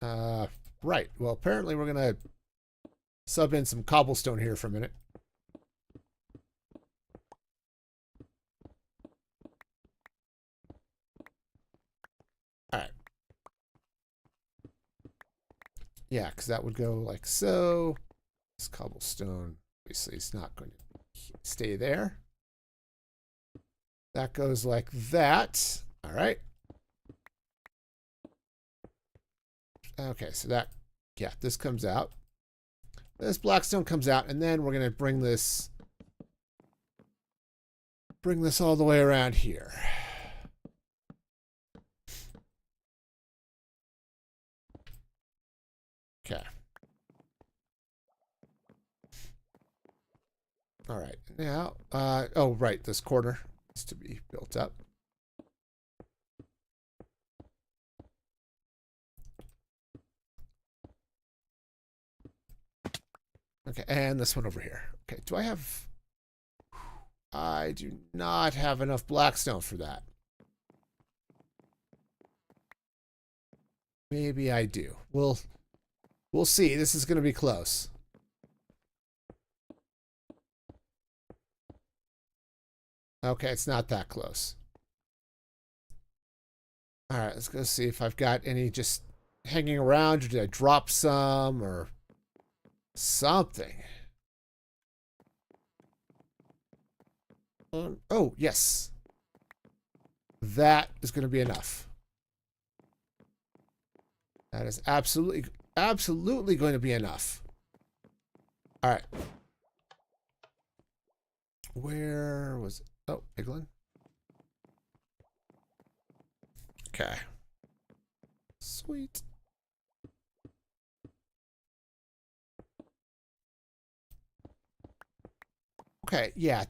A: Right, well, apparently we're going to sub in some cobblestone here for a minute. All right. Yeah, because that would go like so. This cobblestone, obviously, is not going to stay there. That goes like that. All right. Okay, so that, yeah, this comes out. This blackstone comes out, and then we're going to bring this all the way around here. Okay. All right. Now, oh, right, this corner is to be built up. Okay, and this one over here. Okay, do I have... I do not have enough blackstone for that. Maybe I do. We'll see. This is going to be close. Okay, it's not that close. All right, let's go see if I've got any just hanging around, or did I drop some, or something. Oh, yes. That is going to be enough. That is absolutely going to be enough. All right. Where was it? Oh, Piglin. Okay. Sweet. Okay, yeah,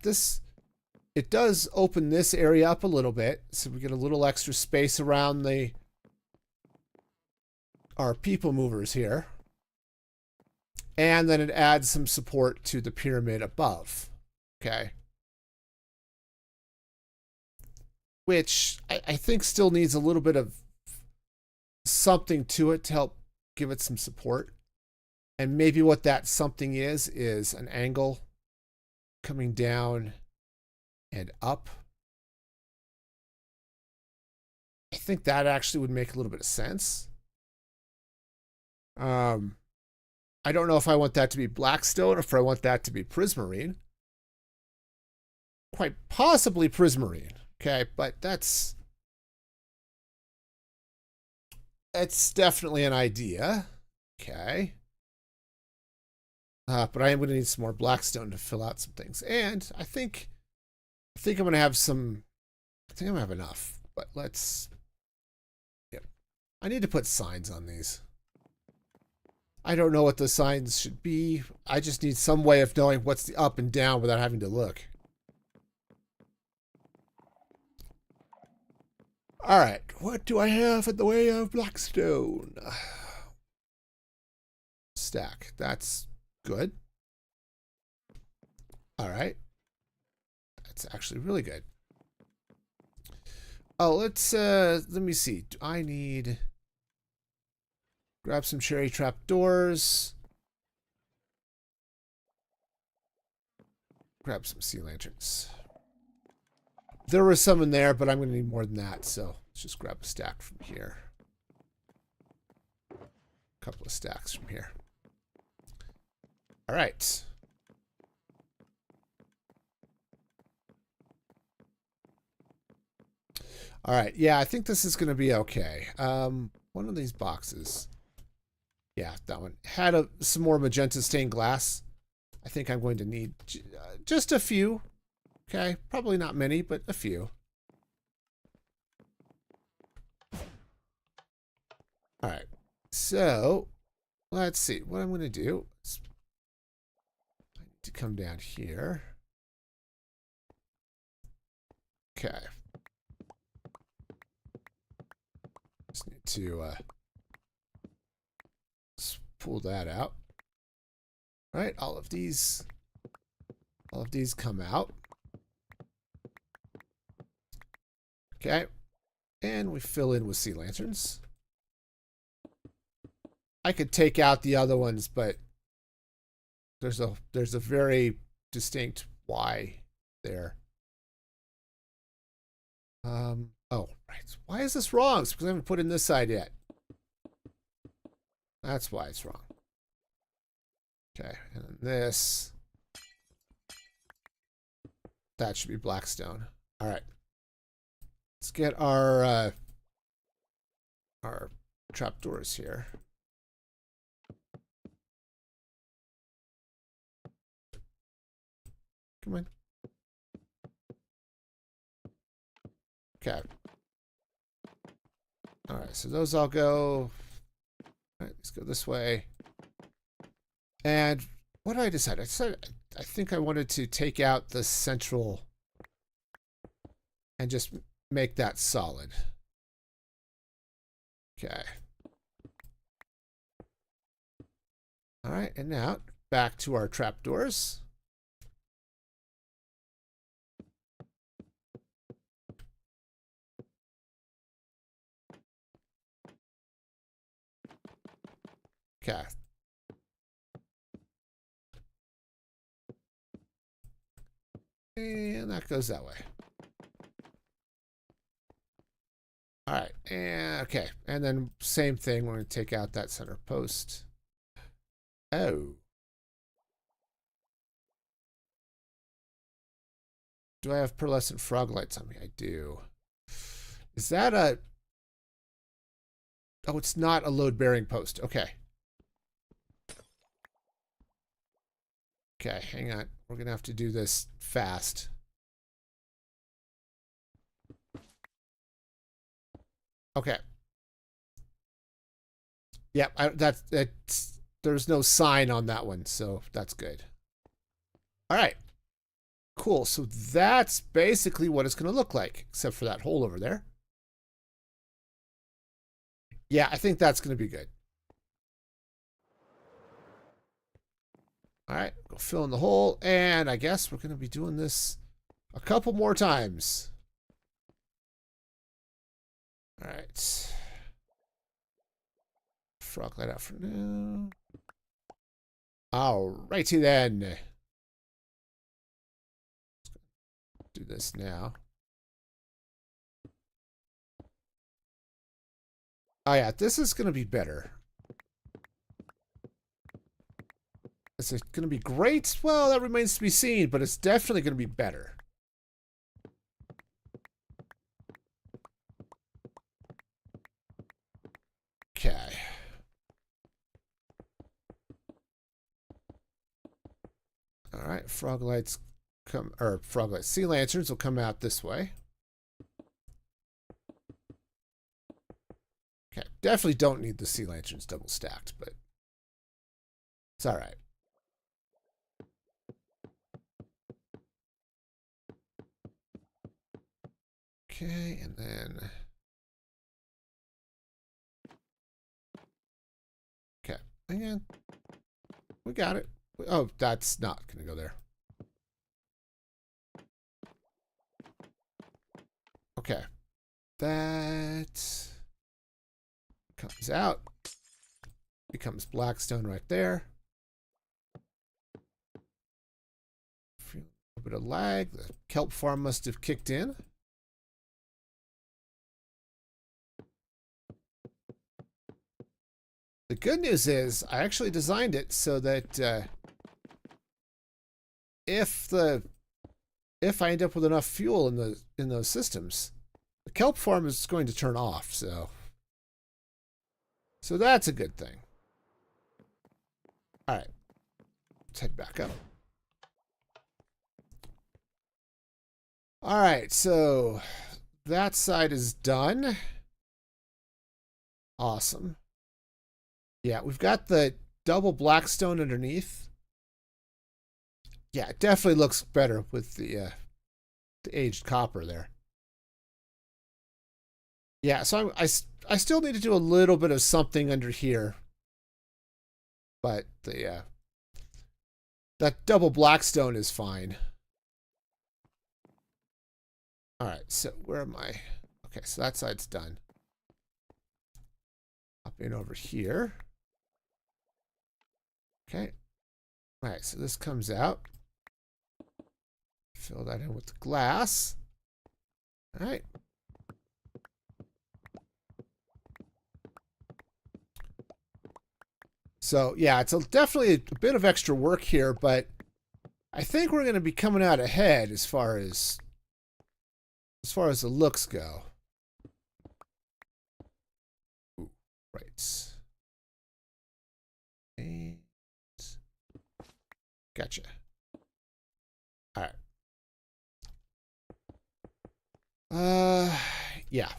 A: it does open this area up a little bit, so we get a little extra space around our people movers here. And then it adds some support to the pyramid above. Okay. Which I think still needs a little bit of something to it to help give it some support. And maybe what that something is an angle coming down and up. I think that actually would make a little bit of sense. I don't know if I want that to be Blackstone or if I want that to be Prismarine. Quite possibly Prismarine. Okay, but that's definitely an idea. Okay. But I am going to need some more Blackstone to fill out some things. And I think I'm going to have some... I think I'm going to have enough. But let's I need to put signs on these. I don't know what the signs should be. I just need some way of knowing what's the up and down without having to look. All right, what do I have in the way of blackstone? Stack. That's good. All right. That's actually really good. Oh, let me see. Do I need... Grab some cherry trap doors. Grab some sea lanterns. There was some in there, but I'm going to need more than that, so let's just grab a stack from here. A couple of stacks from here. All right. All right. Yeah, I think this is going to be okay. One of these boxes. Yeah, that one had some more magenta stained glass. I think I'm going to need just a few. Okay, probably not many, but a few. All right, so let's see what I'm going to do. I need to come down here. Okay. Just need to pull that out. All right, all of these come out. Okay, and we fill in with sea lanterns. I could take out the other ones, but there's a very distinct Y there. Oh, right. Why is this wrong? It's because I haven't put in this side yet. That's why it's wrong. Okay, and then this. That should be blackstone. All right. Let's get our trapdoors here. Come on. Okay. All right, so those all go. All right, let's go this way. And what did I decide? I think I wanted to take out the central and just make that solid. Okay. All right, and now back to our trapdoors. Okay. And that goes that way. All right, and okay, and then same thing. We're going to take out that center post. Oh. Do I have pearlescent frog lights on me? I do. Is that a... Oh, it's not a load-bearing post. Okay. Okay, hang on. We're going to have to do this fast. Okay. Yep, that's there's no sign on that one, so that's good. All right. Cool. So that's basically what it's going to look like, except for that hole over there. Yeah, I think that's going to be good. All right, go fill in the hole, and I guess we're going to be doing this a couple more times. All right. Frog light out for now. All righty then. Do this now. Oh yeah, this is going to be better. Is it going to be great? Well, that remains to be seen, but it's definitely going to be better. Okay. All right, frog lights come, or frog lights, sea lanterns will come out this way. Okay, Definitely don't need the sea lanterns double stacked, but it's all right. Okay, and then... Okay, again, we got it. Oh, that's not going to go there. Okay, that comes out. Becomes Blackstone right there. A little bit of lag. The kelp farm must have kicked in. The good news is I actually designed it so that if I end up with enough fuel in those systems, the kelp farm is going to turn off. So that's a good thing. All right, let's head back up. All right, so that side is done. Awesome. Yeah, we've got the double Blackstone underneath. Yeah, it definitely looks better with the aged copper there. Yeah, so I still need to do a little bit of something under here, but the that double Blackstone is fine. All right, so where am I? Okay, so that side's done. Hop in over here. Okay. All right, so this comes out. Fill that in with the glass. All right. So yeah, it's definitely a bit of extra work here, but I think we're going to be coming out ahead as far as the looks go. Ooh, right. And gotcha. All right. Yeah.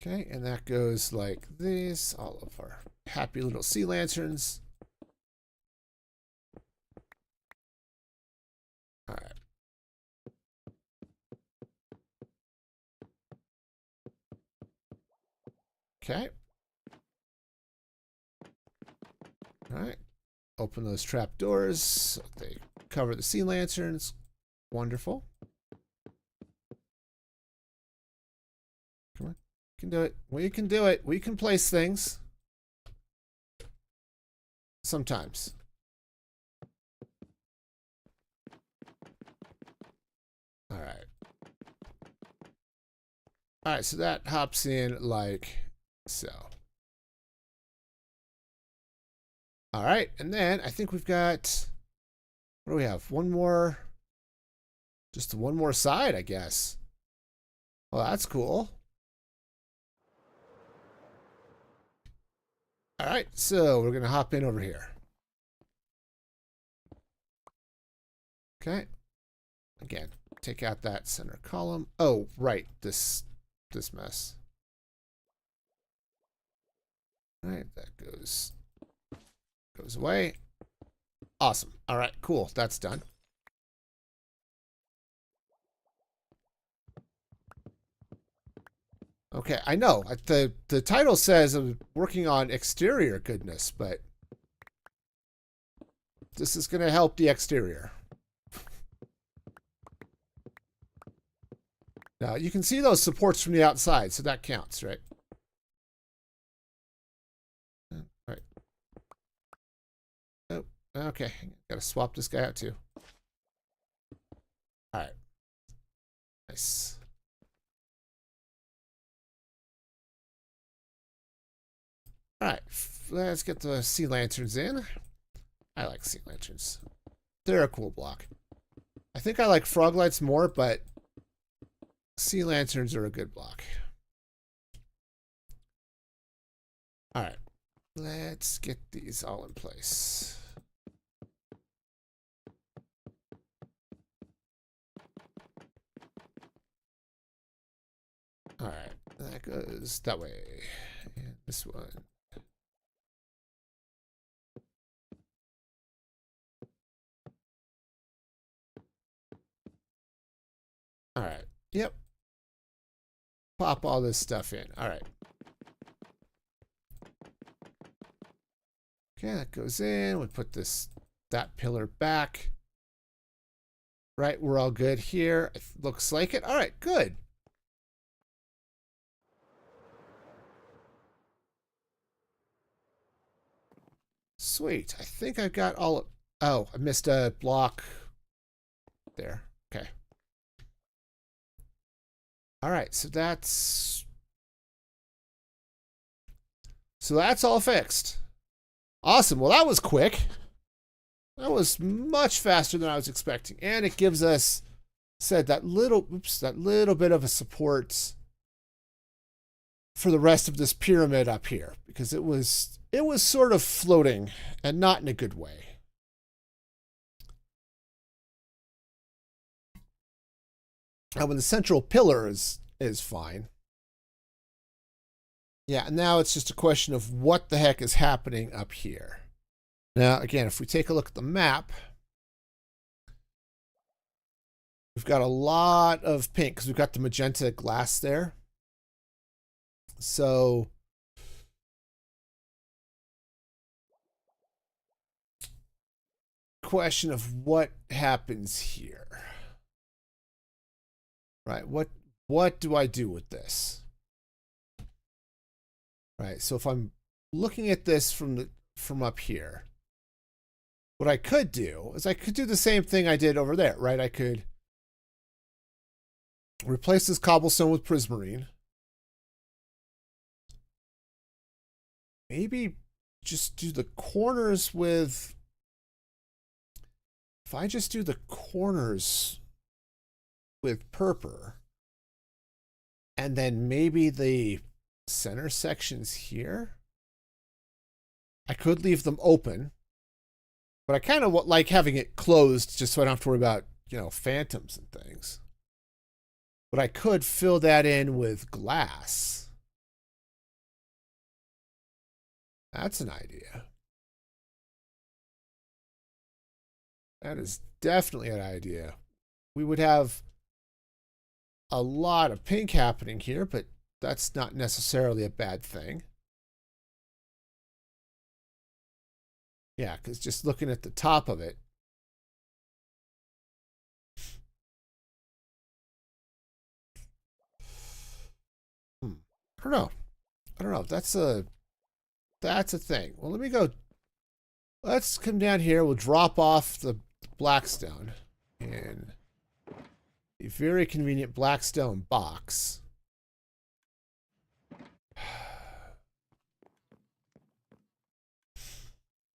A: Okay, and that goes like this. All of our happy little sea lanterns. All right. Okay. All right. Open those trap doors. So they cover the sea lanterns. Wonderful. Come on. We can do it. We can do it. We can place things. Sometimes. All right. All right, so that hops in like so. All right, and then I think we've got, what do we have? One more, just one more side, I guess. Well, that's cool. All right, so we're gonna hop in over here. Okay. Again, take out that center column. Oh, right, this mess. All right, that goes away. Awesome. All right, cool. That's done. Okay, I know. The title says I'm working on exterior goodness, but this is going to help the exterior. Now, you can see those supports from the outside, so that counts, right? Right. Oh, okay. Got to swap this guy out too. All right. Nice. All right. Let's get the sea lanterns in. I like sea lanterns. They're a cool block. I think I like frog lights more, but sea lanterns are a good block. All right. Let's get these all in place. All right, that goes that way. And this one. All right. Yep. Pop all this stuff in. All right. Okay, that goes in. We put that pillar back. Right, we're all good here. It looks like it. All right, good. Sweet. I think I've got all of... Oh, I missed a block there. Okay. All right, so that's all fixed. Awesome. Well, that was quick. That was much faster than I was expecting. And it gives us, that little bit of a support for the rest of this pyramid up here, because it was sort of floating and not in a good way. And when the central pillar is fine. Yeah, and now it's just a question of what the heck is happening up here. Now, again, if we take a look at the map, we've got a lot of pink because we've got the magenta glass there. So question of what happens here. Right, what do I do with this? Right, so if I'm looking at this from up here, what I could do is I could do the same thing I did over there, right? I could replace this cobblestone with prismarine. Maybe just do the corners with... If I just do the corners with purple, and then maybe the center sections here, I could leave them open, but I kind of like having it closed just so I don't have to worry about, phantoms and things. But I could fill that in with glass. That's an idea. That is definitely an idea. We would have a lot of pink happening here, but that's not necessarily a bad thing. Yeah, because just looking at the top of it, I don't know. I don't know. That's a thing. Well, let me go. Let's come down here. We'll drop off the blackstone in a very convenient blackstone box.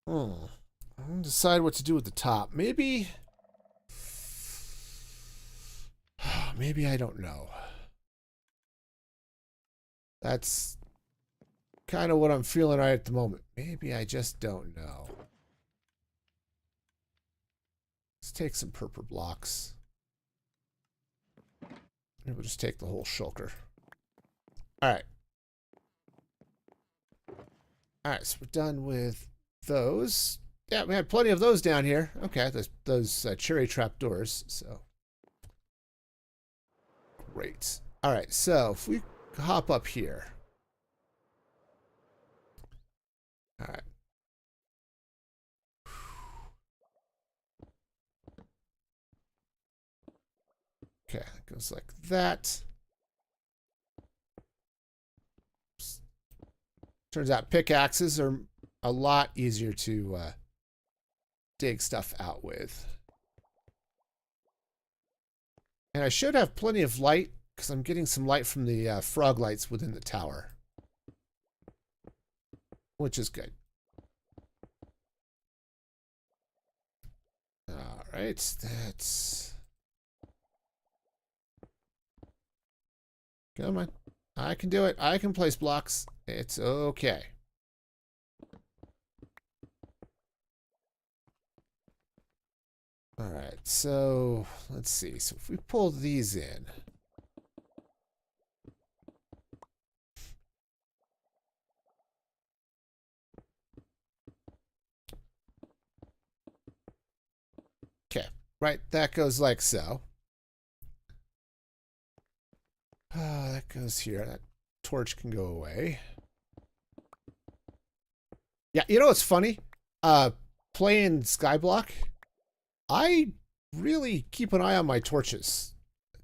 A: I'm gonna decide what to do with the top. Maybe I don't know. That's kind of what I'm feeling right at the moment. Maybe I just don't know. Let's take some purple blocks. Maybe we'll just take the whole shulker. All right. All right, so we're done with those. Yeah, we had plenty of those down here. Okay, those cherry trap doors. So great. All right, so if we hop up here. All right. Okay, it goes like that. Turns out pickaxes are a lot easier to dig stuff out with. And I should have plenty of light because I'm getting some light from the frog lights within the tower, which is good. All right, that's... Come on. I can do it. I can place blocks. It's okay. All right, so let's see. So if we pull these in, Right, that goes like so. That goes here. That torch can go away. Yeah, you know what's funny? Playing Skyblock, I really keep an eye on my torches.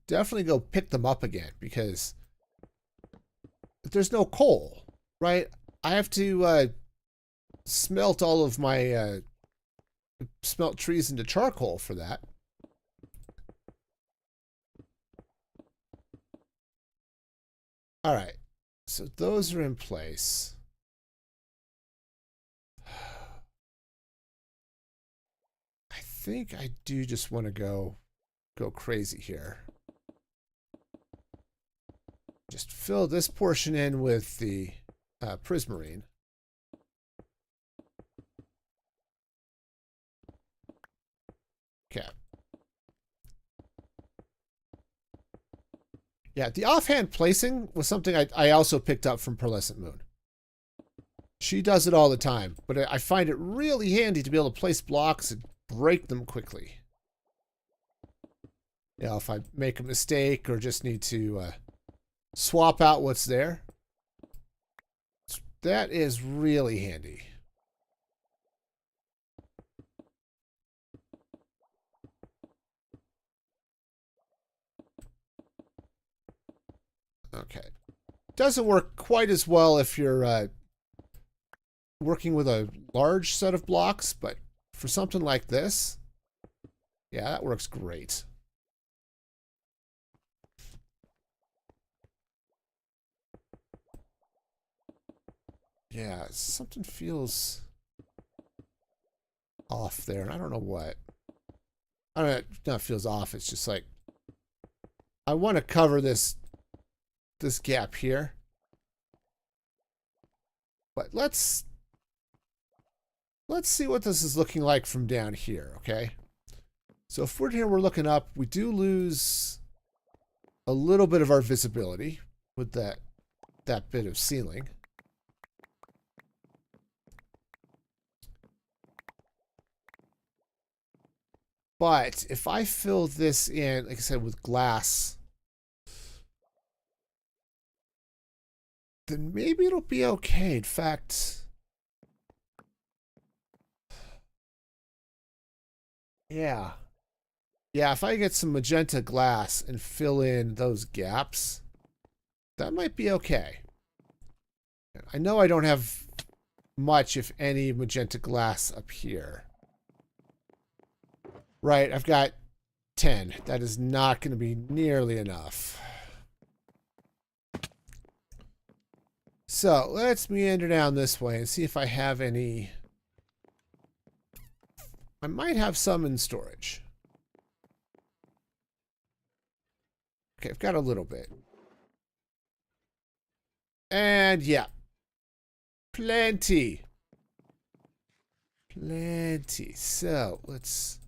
A: Definitely go pick them up again because there's no coal, right? I have to smelt all of my smelt trees into charcoal for that. All right, so those are in place. I think I do just want to go crazy here. Just fill this portion in with the prismarine. Okay. Yeah, the offhand placing was something I also picked up from Pearlescent Moon. She does it all the time, but I find it really handy to be able to place blocks and break them quickly. You know, if I make a mistake or just need to swap out what's there. That is really handy. Okay. Doesn't work quite as well if you're working with a large set of blocks, but for something like this, yeah, that works great. Yeah, something feels off there, and I don't know what. I don't know, not feels off, it's just like I want to cover this gap here. But let's see what this is looking like from down here, okay? So if we're here, we're looking up, we do lose a little bit of our visibility with that bit of ceiling. But if I fill this in, like I said, with glass, then maybe it'll be okay. In fact, yeah. Yeah, if I get some magenta glass and fill in those gaps, that might be okay. I know I don't have much, if any, magenta glass up here. Right, I've got 10. That is not going to be nearly enough. So, let's meander down this way and see if I have any. I might have some in storage. Okay, I've got a little bit. And yeah. Plenty. Plenty. So, let's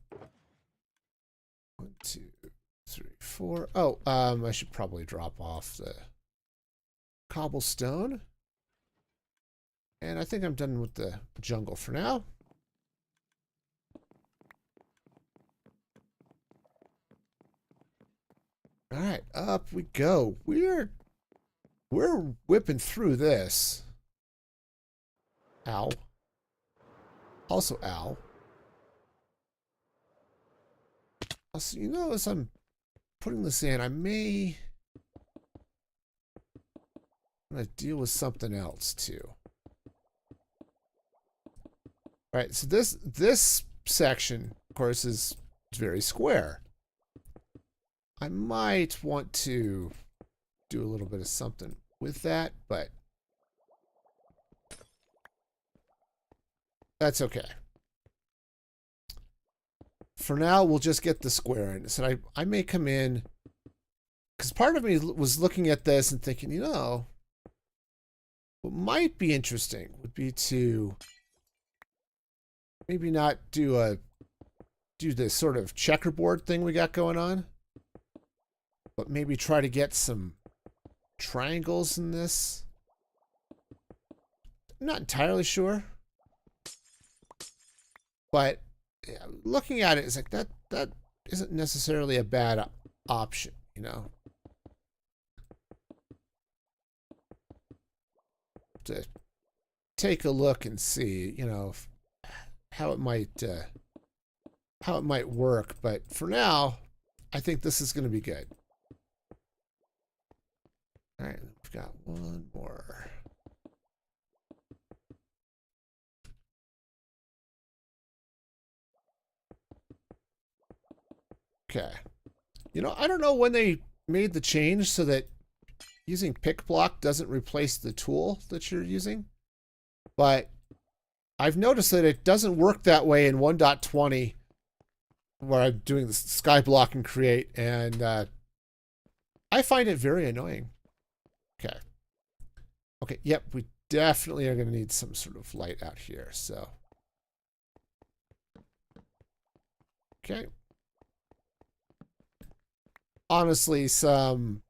A: 1, 2, 3, 4. Oh, I should probably drop off the cobblestone. And I think I'm done with the jungle for now. All right, up we go. We're whipping through this. Ow. Also, ow. Also, you know, as I'm putting this in, I may want to deal with something else too. All right, so this section, of course, is very square. I might want to do a little bit of something with that, but that's okay. For now, we'll just get the square in. So I may come in, because part of me was looking at this and thinking, you know, what might be interesting would be to maybe not do this sort of checkerboard thing we got going on, but maybe try to get some triangles in this. I'm not entirely sure, but yeah, looking at it, it's like that isn't necessarily a bad option, you know, to take a look and see, you know, how it might work. But for now, I think this is going to be good. All right, we've got one more. Okay. You know, I don't know when they made the change so that using pick block doesn't replace the tool that you're using, but I've noticed that it doesn't work that way in 1.20 where I'm doing the sky block and create, and I find it very annoying. Okay. Okay, yep, we definitely are going to need some sort of light out here, so. Okay. Honestly, some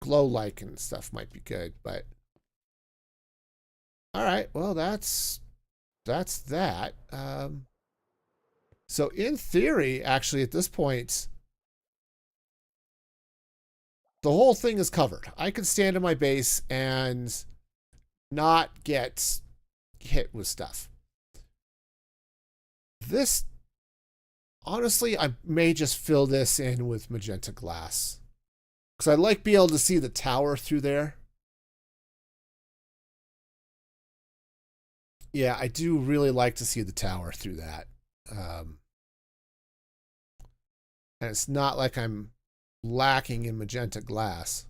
A: glow lichen stuff might be good, but all right, well, that's that. So in theory, actually, at this point, the whole thing is covered. I could stand in my base and not get hit with stuff. This, honestly, I may just fill this in with magenta glass because I'd like to be able to see the tower through there. Yeah, I do really like to see the tower through that. And it's not like I'm lacking in magenta glass.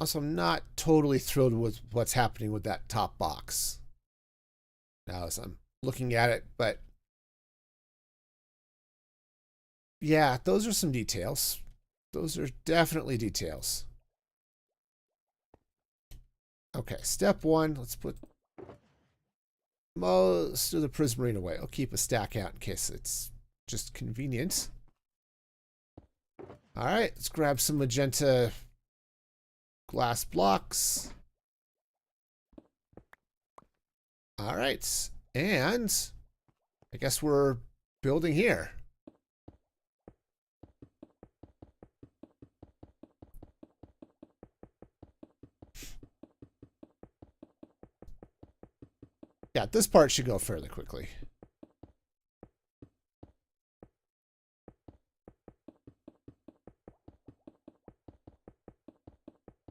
A: Also, I'm not totally thrilled with what's happening with that top box now as I'm looking at it, but yeah, those are some details. Those are definitely details. Okay, step one, let's put most of the prismarine away. I'll keep a stack out in case it's just convenient. All right, let's grab some magenta glass blocks. All right, and I guess we're building here. Yeah, this part should go fairly quickly.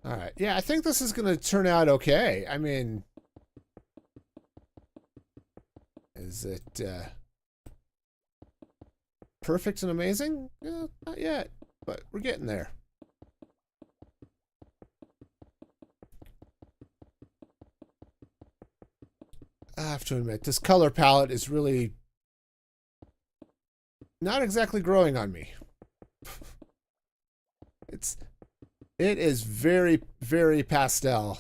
A: All right. Yeah, I think this is going to turn out okay. I mean, is it perfect and amazing? Yeah, not yet, but we're getting there. I have to admit, this color palette is really not exactly growing on me. It is very, very pastel.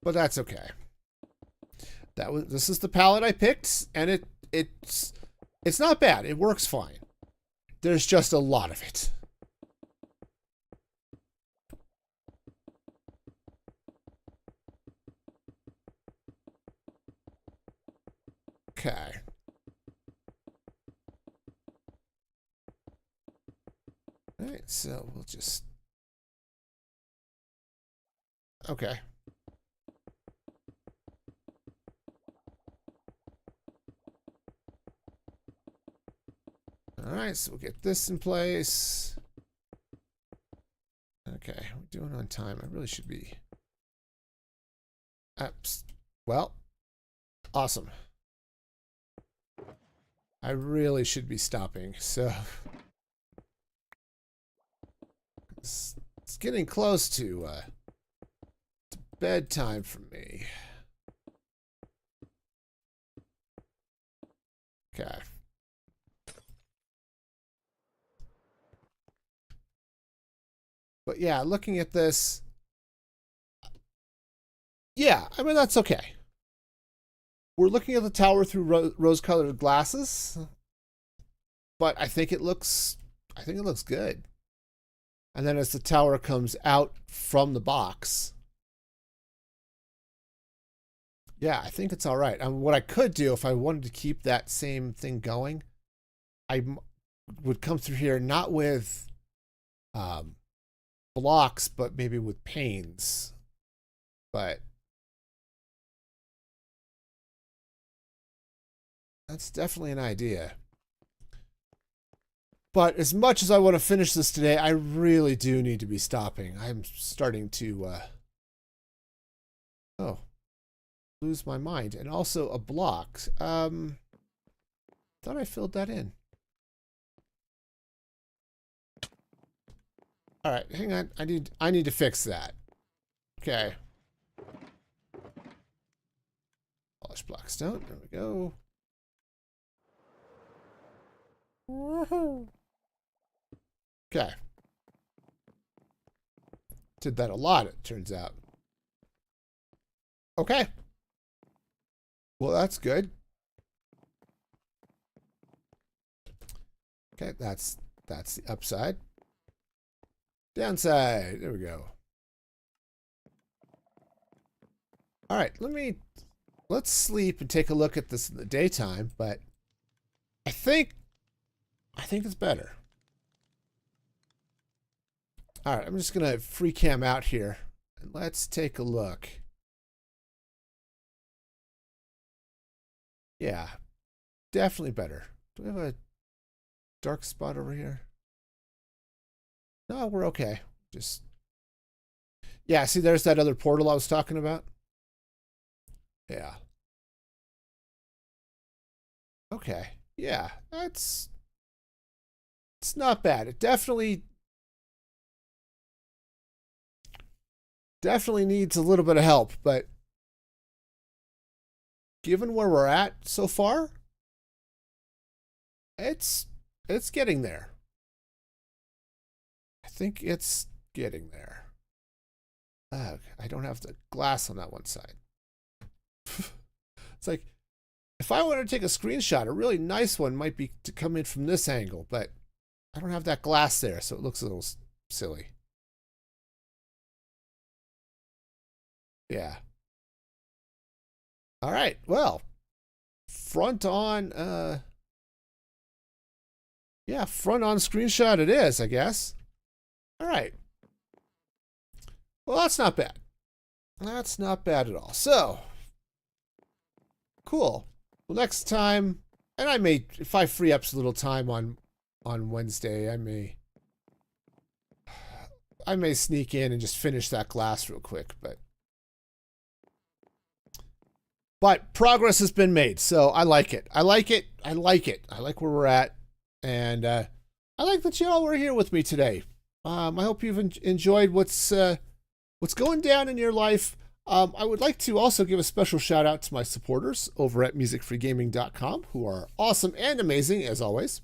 A: But that's okay. This is the palette I picked, and it's not bad. It works fine. There's just a lot of it. Okay. All right, so we'll just... Okay. All right, so we'll get this in place. Okay, we're doing on time. I really should be... Well, awesome. I really should be stopping, so... It's getting close to bedtime for me. Okay. But yeah, looking at this, yeah, I mean, that's okay. we're looking at the tower through rose-colored glasses, but I think it looks good. And then as the tower comes out from the box, yeah, I think it's all right. What I could do if I wanted to keep that same thing going, I would come through here not with blocks, but maybe with panes. But that's definitely an idea. But as much as I want to finish this today, I really do need to be stopping. I'm starting to lose my mind. And also a block. Thought I filled that in. All right, hang on. I need to fix that. Okay. Polish block stone. There we go. Woohoo. Okay. Did that a lot, it turns out. Okay. Well, that's good. Okay, that's the upside. Downside. There we go. All right, let's sleep and take a look at this in the daytime, but I think it's better. All right, I'm just going to free cam out here and let's take a look. Yeah, definitely better. Do we have a dark spot over here? No, we're okay. Just, yeah, see, there's that other portal I was talking about. Yeah. Okay. Yeah, it's not bad. It definitely needs a little bit of help, but given where we're at so far, it's getting there. I think it's getting there. I don't have the glass on that one side. It's like, if I wanted to take a screenshot, a really nice one might be to come in from this angle, but I don't have that glass there, so it looks a little silly. Yeah. All right, well, front on screenshot it is, I guess. All right. Well, that's not bad. That's not bad at all. So, cool. Well, next time, and I may, if I free up a little time on Wednesday, I may sneak in and just finish that glass real quick, but progress has been made, so I like it. I like where we're at, and I like that y'all were here with me today. I hope you've enjoyed what's going down in your life. I would like to also give a special shout out to my supporters over at musicfreegaming.com, who are awesome and amazing as always.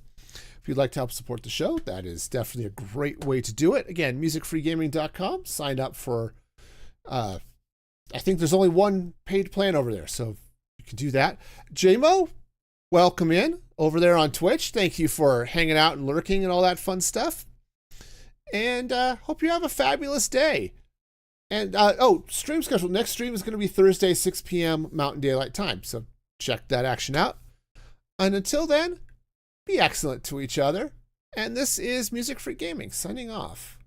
A: If you'd like to help support the show, that is definitely a great way to do it. Again, musicfreegaming.com. Sign up for, I think there's only one paid plan over there, so you can do that. JMO, welcome in over there on Twitch. Thank you for hanging out and lurking and all that fun stuff. And hope you have a fabulous day. And, stream schedule. Next stream is going to be Thursday, 6 p.m. Mountain Daylight Time. So check that action out. And until then, be excellent to each other. And this is Music Free Gaming signing off.